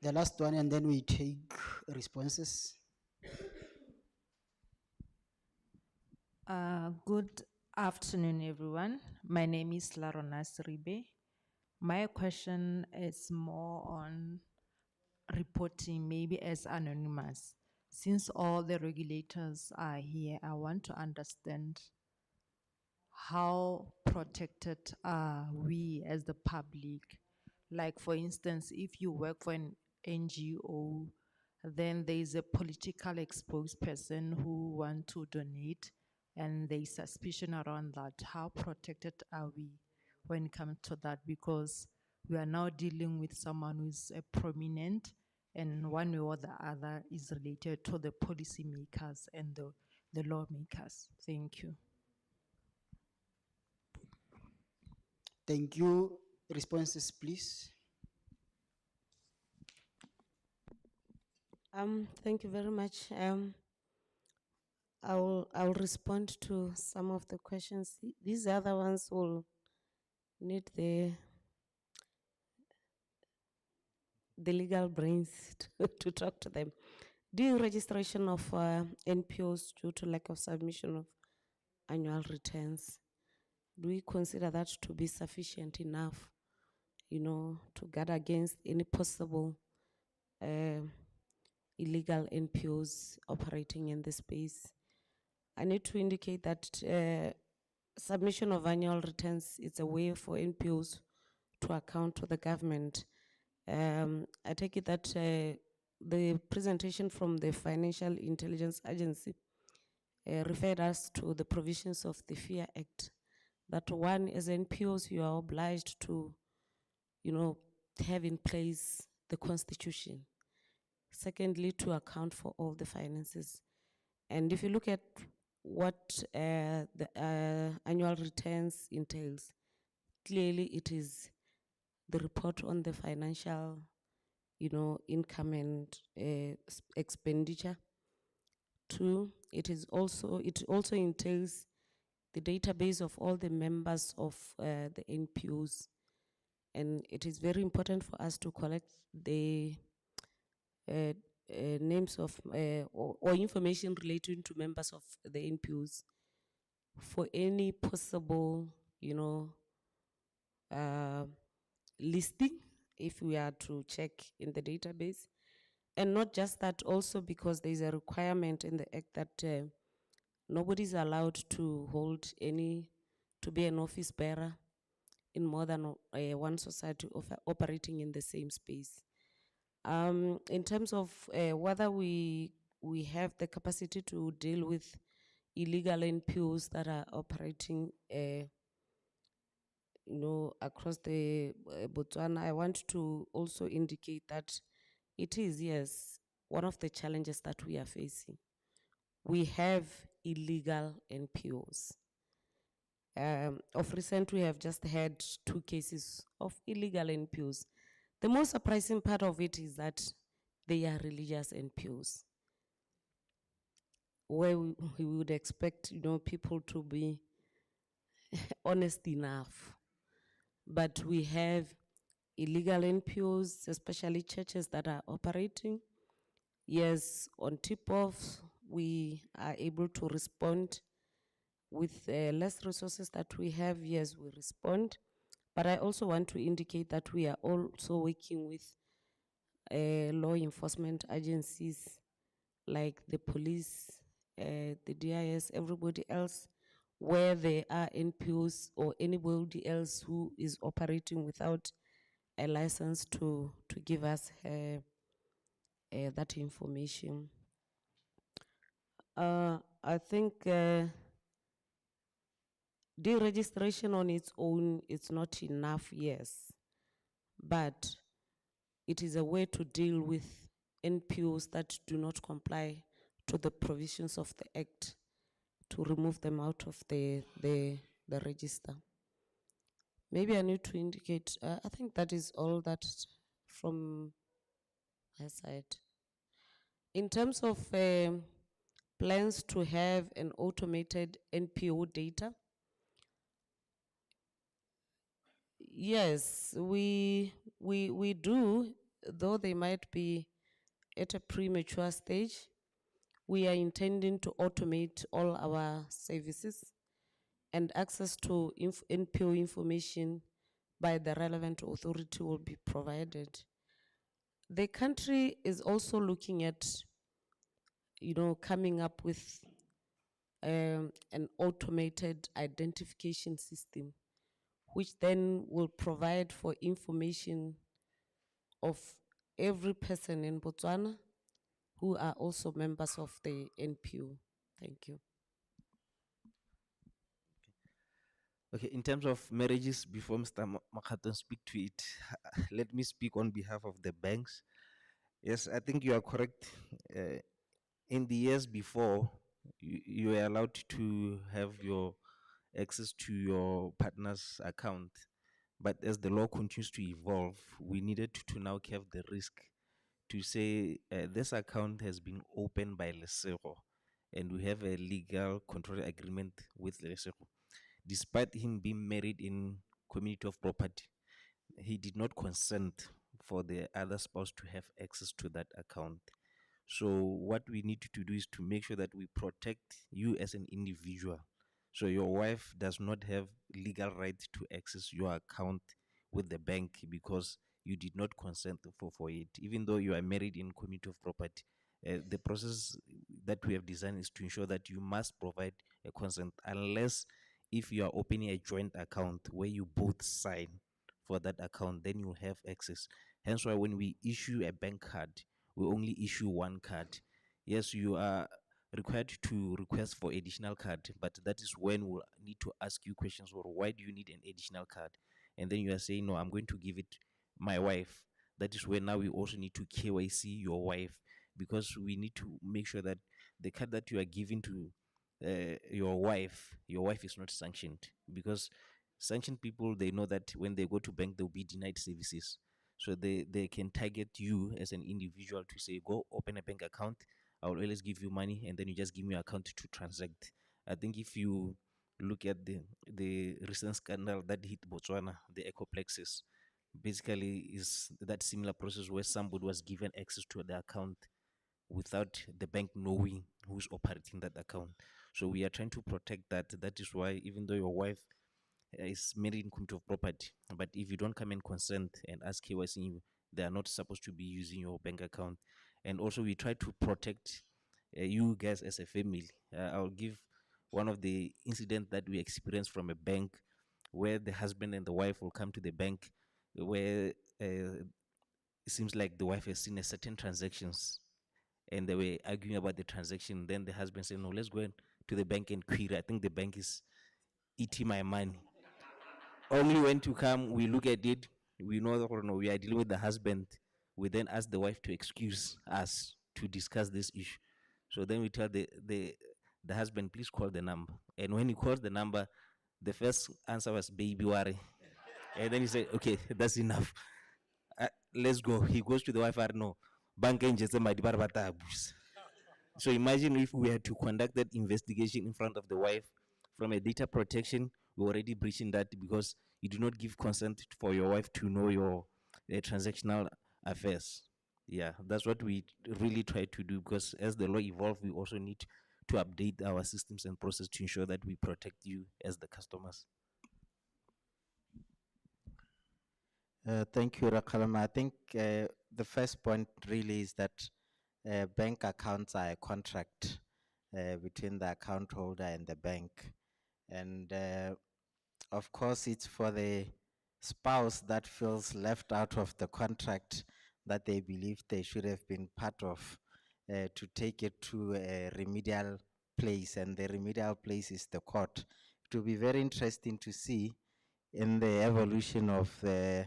The last one, and then we take responses. Good afternoon, everyone. My name is Larona Sribe. My question is more on reporting, maybe as anonymous. Since all the regulators are here, I want to understand how protected are we as the public? Like, for instance, if you work for an NGO, then there is a political exposed person who want to donate, and there is suspicion around that. How protected are we when it comes to that? Because we are now dealing with someone who is a prominent, and one way or the other is related to the policymakers and the lawmakers. Thank you. Thank you. Responses, please. Thank you very much. I'll respond to some of the questions. These other ones will need the legal brains to talk to them. During registration of NPOs due to lack of submission of annual returns, do we consider that to be sufficient enough, to guard against any possible illegal NPOs operating in the space? I need to indicate that submission of annual returns is a way for NPOs to account to the government. I take it that the presentation from the Financial Intelligence Agency referred us to the provisions of the FIA Act, that one, as NPOs, you are obliged to, have in place the constitution. Secondly, to account for all the finances. And if you look at what the annual returns entails, clearly it is the report on the financial, income and expenditure. Two, it also entails the database of all the members of the NPOs, and it is very important for us to collect the names of or information relating to members of the NPOs for any possible, listing if we are to check in the database. And not just that, also because there is a requirement in the act that nobody is allowed to be an office bearer in more than one society operating in the same space. In terms of whether we have the capacity to deal with illegal NPOs that are operating across the Botswana, I want to also indicate that it is, yes, one of the challenges that we are facing. We have illegal NPOs. Of recent, we have just had 2 cases of illegal NPOs. The most surprising part of it is that they are religious NPOs, where we would expect, people to be honest enough. But we have illegal NPOs, especially churches that are operating. Yes, on tip-offs, we are able to respond with less resources that we have. Yes, we respond. But I also want to indicate that we are also working with law enforcement agencies like the police, the DIS, everybody else, where there are NPOs or anybody else who is operating without a license to give us that information. I think deregistration on its own is not enough, yes, but it is a way to deal with NPOs that do not comply to the provisions of the Act, to remove them out of the register. Maybe I need to indicate, I think that is all that from my side. In terms of plans to have an automated NPO data, yes, we do, though they might be at a premature stage. We are intending to automate all our services, and access to NPO information by the relevant authority will be provided. The country is also looking at, coming up with an automated identification system, which then will provide for information of every person in Botswana who are also members of the NPO. Thank you. Okay, in terms of marriages, before Mr. Makhaton speak to it, let me speak on behalf of the banks. Yes, I think you are correct. In the years before, you were allowed to have your access to your partner's account. But as the law continues to evolve, we needed to now have the risk to say this account has been opened by Lesego, and we have a legal control agreement with Lesego. Despite him being married in community of property, he did not consent for the other spouse to have access to that account. So what we need to do is to make sure that we protect you as an individual. So your wife does not have legal right to access your account with the bank because you did not consent for it. Even though you are married in community of property, the process that we have designed is to ensure that you must provide a consent, unless if you are opening a joint account where you both sign for that account, then you have access. Hence why when we issue a bank card, we only issue one card. Yes, you are required to request for additional card, but that is when we'll need to ask you questions, or why do you need an additional card? And then you are saying, no, I'm going to give it my wife. That is where now we also need to KYC your wife, because we need to make sure that the card that you are giving to your wife is not sanctioned, because sanctioned people, they know that when they go to bank, they'll be denied services. So they can target you as an individual to say, go open a bank account, I will always give you money, and then you just give me your account to transact. I think if you look at the recent scandal that hit Botswana, the ecoplexes, basically is that similar process where somebody was given access to the account without the bank knowing who's operating that account. So we are trying to protect that. That is why, even though your wife is married in community of property, but if you don't come and consent and ask KYC you, they are not supposed to be using your bank account. And also we try to protect you guys as a family. I'll give one of the incidents that we experienced from a bank, where the husband and the wife will come to the bank, where it seems like the wife has seen a certain transactions, and they were arguing about the transaction. Then the husband said, no, let's go to the bank and query. I think the bank is eating my money. Only when to come, we look at it, we know that no, we are dealing with the husband. We then ask the wife to excuse us to discuss this issue. So then we tell the husband, please call the number. And when he calls the number, the first answer was baby worry. And then he said, okay, that's enough. Let's go. He goes to the wife, no, bank angels. So imagine if we had to conduct that investigation in front of the wife. From a data protection, we're already breaching that, because you do not give consent for your wife to know your transactional affairs. Yeah, that's what we really try to do, because as the law evolves, we also need to update our systems and process to ensure that we protect you as the customers. Thank you, Rakalama. I think the first point really is that bank accounts are a contract between the account holder and the bank. And of course, it's for the spouse that feels left out of the contract that they believe they should have been part of to take it to a remedial place, and the remedial place is the court. It will be very interesting to see in the evolution of the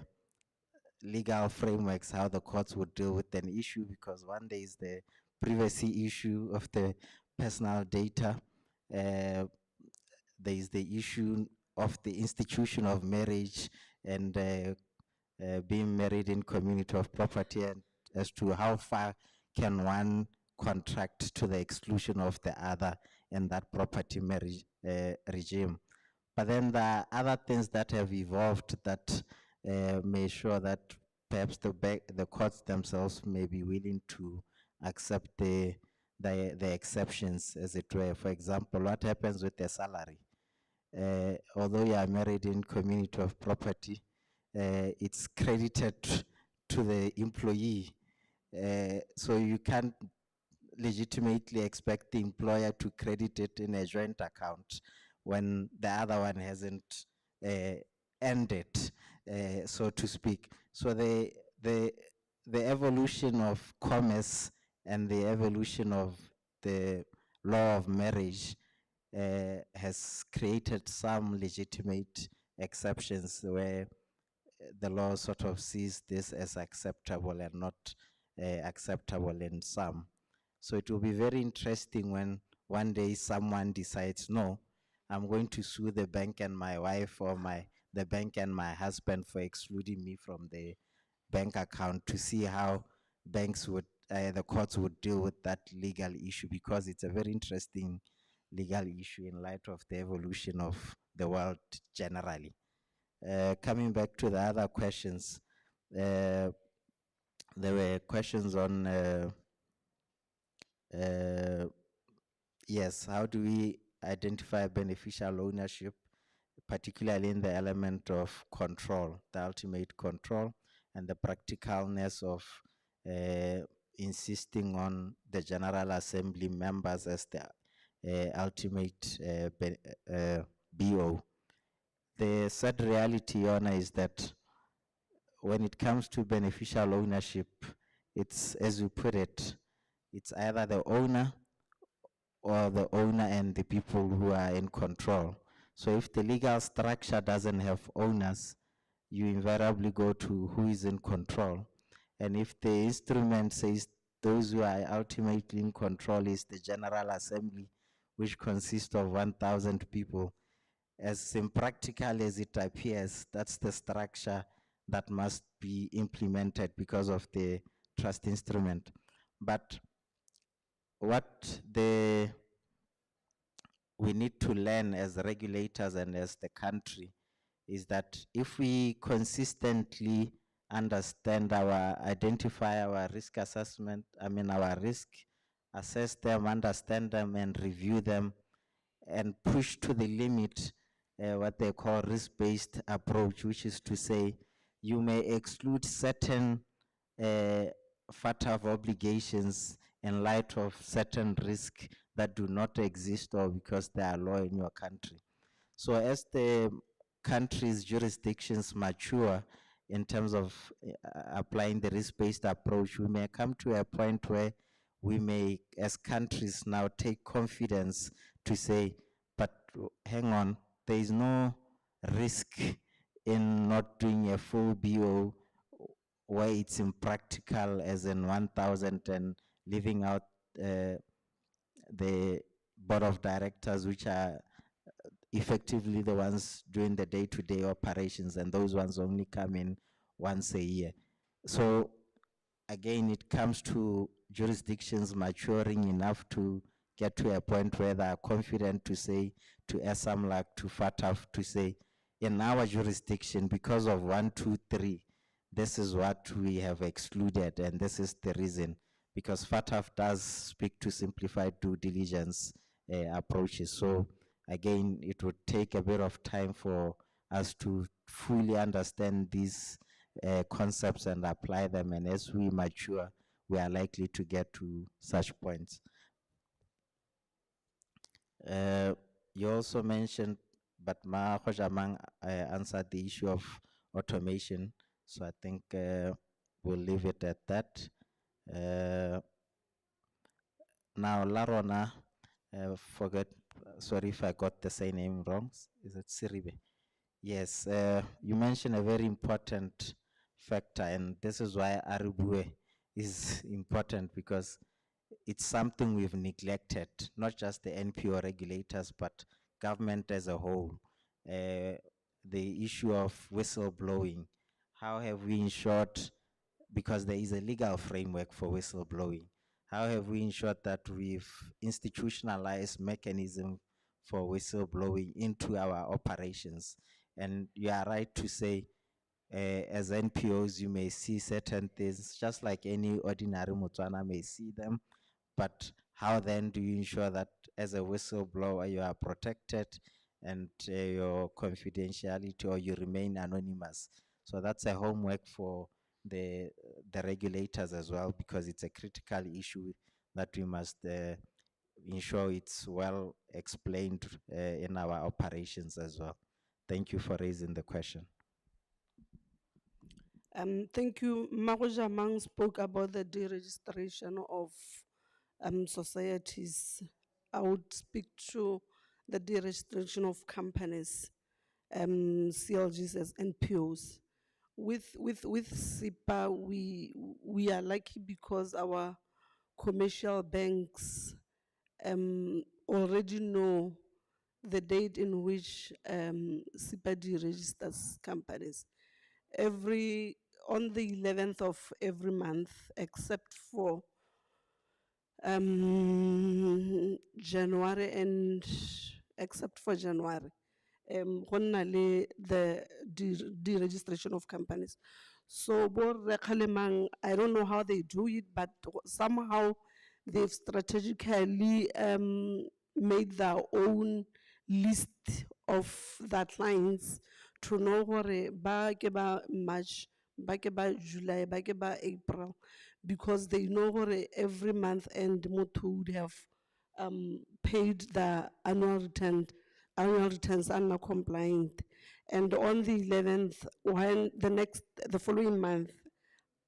legal frameworks how the courts would deal with an issue, because one day is the privacy issue of the personal data. There is the issue of the institution of marriage and being married in community of property, and as to how far can one contract to the exclusion of the other in that property marriage regime. But then there are other things that have evolved that may show that perhaps the courts themselves may be willing to accept the exceptions, as it were. For example, what happens with the salary? Although you are married in community of property, it's credited to the employee. So you can't legitimately expect the employer to credit it in a joint account when the other one hasn't ended, so to speak. So the evolution of commerce and the evolution of the law of marriage has created some legitimate exceptions where the law sort of sees this as acceptable and not acceptable in some. So it will be very interesting when one day someone decides, no, I'm going to sue the bank and my wife, or the bank and my husband for excluding me from the bank account, to see how banks would, the courts would deal with that legal issue, because it's a very interesting legal issue in light of the evolution of the world generally. Coming back to the other questions, there were questions on, yes, how do we identify beneficial ownership, particularly in the element of control, the ultimate control, and the practicalness of insisting on the General Assembly members as the ultimate BO. The sad reality, Your Honor, is that when it comes to beneficial ownership, it's, as you put it, it's either the owner or the owner and the people who are in control. So if the legal structure doesn't have owners, you invariably go to who is in control. And if the instrument says those who are ultimately in control is the General Assembly, which consists of 1,000 people, as impractical as it appears, that's the structure that must be implemented because of the trust instrument. But what we need to learn as regulators and as the country is that if we consistently understand identify our risk assessment, our risk, assess them, understand them, and review them, and push to the limit what they call risk-based approach, which is to say you may exclude certain FATF obligations in light of certain risks that do not exist or because they are law in your country. So as the country's jurisdictions mature in terms of applying the risk-based approach, we may come to a point where we may, as countries now, take confidence to say, but hang on, there is no risk in not doing a full BO where it's impractical, as in 1,000, and leaving out the board of directors, which are effectively the ones doing the day-to-day operations, and those ones only come in once a year. So again, it comes to jurisdictions maturing enough to get to a point where they are confident to say to SAMLAC, to FATF, to say, in our jurisdiction, because of 1, 2, 3, this is what we have excluded, and this is the reason. Because FATF does speak to simplified due diligence approaches. So again, it would take a bit of time for us to fully understand these concepts and apply them. And as we mature, we are likely to get to such points. You also mentioned, but Ma Hojamang answered the issue of automation, so I think we'll leave it at that. Now, Larona, sorry if I got the same name wrong. Is it Siribe? Yes, you mentioned a very important factor, and this is why Arubue is important, because it's something we've neglected, not just the NPO regulators, but government as a whole. The issue of whistleblowing. How have we ensured, because there is a legal framework for whistleblowing, how have we ensured that we've institutionalized mechanism for whistleblowing into our operations? And you are right to say, as NPOs, you may see certain things, just like any ordinary Botswana may see them, but how then do you ensure that as a whistleblower you are protected and your confidentiality, or you remain anonymous? So that's a homework for the regulators as well, because it's a critical issue that we must ensure it's well explained in our operations as well. Thank you for raising the question. Thank you. Magoja Mang spoke about the deregistration of societies. I would speak to the deregistration of companies, CLGs as NPOs. With SIPA, we are lucky because our commercial banks already know the date in which SIPA deregisters companies. On the 11th of every month, except for January, and except for January, the deregistration of companies. So I don't know how they do it, but somehow they've strategically made their own list of their clients to know where ba ke ba March, ba ke ba July, ba ke ba April, because they know where every month and motho would have paid the annual returns are not compliant. And on the 11th, when the following month,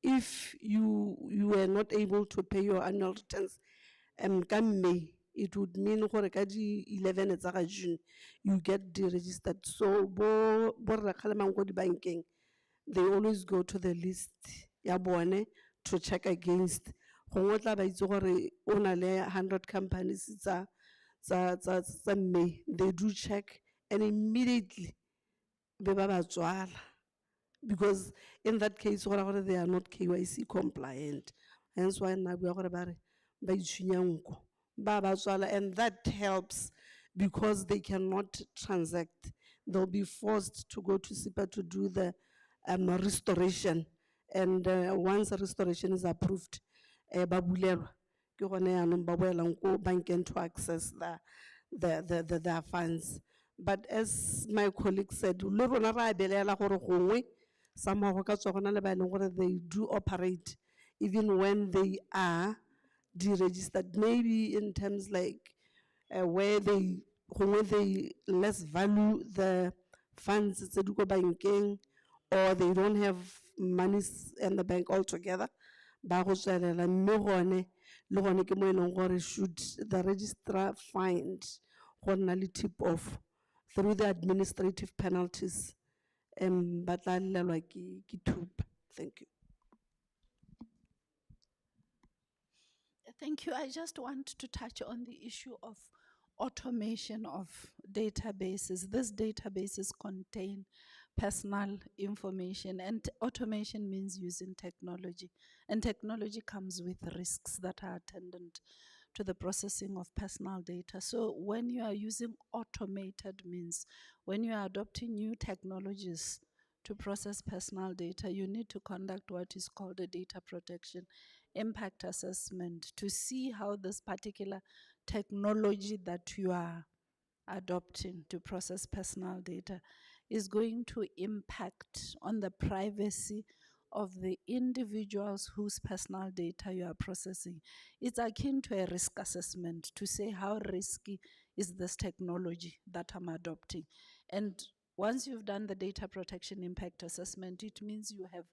if you were not able to pay your annual returns, come May, it would mean gore ka di 11 tsa ga June, you get deregistered. So bo rakgalemang ko dibankeng, they always go to the list ya bone to check against. Gongwe tla ba itse gore o na le 100 companies tsa May, they do check and immediately be ba ba tswala, because in that case they are not KYC compliant. Hence why na bua gore ba re ba itshwenya nko, ba ba tswala, and that helps because they cannot transact. They'll be forced to go to SIPA to do the restoration, and once a restoration is approved, ba bulelwa ke gone yanong ba boelang ko bankeng to access their funds. But as my colleague said, le rona ra belela gore gongwe somehow go ka tswa gona le ba e leng gore they do operate even when they are deregistered, maybe in terms like where they less value the funds tse di ko bankeng, or they don't have monies in the bank altogether. Ba go tswelela mme gone le gone ke mo e leng gore should the registrar find go nna le tip off through the administrative penalties, ba tla llelwa ke thupa. Thank you. Thank you. I just want to touch on the issue of automation of databases. These databases contain personal information, and automation means using technology. And technology comes with risks that are attendant to the processing of personal data. So when you are using automated means, when you are adopting new technologies to process personal data, you need to conduct what is called a data protection impact assessment to see how this particular technology that you are adopting to process personal data is going to impact on the privacy of the individuals whose personal data you are processing. It's akin to a risk assessment to say how risky is this technology that I'm adopting. And once you've done the data protection impact assessment, it means you have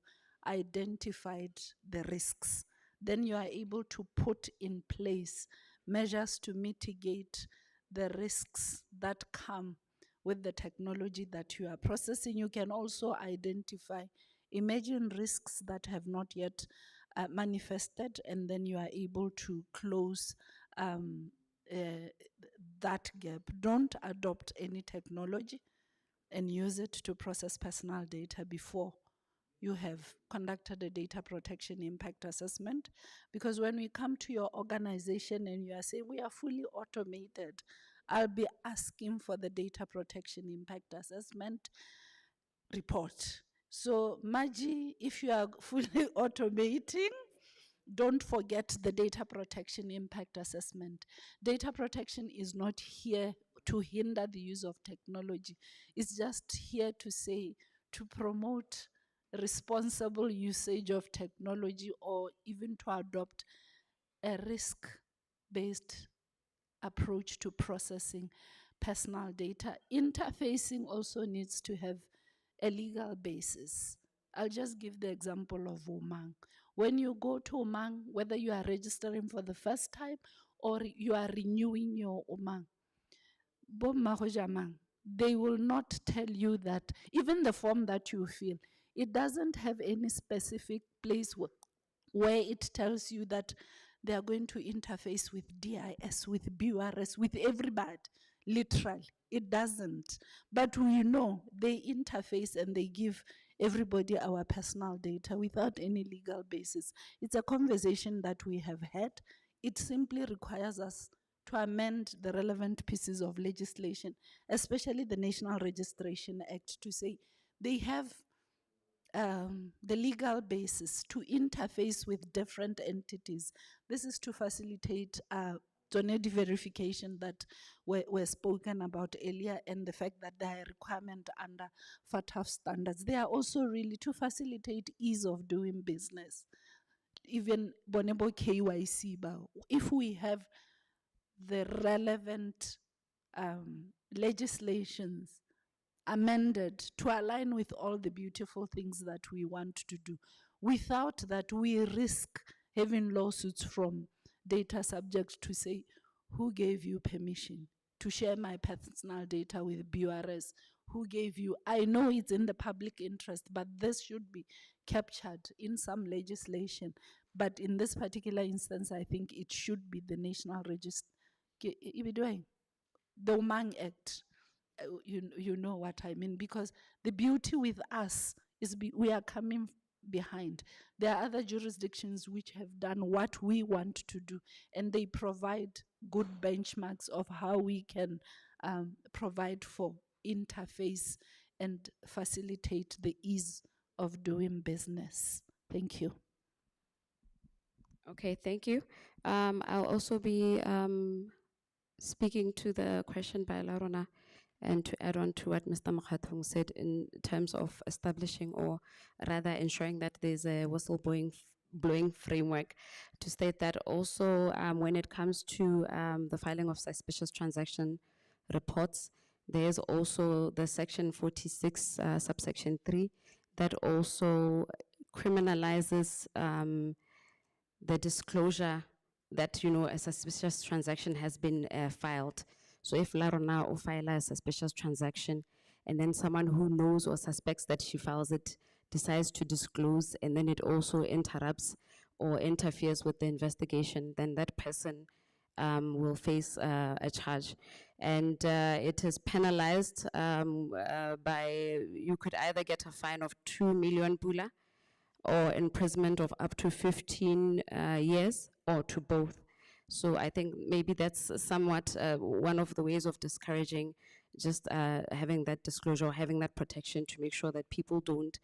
identified the risks. Then you are able to put in place measures to mitigate the risks that come with the technology that you are processing. You can also identify emerging risks that have not yet manifested, and then you are able to close that gap. Don't adopt any technology and use it to process personal data before you have conducted a data protection impact assessment. Because when we come to your organization and you are saying we are fully automated, I'll be asking for the data protection impact assessment report. So Maji, if you are fully automating, don't forget the data protection impact assessment. Data protection is not here to hinder the use of technology. It's just here to say, to promote responsible usage of technology, or even to adopt a risk-based approach to processing personal data. Interfacing also needs to have a legal basis. I'll just give the example of Omang. When you go to Omang, whether you are registering for the first time or you are renewing your Omang, they will not tell you that, even the form that you fill, it doesn't have any specific place where it tells you that they are going to interface with DIS, with BURS, with everybody, literally. It doesn't. But we know they interface and they give everybody our personal data without any legal basis. It's a conversation that we have had. It simply requires us to amend the relevant pieces of legislation, especially the National Registration Act, to say they have the legal basis to interface with different entities. This is to facilitate donate verification that were spoken about earlier, and the fact that there are requirements under FATF standards. They are also really to facilitate ease of doing business. Even Bonebo KYC, if we have the relevant legislations amended to align with all the beautiful things that we want to do. Without that, we risk having lawsuits from data subjects to say, who gave you permission to share my personal data with BURS? Who gave you? I know it's in the public interest, but this should be captured in some legislation. But in this particular instance, I think it should be the National Register. The Omang Act. You know what I mean, because the beauty with us is we are coming behind. There are other jurisdictions which have done what we want to do, and they provide good benchmarks of how we can provide for interface and facilitate the ease of doing business. Thank you. Okay, thank you. I'll also be speaking to the question by Larona, and to add on to what Mr. Mokhathong said in terms of establishing, or rather ensuring that there's a whistleblowing framework, to state that also when it comes to the filing of suspicious transaction reports, there's also the section 46, subsection 3, that also criminalizes the disclosure that, you know, a suspicious transaction has been filed. So if Larona or file a suspicious transaction, and then someone who knows or suspects that she files it decides to disclose, and then it also interrupts or interferes with the investigation, then that person will face a charge. And it is penalized by, you could either get a fine of 2 million pula, or imprisonment of up to 15 years, or to both. So I think maybe that's somewhat one of the ways of discouraging just having that disclosure, or having that protection, to make sure that people don't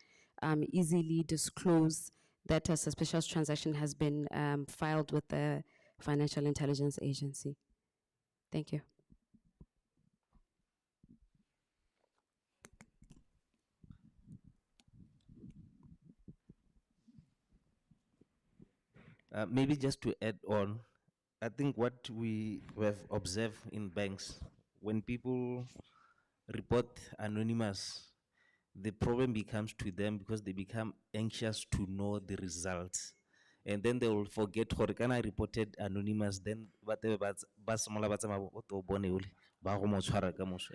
easily disclose that a suspicious transaction has been filed with the Financial Intelligence Agency. Thank you. Maybe just to add on, I think what we have observed in banks, when people report anonymous, the problem becomes to them because they become anxious to know the results. And then they will forget, gore kana I reported anonymous, then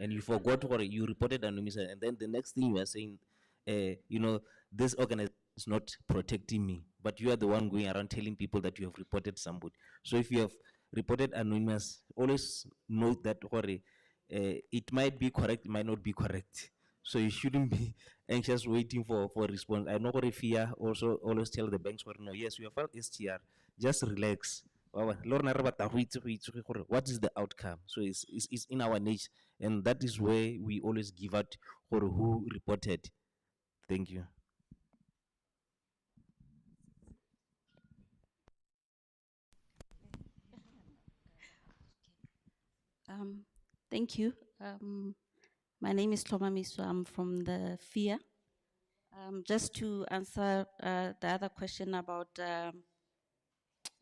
and you forgot what you reported anonymous, and then the next thing you are saying, you know, this organization is not protecting me, but you are the one going around telling people that you have reported somebody. So if you have reported anonymous, always note that it might be correct, it might not be correct. So you shouldn't be anxious waiting for response. I know what if fear also always tell the banks, no, yes, we have filed STR, just relax. What is the outcome? So it's in our niche, and that is where we always give out who reported. Thank you. Thank you. My name is Toma Miso. I'm from the FIA. Just to answer the other question about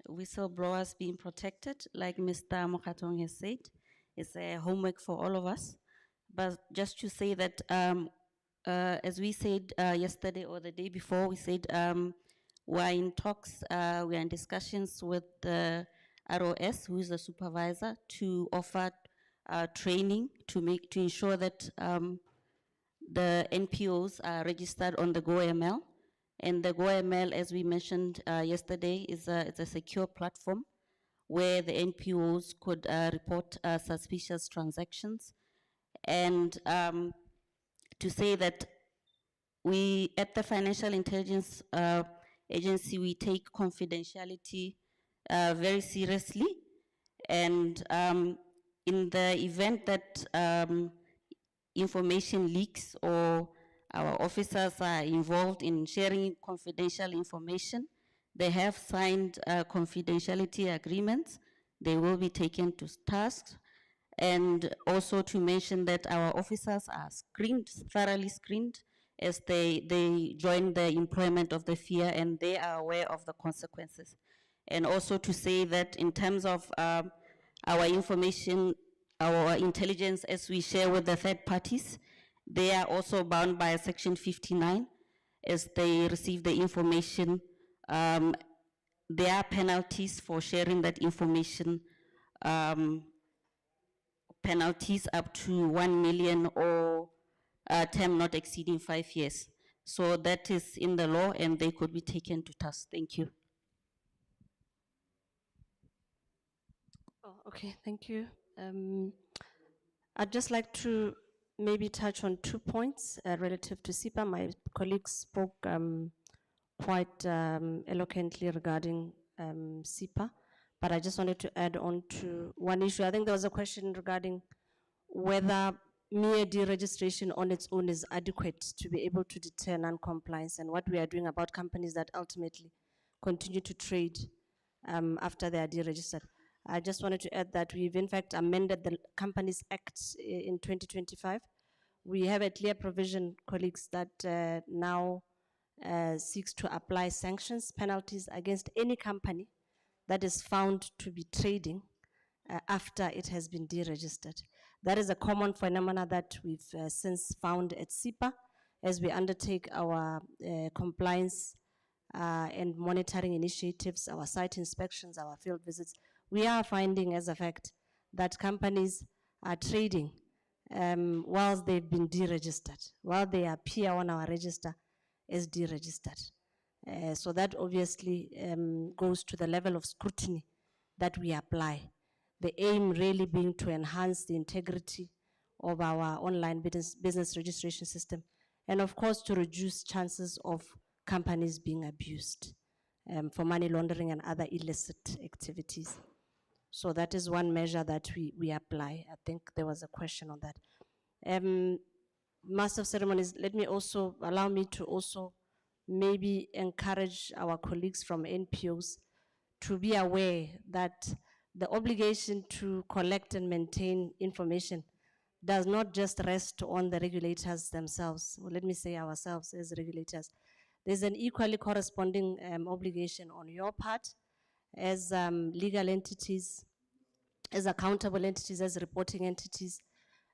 whistleblowers being protected, like Mr. Mokatong has said, it's a homework for all of us. But just to say that, as we said yesterday or the day before, we said we're in talks, we're in discussions with the ROS, who is the supervisor, to offer training to ensure that the NPOs are registered on the GoML. And the GoML, as we mentioned yesterday, it's a secure platform where the NPOs could report suspicious transactions. And to say that we, at the Financial Intelligence Agency, we take confidentiality very seriously. And in the event that information leaks or our officers are involved in sharing confidential information, they have signed confidentiality agreements. They will be taken to task. And also to mention that our officers are screened, thoroughly screened, as they join the employment of the FIA, and they are aware of the consequences. And also to say that in terms of our information, our intelligence as we share with the third parties, they are also bound by Section 59 as they receive the information. There are penalties for sharing that information, penalties up to 1 million or a term not exceeding 5 years. So that is in the law and they could be taken to task. Thank you. Oh, okay, thank you. I'd just like to maybe touch on 2 points relative to SIPA. My colleagues spoke quite eloquently regarding SIPA, but I just wanted to add on to one issue. I think there was a question regarding whether mere deregistration on its own is adequate to be able to deter non-compliance, and what we are doing about companies that ultimately continue to trade after they are deregistered. I just wanted to add that we've in fact amended the Companies Act in 2025. We have a clear provision, colleagues, that now seeks to apply sanctions, penalties against any company that is found to be trading after it has been deregistered. That is a common phenomena that we've since found at SIPA as we undertake our compliance and monitoring initiatives, our site inspections, our field visits. We are finding as a fact that companies are trading whilst they've been deregistered, while they appear on our register as deregistered. So that obviously goes to the level of scrutiny that we apply. The aim really being to enhance the integrity of our online business registration system, and of course to reduce chances of companies being abused for money laundering and other illicit activities. So that is one measure that we apply. I think there was a question on that. Master of Ceremonies, allow me to also maybe encourage our colleagues from NPOs to be aware that the obligation to collect and maintain information does not just rest on the regulators themselves, or let me say ourselves as regulators. There's an equally corresponding obligation on your part as legal entities, as accountable entities, as reporting entities,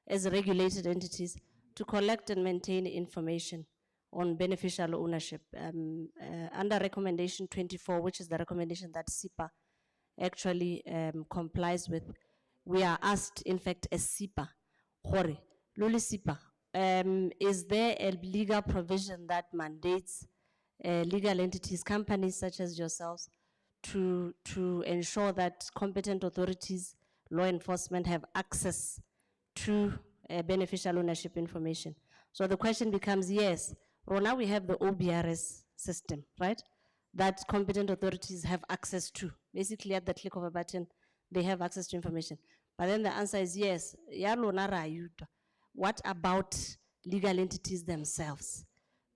as regulated entities, to collect and maintain information on beneficial ownership. Under recommendation 24, which is the recommendation that SIPA actually complies with, we are asked, in fact, as SIPA, Hore, Luli SIPA, is there a legal provision that mandates legal entities, companies such as yourselves, to ensure that competent authorities, law enforcement have access to beneficial ownership information? So the question becomes, yes, well, now we have the OBRS system, right? That competent authorities have access to. Basically, at the click of a button, they have access to information. But then the answer is yes. What about legal entities themselves?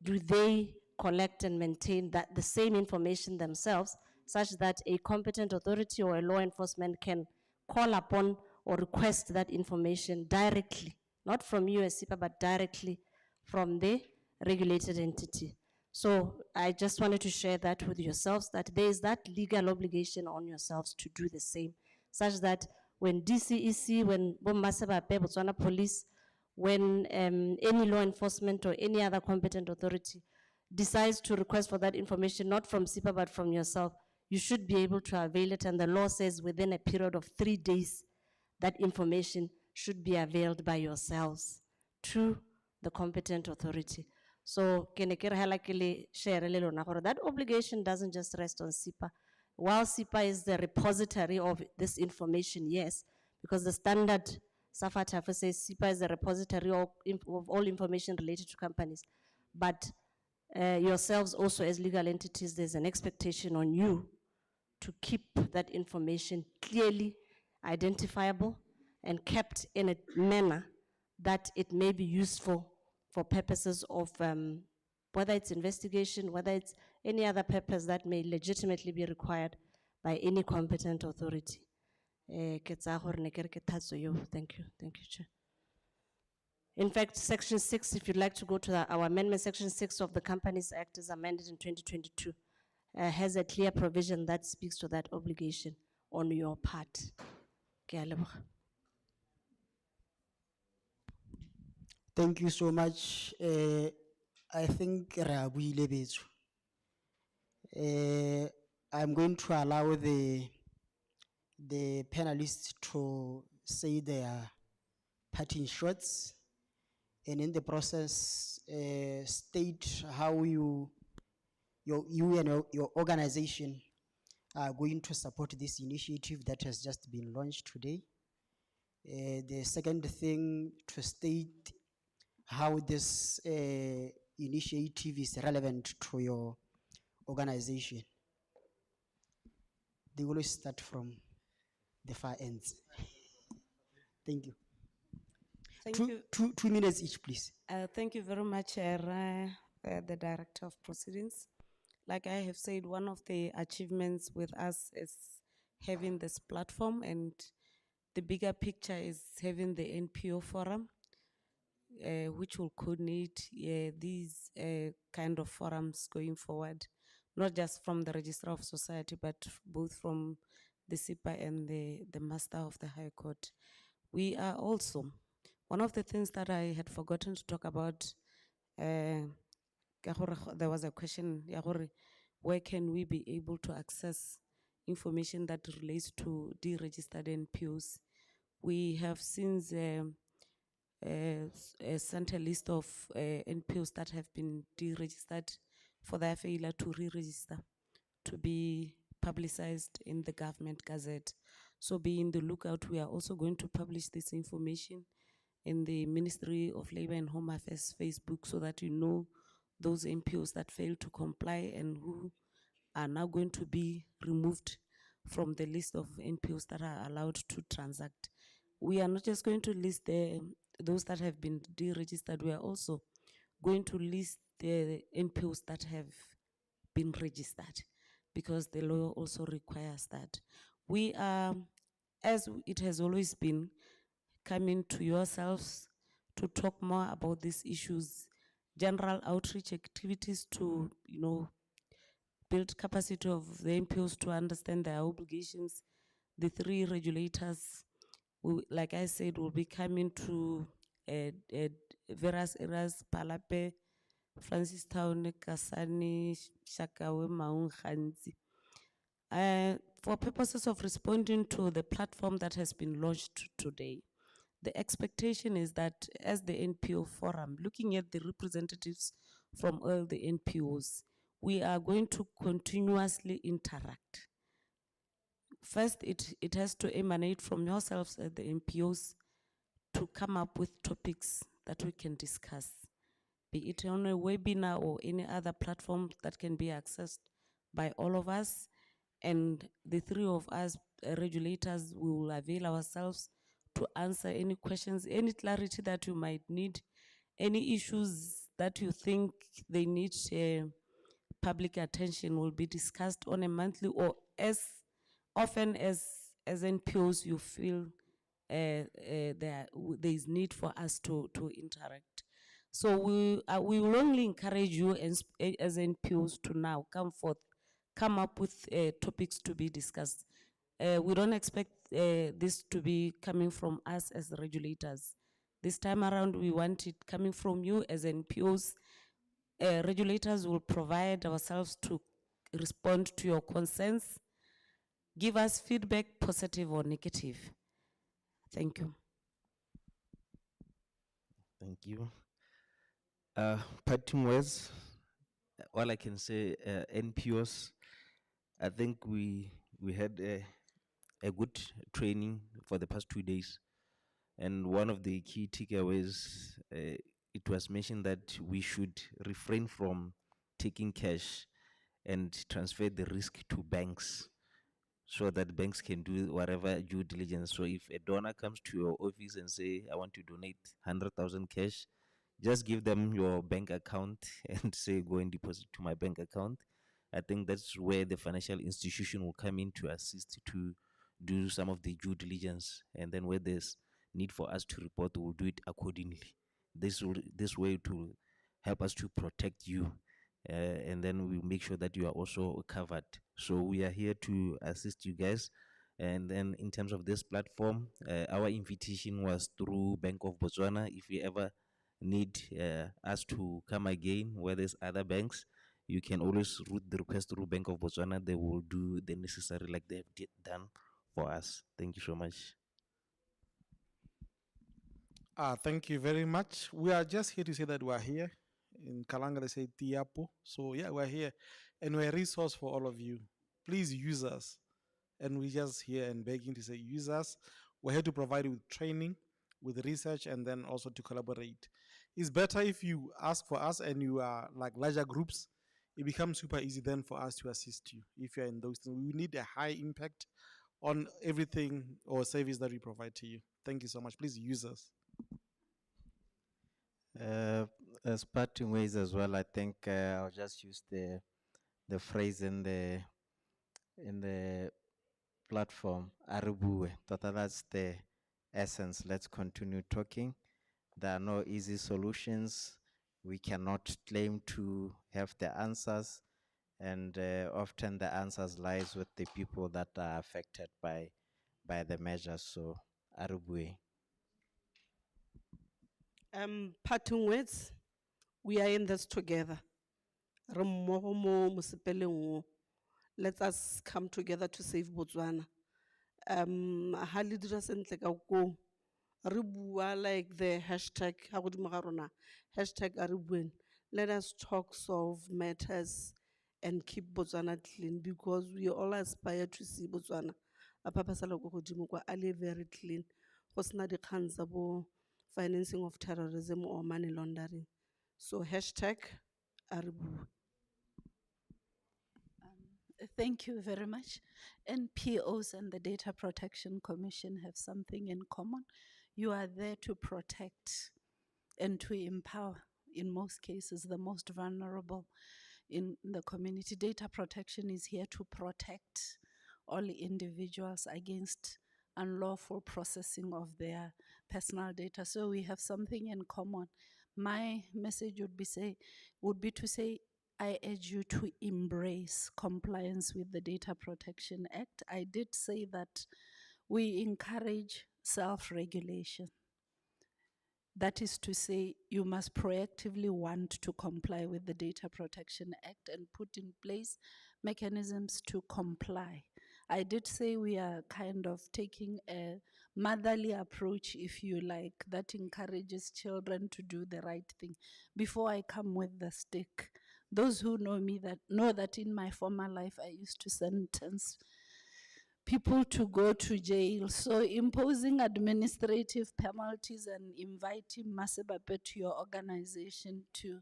Do they collect and maintain that the same information themselves, such that a competent authority or a law enforcement can call upon or request that information directly, not from you as SIPA, but directly from the regulated entity? So I just wanted to share that with yourselves, that there is that legal obligation on yourselves to do the same, such that when DCEC, when Botswana Police, when any law enforcement or any other competent authority decides to request for that information, not from SIPA but from yourself, you should be able to avail it, and the law says within a period of 3 days, that information should be availed by yourselves to the competent authority. So that obligation doesn't just rest on SIPA. While SIPA is the repository of this information, yes, because the standard SAFA says SIPA is the repository of all information related to companies. But yourselves also as legal entities, there's an expectation on you to keep that information clearly identifiable and kept in a manner that it may be useful for purposes of whether it's investigation, whether it's any other purpose that may legitimately be required by any competent authority. Thank you, thank you, Chair. In fact, Section 6, if you'd like to go to our amendment, Section 6 of the Companies Act is amended in 2022, has a clear provision that speaks to that obligation on your part. Ke a leboga. Thank you so much. I think re a buile betso. I'm going to allow the panelists to say their parting shots, and in the process, state how you and your organization are going to support this initiative that has just been launched today. The second thing, to state how this initiative is relevant to your organization. They always start from the far ends. Thank you. Thank Two- you. 2 minutes each, please. Thank you very much, the Director of Proceedings. Like I have said, one of the achievements with us is having this platform, and the bigger picture is having the NPO forum, which will coordinate these kind of forums going forward, not just from the Registrar of Society, but both from the SIPA and the Master of the High Court. We are also, one of the things that I had forgotten to talk about, there was a question, where can we be able to access information that relates to deregistered NPOs? We have since sent a list of NPOs that have been deregistered for their failure to re-register, to be publicized in the government gazette. So be in the lookout. We are also going to publish this information in the Ministry of Labor and Home Affairs Facebook, so that you know those NPOs that fail to comply and who are now going to be removed from the list of NPOs that are allowed to transact. We are not just going to list those that have been deregistered, we are also going to list the NPOs that have been registered, because the law also requires that. We are, as it has always been, coming to yourselves to talk more about these issues, general outreach activities to, build capacity of the NPOs to understand their obligations. The 3 regulators, like I said, will be coming to various areas, Palape, Francistown, Kasane, Shakawe, Maun, Khanzi. For purposes of responding to the platform that has been launched today, the expectation is that as the NPO forum, looking at the representatives from all the NPOs, we are going to continuously interact. First, it has to emanate from yourselves as the NPOs to come up with topics that we can discuss, be it on a webinar or any other platform that can be accessed by all of us. And the 3 of us regulators will avail ourselves to answer any questions, any clarity that you might need, any issues that you think they need public attention will be discussed on a monthly or as often as NPOs you feel there is need for us to interact. So we will only encourage you as NPOs to now come up with topics to be discussed. We don't expect this to be coming from us as regulators. This time around, we want it coming from you as NPOs. Regulators will provide ourselves to respond to your concerns, give us feedback, positive or negative. Thank you. Thank you. Parting words, all I can say, NPOs, I think we had a good training for the past 2 days. And one of the key takeaways, it was mentioned that we should refrain from taking cash and transfer the risk to banks so that banks can do whatever due diligence. So if a donor comes to your office and say, I want to donate 100,000 cash, just give them your bank account and say, go and deposit to my bank account. I think that's where the financial institution will come in to assist to do some of the due diligence. And then where there's need for us to report, we'll do it accordingly. This way to help us to protect you. And then we'll make sure that you are also covered. So we are here to assist you guys. And then in terms of this platform, our invitation was through Bank of Botswana. If you ever need us to come again, where there's other banks, you can always route the request through Bank of Botswana. They will do the necessary like they have done for us. Thank you so much. Thank you very much. We are just here to say that we are here. In Kalanga, they say Tiapo. So yeah, we're here. And we're a resource for all of you. Please use us. And we're just here and begging to say use us. We're here to provide you with training, with research, and then also to collaborate. It's better if you ask for us and you are like larger groups. It becomes super easy then for us to assist you if you're in those things. We need a high impact on everything or service that we provide to you. Thank you so much. Please use us. As parting ways as well, I think I'll just use the phrase in the platform, Arubue. That's the essence. Let's continue talking. There are no easy solutions. We cannot claim to have the answers, and often the answers lies with the people that are affected by the measures. So, Arubue. Parting words, we are in this together. Re mmogo mo mosepeleng o. Let us come together to save Botswana. Ha le dira sentle ka ko, re bua like the hashtag, ha godimo ga rona, hashtag a re bueng. Let us talk, solve matters, and keep Botswana clean, because we all aspire to see Botswana a phaphasalela ko godimo kwa, a le very clean. Go sena dikgang tsa bo financing of terrorism or money laundering. So hashtag a re bue. Thank you very much. NPOs and the Data Protection Commission have something in common. You are there to protect and to empower, in most cases, the most vulnerable in the community. Data protection is here to protect all individuals against unlawful processing of their personal data. So we have something in common. My message would be to say, I urge you to embrace compliance with the Data Protection Act. I did say that we encourage self-regulation. That is to say, you must proactively want to comply with the Data Protection Act and put in place mechanisms to comply. I did say we are kind of taking a motherly approach, if you like, that encourages children to do the right thing. Before I come with the stick, those who know me know that in my former life I used to sentence people to go to jail. So imposing administrative penalties and inviting Masebape to your organization to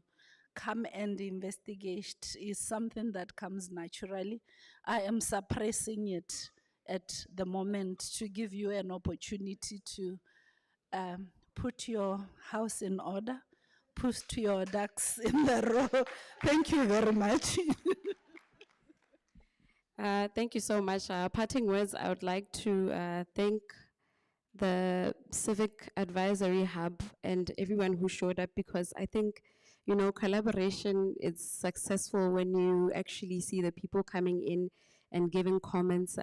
come and investigate is something that comes naturally. I am suppressing it at the moment to give you an opportunity to put your house in order, put your ducks in the row. Thank you very much. Thank you so much. Parting words, I would like to thank the Civic Advisory Hub and everyone who showed up, because I think, you know, collaboration is successful when you actually see the people coming in and giving comments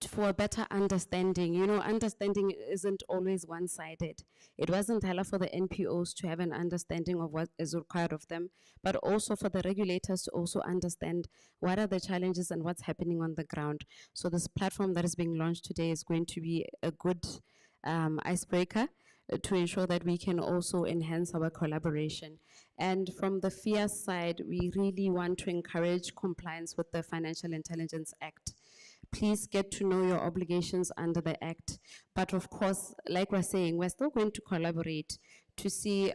for a better understanding. You know, understanding isn't always one-sided. It wasn't hella for the NPOs to have an understanding of what is required of them, but also for the regulators to also understand what are the challenges and what's happening on the ground. So this platform that is being launched today is going to be a good icebreaker to ensure that we can also enhance our collaboration. And from the FIA side, we really want to encourage compliance with the Financial Intelligence Act. Please get to know your obligations under the Act. But of course, like we're saying, we're still going to collaborate to see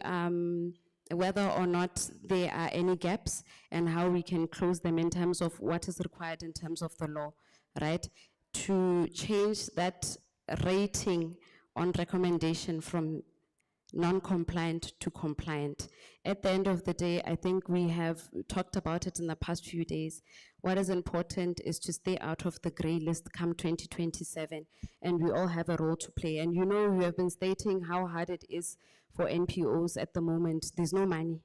whether or not there are any gaps and how we can close them in terms of what is required in terms of the law, right? To change that rating on recommendation from non-compliant to compliant. At the end of the day, I think we have talked about it in the past few days. What is important is to stay out of the gray list come 2027, and we all have a role to play. And you know, we have been stating how hard it is for NPOs at the moment. There's no money.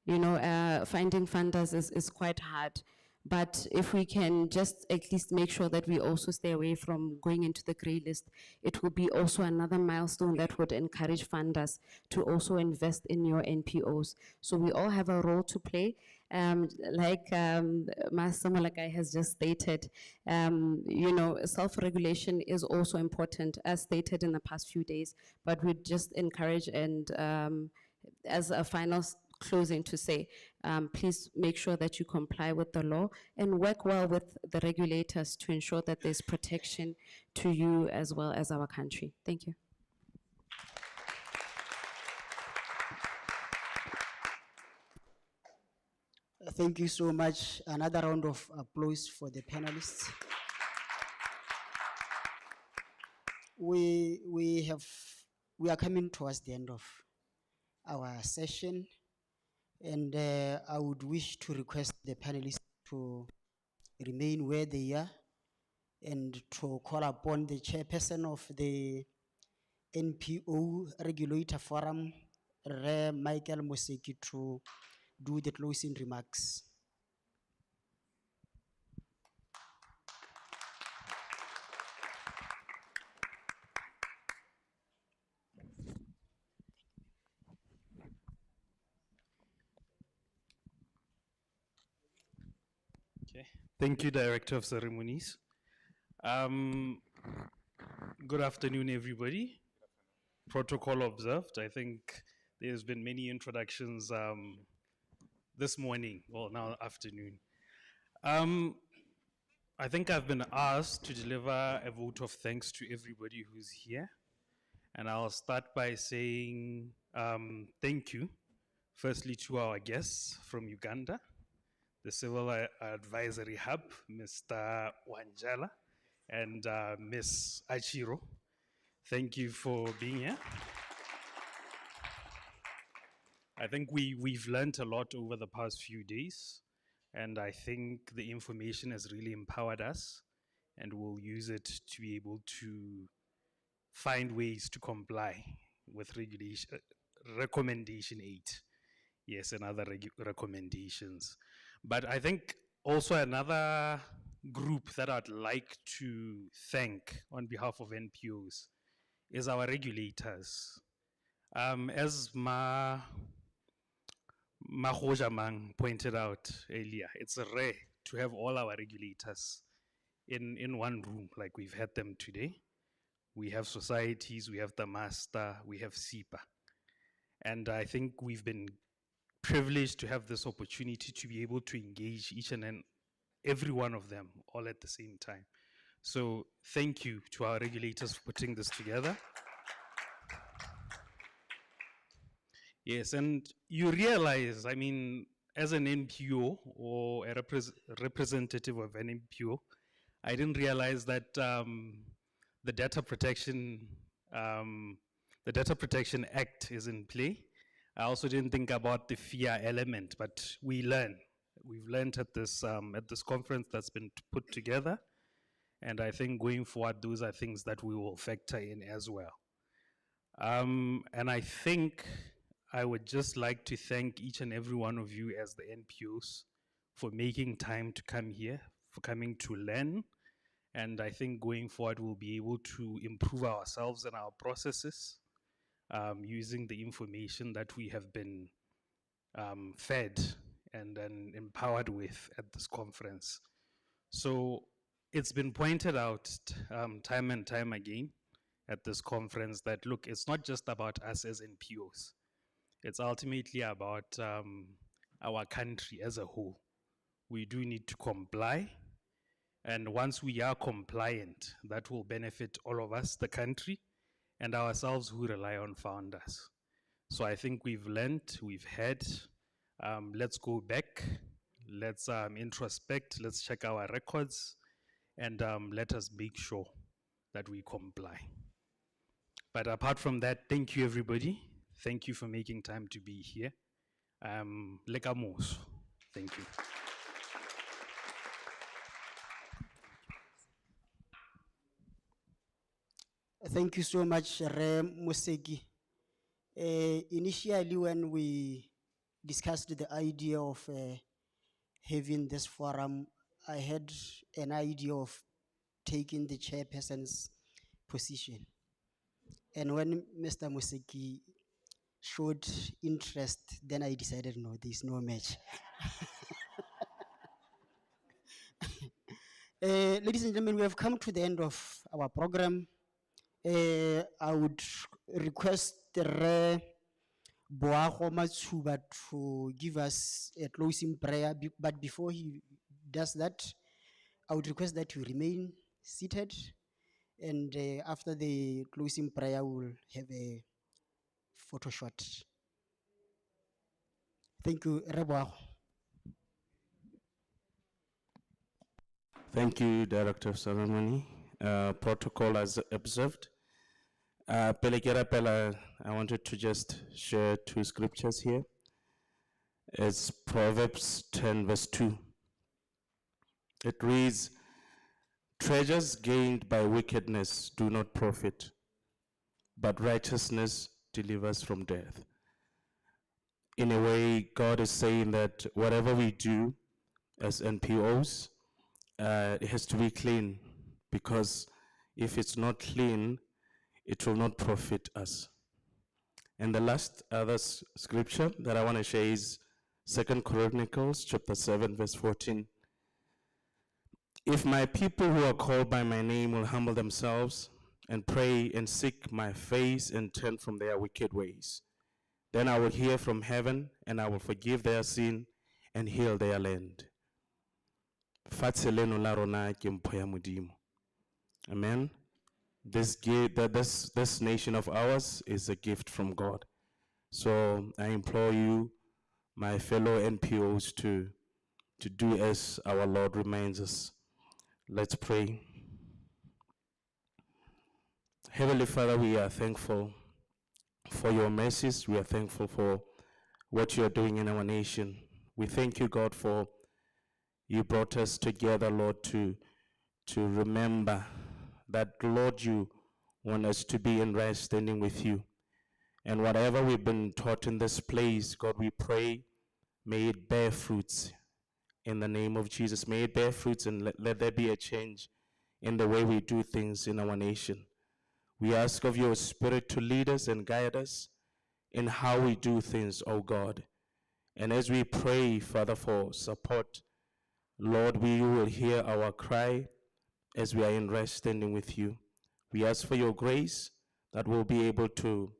You know, finding funders is quite hard. But if we can just at least make sure that we also stay away from going into the gray list, it will be also another milestone that would encourage funders to also invest in your NPOs. So we all have a role to play. Like Master Malakai has just stated, you know, self-regulation is also important, as stated in the past few days, but we just encourage and as a final closing to say, please make sure that you comply with the law and work well with the regulators to ensure that there's protection to you as well as our country. Thank you. Thank you so much. Another round of applause for the panelists. We are coming towards the end of our session. And I would wish to request the panelists to remain where they are and to call upon the chairperson of the NPO Regulator Forum, Re Michael Moseki, to do the closing remarks. Okay. Thank you, Director of Ceremonies. Good afternoon, everybody. Protocol observed. I think there's been many introductions this morning, well, now afternoon. I think I've been asked to deliver a vote of thanks to everybody who's here. And I'll start by saying thank you, firstly, to our guests from Uganda, the Civil Advisory Hub, Mr. Wanjala and Ms. Achiro. Thank you for being here. I think we've learned a lot over the past few days, and I think the information has really empowered us, and we'll use it to be able to find ways to comply with Recommendation 8 yes, and other recommendations. But I think also another group that I'd like to thank on behalf of NPOs is our regulators. As Mahojamang pointed out earlier, it's rare to have all our regulators in one room like we've had them today. We have societies, we have the master, we have SIPA. And I think we've been privileged to have this opportunity to be able to engage each and every one of them all at the same time. So thank you to our regulators for putting this together. Yes, and you realize, I mean, as an NPO or a representative of an NPO, I didn't realize that the Data Protection Act is in play. I also didn't think about the FIA element, but we learn. We've learned at this conference that's been put together, and I think going forward, those are things that we will factor in as well. And I think I would just like to thank each and every one of you as the NPOs for making time to come here, for coming to learn. And I think going forward, we'll be able to improve ourselves and our processes using the information that we have been fed and then empowered with at this conference. So it's been pointed out time and time again at this conference that, look, it's not just about us as NPOs. It's ultimately about our country as a whole. We do need to comply. And once we are compliant, that will benefit all of us, the country, and ourselves who rely on founders. So I think we've learned, we've had, let's go back, let's introspect, let's check our records, and let us make sure that we comply. But apart from that, thank you everybody. Thank you for making time to be here. Lekamos. Thank you. Thank you so much, Re Moseki. Initially, when we discussed the idea of having this forum, I had an idea of taking the chairperson's position. And when Mr. Moseki showed interest, then I decided, no, there's no match. Ladies and gentlemen, we have come to the end of our program. I would request the Boago Matsuba to give us a closing prayer, but before he does that, I would request that you remain seated, and after the closing prayer, we'll have a photo shot. Thank you, Reboago. Thank you, Director of Ceremony. Protocol as observed. Pela, I wanted to just share two scriptures here. It's Proverbs 10 verse 2. It reads, treasures gained by wickedness do not profit, but righteousness delivers from death. In a way, God is saying that whatever we do as NPOs, it has to be clean, because if it's not clean, it will not profit us. And the last other scripture that I want to share is 2 Chronicles chapter 7 verse 14. If my people who are called by my name will humble themselves and pray and seek my face and turn from their wicked ways, then I will hear from heaven and I will forgive their sin and heal their land. Amen. This nation of ours is a gift from God. So I implore you, my fellow NPOs, to do as our Lord reminds us. Let's pray. Heavenly Father, we are thankful for your mercies. We are thankful for what you are doing in our nation. We thank you, God, for you brought us together, Lord, to remember that, Lord, you want us to be in right standing with you. And whatever we've been taught in this place, God, we pray, may it bear fruits in the name of Jesus. May it bear fruits, and let there be a change in the way we do things in our nation. We ask of your Spirit to lead us and guide us in how we do things, oh God. And as we pray, Father, for support, Lord, we will hear our cry as we are in rest standing with you. We ask for your grace that we'll be able to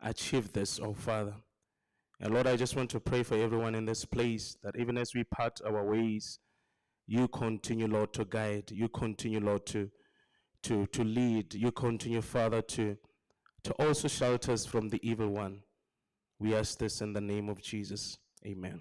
achieve this, oh Father. And Lord, I just want to pray for everyone in this place, that even as we part our ways, you continue, Lord, to guide. You continue, Lord, to lead. You continue, Father, to also shelter us from the evil one. We ask this in the name of Jesus. Amen.